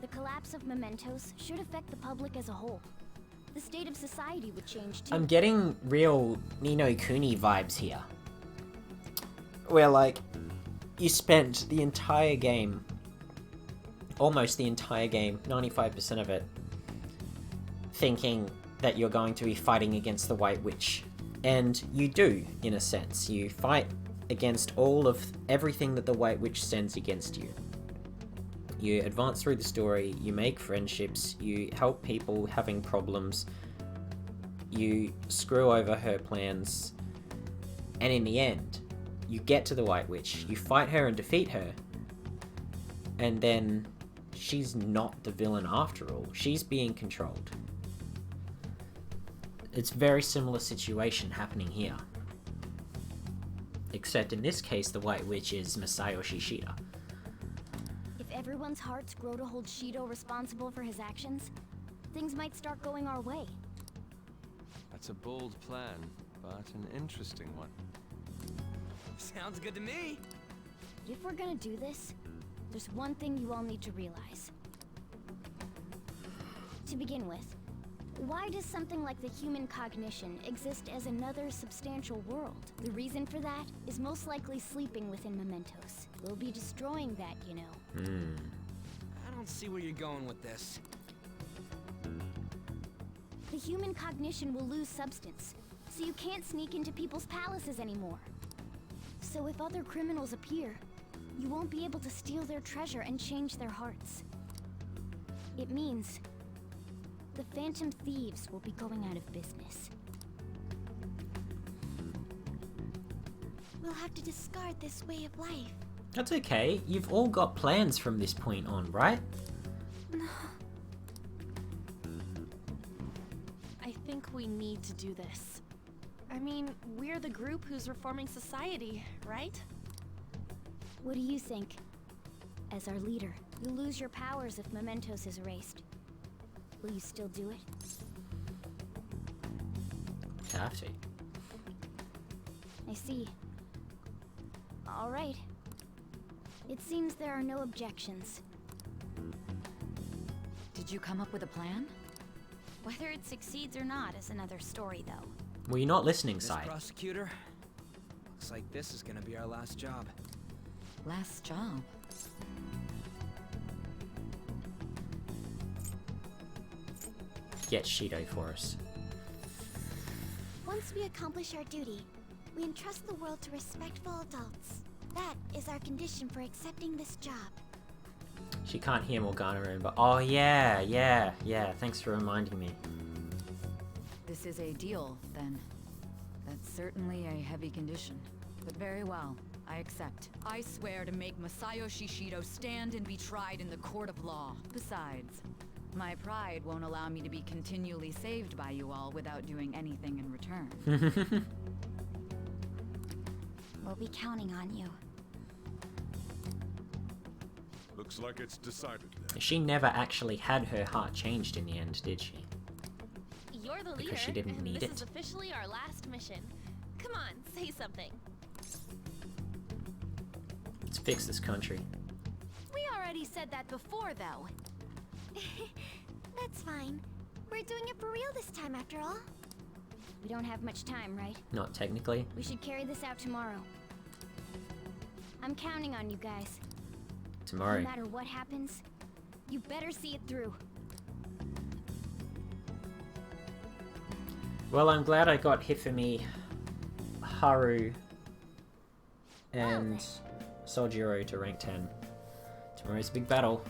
the collapse of Mementos should affect the public as a whole. The state of society would change too. I'm getting real Ni no Kuni vibes here. Where, like, you spent the entire game, almost the entire game, 95% of it, thinking that you're going to be fighting against the White Witch. And you do, in a sense. You fight against all of everything that the White Witch sends against you. You advance through the story, you make friendships, you help people having problems, you screw over her plans, and in the end, you get to the White Witch, you fight her and defeat her, and then she's not the villain after all. She's being controlled. It's a very similar situation happening here. Except in this case, the White Witch is Masayoshi Shida. If everyone's hearts grow to hold Shido responsible for his actions, things might start going our way. That's a bold plan, but an interesting one. Sounds good to me. If we're gonna do this, there's one thing you all need to realize. To begin with, why does something like the human cognition exist as another substantial world? The reason for that is most likely sleeping within Mementos. We'll be destroying that, you know. I don't see where you're going with this. The human cognition will lose substance, so you can't sneak into people's palaces anymore. So if other criminals appear, you won't be able to steal their treasure and change their hearts. It means the Phantom Thieves will be going out of business. We'll have to discard this way of life. That's okay. You've all got plans from this point on, right? I think we need to do this. I mean, we're the group who's reforming society, right? What do you think? As our leader, you'll lose your powers if Mementos is erased. Will you still do it? Have to. I see. All right. It seems there are no objections. Did you come up with a plan? Whether it succeeds or not is another story, though. Were you not listening, Miss Sai? Prosecutor, looks like this is gonna be our last job. Last job? Get Shido for us. Once we accomplish our duty, We entrust the world to respectful adults. That is our condition for accepting this job. She can't hear Morgana remember. Oh yeah. Thanks for reminding me. This is a deal, then. That's certainly a heavy condition. But very well, I accept. I swear to make Masayoshi Shido stand and be tried in the court of law. Besides, my pride won't allow me to be continually saved by you all without doing anything in return. We'll be counting on you. Looks like it's decided then. She never actually had her heart changed in the end, did she? You're the leader, Because she didn't and need this it. is officially our last mission. Come on, say something. Let's fix this country. We already said that before, though. That's fine. We're doing it for real this time, after all. We don't have much time, right? Not technically. We should carry this out tomorrow. I'm counting on you guys. Tomorrow. No matter what happens, you better see it through. Well, I'm glad I got Hifumi, Haru, and Sojiro to rank 10. Tomorrow's big battle.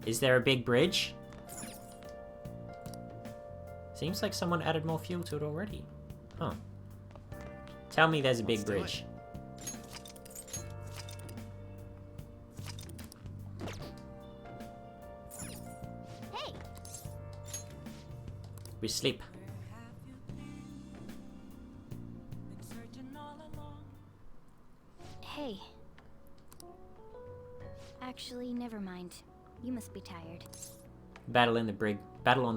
Is there a big bridge? Seems like someone added more fuel to it already. Huh. Tell me there's a big bridge. Hey! We sleep. Hey. Actually, never mind. You must be tired. Battle on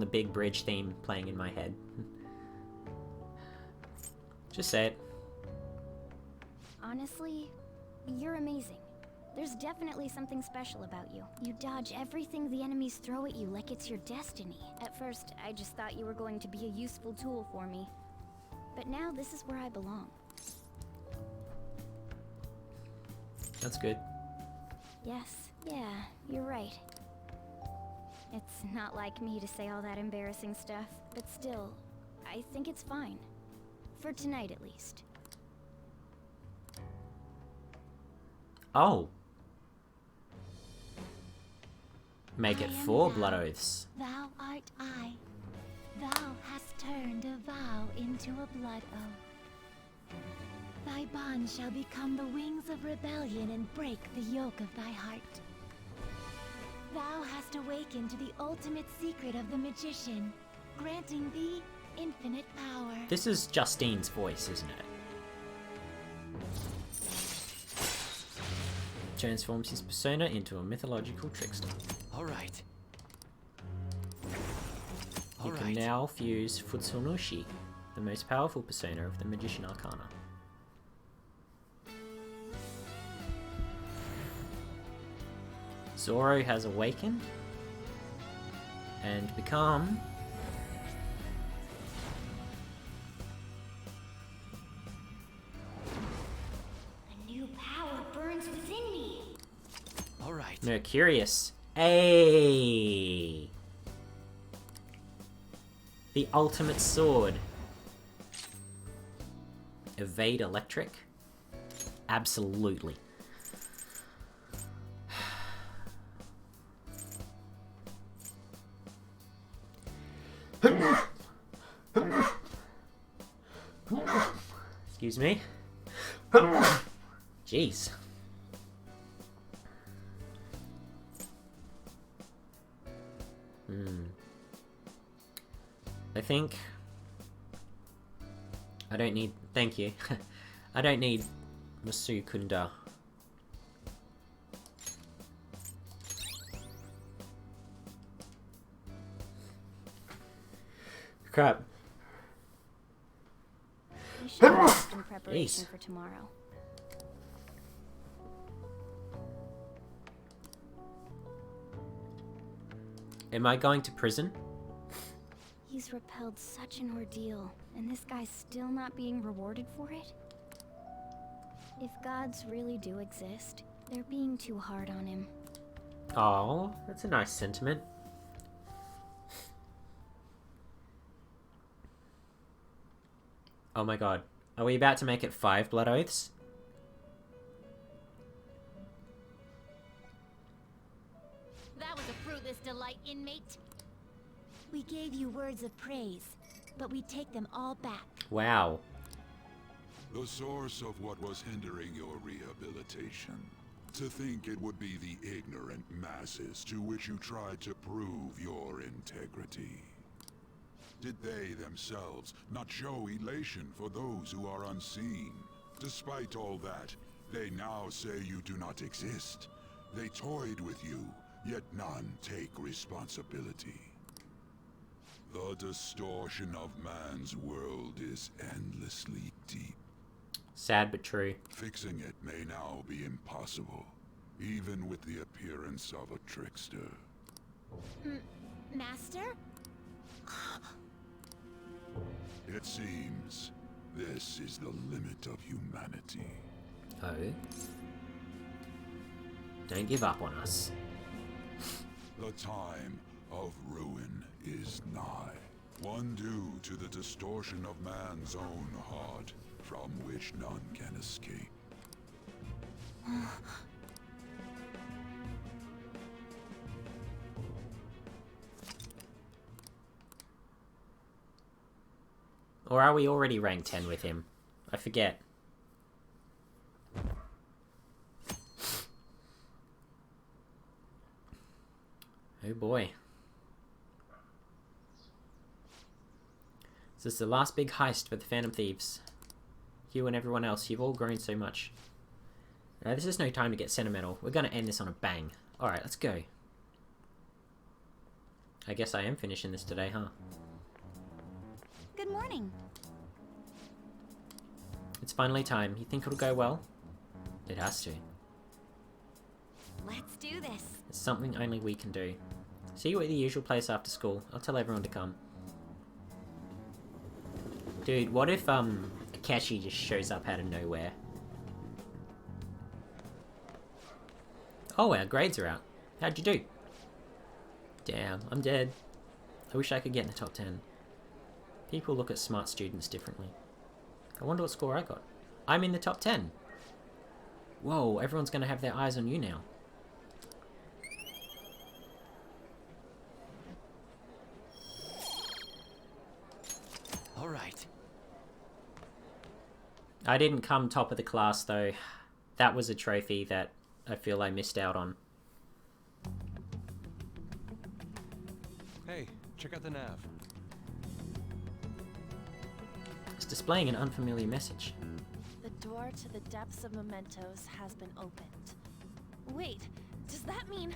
the big bridge theme playing in my head. Just say it. Honestly, you're amazing. There's definitely something special about you. You dodge everything the enemies throw at you like it's your destiny. At first, I just thought you were going to be a useful tool for me. But now this is where I belong. That's good. Yes, yeah, you're right. It's not like me to say all that embarrassing stuff, but still, I think it's fine. For tonight, at least. Oh. Make it I am 4 thou. blood oaths. Thou art I. Thou hast turned a vow into a blood oath. Thy bond shall become the wings of rebellion and break the yoke of thy heart. Thou hast awakened to the ultimate secret of the magician, granting thee infinite power. This is Justine's voice, isn't it? Transforms his persona into a mythological trickster. Alright. He can now fuse Futsunushi, the most powerful persona of the Magician Arcana. Zoro has awakened and become A new power burns within me. Alright. Mercurius. Ayy! The ultimate sword. Evade electric? Absolutely. Excuse me. Jeez. I think I don't need, thank you. I don't need Masukunda. Crap. We should rest in preparation for tomorrow. Am I going to prison? He's repelled such an ordeal, and this guy's still not being rewarded for it? If gods really do exist, they're being too hard on him. Oh, that's a nice sentiment. Oh my god. Are we about to make it 5 blood oaths? That was a fruitless delight, inmate. We gave you words of praise, but we take them all back. Wow. The source of what was hindering your rehabilitation. To think it would be the ignorant masses to which you tried to prove your integrity. Did they themselves not show elation for those who are unseen? Despite all that, they now say you do not exist. They toyed with you, yet none take responsibility. The distortion of man's world is endlessly deep. Sad but true. Fixing it may now be impossible, even with the appearance of a trickster. Master? It seems this is the limit of humanity. Oh? Don't give up on us. The time of ruin is nigh. One due to the distortion of man's own heart, from which none can escape. Or are we already rank 10 with him? I forget. Oh boy. This is the last big heist for the Phantom Thieves. You and everyone else, you've all grown so much. Now, this is no time to get sentimental. We're gonna end this on a bang. Alright, let's go. I guess I am finishing this today, huh? Good morning. It's finally time. You think it'll go well? It has to. Let's do this. It's something only we can do. See you at the usual place after school. I'll tell everyone to come. Dude, what if, Akechi just shows up out of nowhere? Oh, our grades are out. How'd you do? Damn, I'm dead. I wish I could get in the top 10. People look at smart students differently. I wonder what score I got. I'm in the top 10. Whoa, everyone's gonna have their eyes on you now. All right. I didn't come top of the class though. That was a trophy that I feel I missed out on. Hey, check out the nav. It's displaying an unfamiliar message. The door to the depths of mementos has been opened. Wait, does that mean...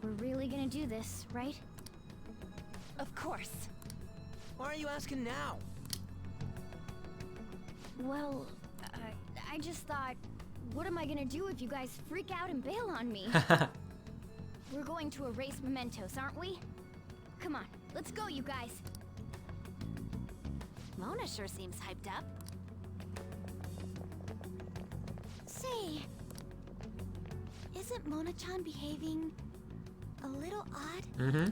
We're really gonna do this, right? Of course. Why are you asking now? Well, I just thought, what am I gonna do if you guys freak out and bail on me? We're going to erase mementos, aren't we? Come on, let's go, you guys. Mona sure seems hyped up. Say, isn't Mona-chan behaving a little odd? Mm-hmm.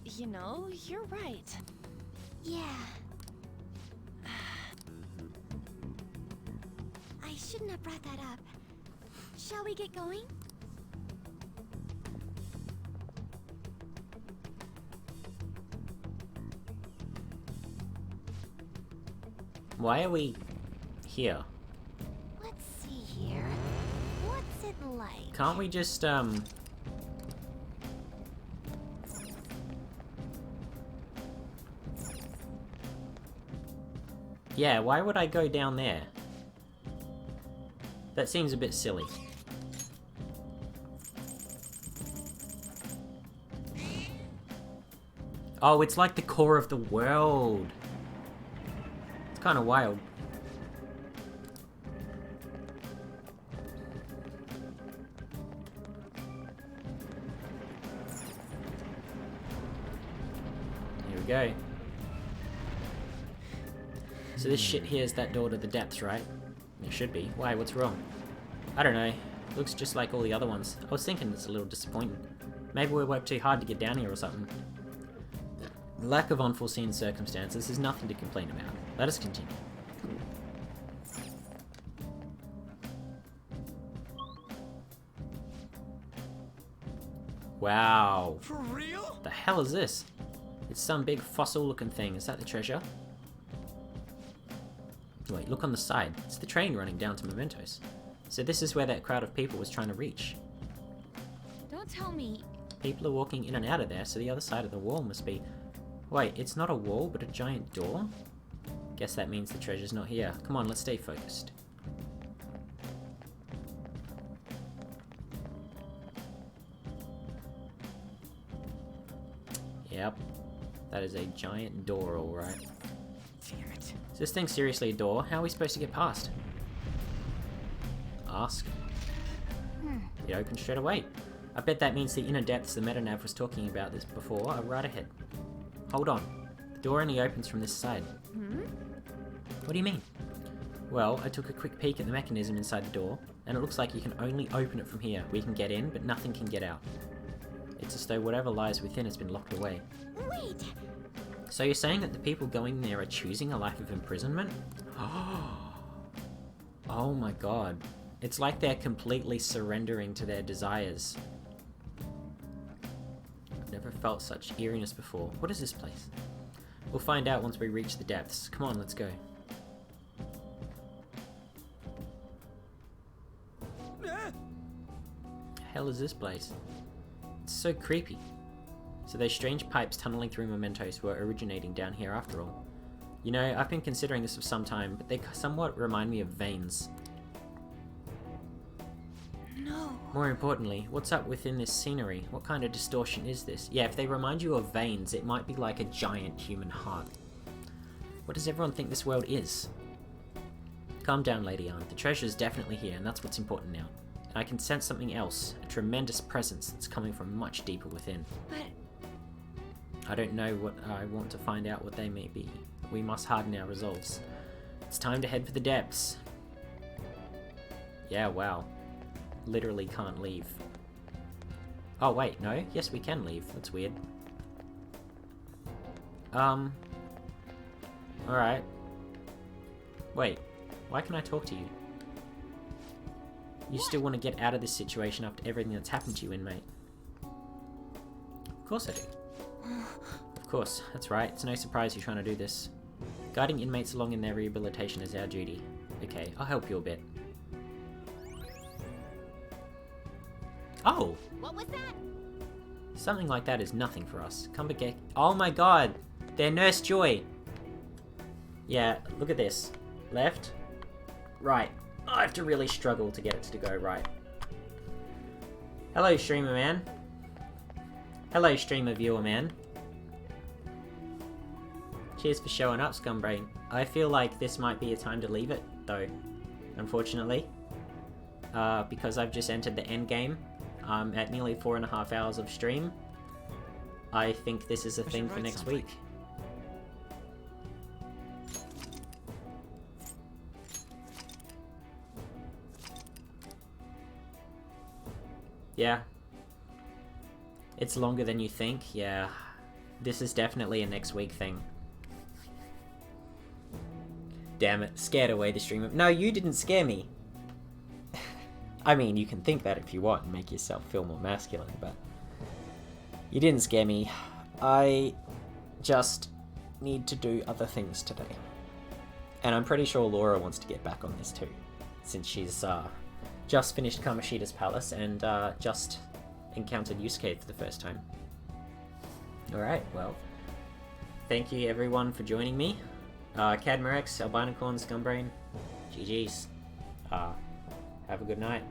You know, you're right. Yeah. I shouldn't have brought that up. Shall we get going? Why are we here? Let's see here. What's it like? Can't we just, Yeah, why would I go down there? That seems a bit silly. Oh, it's like the core of the world. It's kind of wild. Here we go. So this shit here is that door to the depths, right? It should be. Why? What's wrong? I don't know. It looks just like all the other ones. I was thinking it's a little disappointing. Maybe we worked too hard to get down here or something. Lack of unforeseen circumstances is nothing to complain about. Let us continue. Wow. For real? The hell is this? It's some big fossil-looking thing. Is that the treasure? Wait, look on the side. It's the train running down to Mementos. So this is where that crowd of people was trying to reach. Don't tell me... People are walking in and out of there, so the other side of the wall must be... Wait, it's not a wall, but a giant door? Guess that means the treasure's not here. Come on, let's stay focused. Yep. That is a giant door, alright. Damn it. Is this thing seriously a door? How are we supposed to get past? Ask. It opened straight away. I bet that means the inner depths the Metanav was talking about this before are right ahead. Hold on. The door only opens from this side. What do you mean? Well, I took a quick peek at the mechanism inside the door, and it looks like you can only open it from here. We can get in, but nothing can get out. It's as though whatever lies within has been locked away. Wait! So you're saying that the people going there are choosing a life of imprisonment? Oh my god. It's like they're completely surrendering to their desires. I've never felt such eeriness before. What is this place? We'll find out once we reach the depths. Come on, let's go. The hell is this place? It's so creepy. So those strange pipes tunneling through Mementos were originating down here after all. You know, I've been considering this for some time, but they somewhat remind me of veins. No. More importantly, what's up within this scenery? What kind of distortion is this? Yeah, if they remind you of veins, it might be like a giant human heart. What does everyone think this world is? Calm down, Lady Anne. The treasure is definitely here, and that's what's important now. And I can sense something else, a tremendous presence that's coming from much deeper within. But... I don't know what I want to find out what they may be. We must harden our resolves. It's time to head for the depths. Yeah, wow. Literally can't leave. Oh wait, no? Yes, we can leave. That's weird. Alright. Wait, why can I talk to you? You still want to get out of this situation after everything that's happened to you, inmate? Of course I do. Of course, that's right. It's no surprise you're trying to do this. Guiding inmates along in their rehabilitation is our duty. Okay, I'll help you a bit. Oh! What was that? Something like that is nothing for us. Come back. Oh my god! They're Nurse Joy! Yeah, look at this. Left. Right. I have to really struggle to get it to go right. Hello, streamer man. Hello, streamer viewer man. Cheers for showing up, Scumbrain. I feel like this might be a time to leave it, though. Unfortunately. Because I've just entered the end game. At nearly 4.5 hours of stream. I think this is a thing for next week. Yeah. It's longer than you think, yeah. This is definitely a next week thing. Damn it, scared away the streamer. No, you didn't scare me. I mean, you can think that if you want and make yourself feel more masculine, but... You didn't scare me. I just need to do other things today. And I'm pretty sure Laura wants to get back on this too, since she's just finished Kamoshida's Palace and just encountered Yusuke for the first time. Alright, well, thank you everyone for joining me. Cadmerex, Albinocorn, Scumbrain, GG's. Have a good night.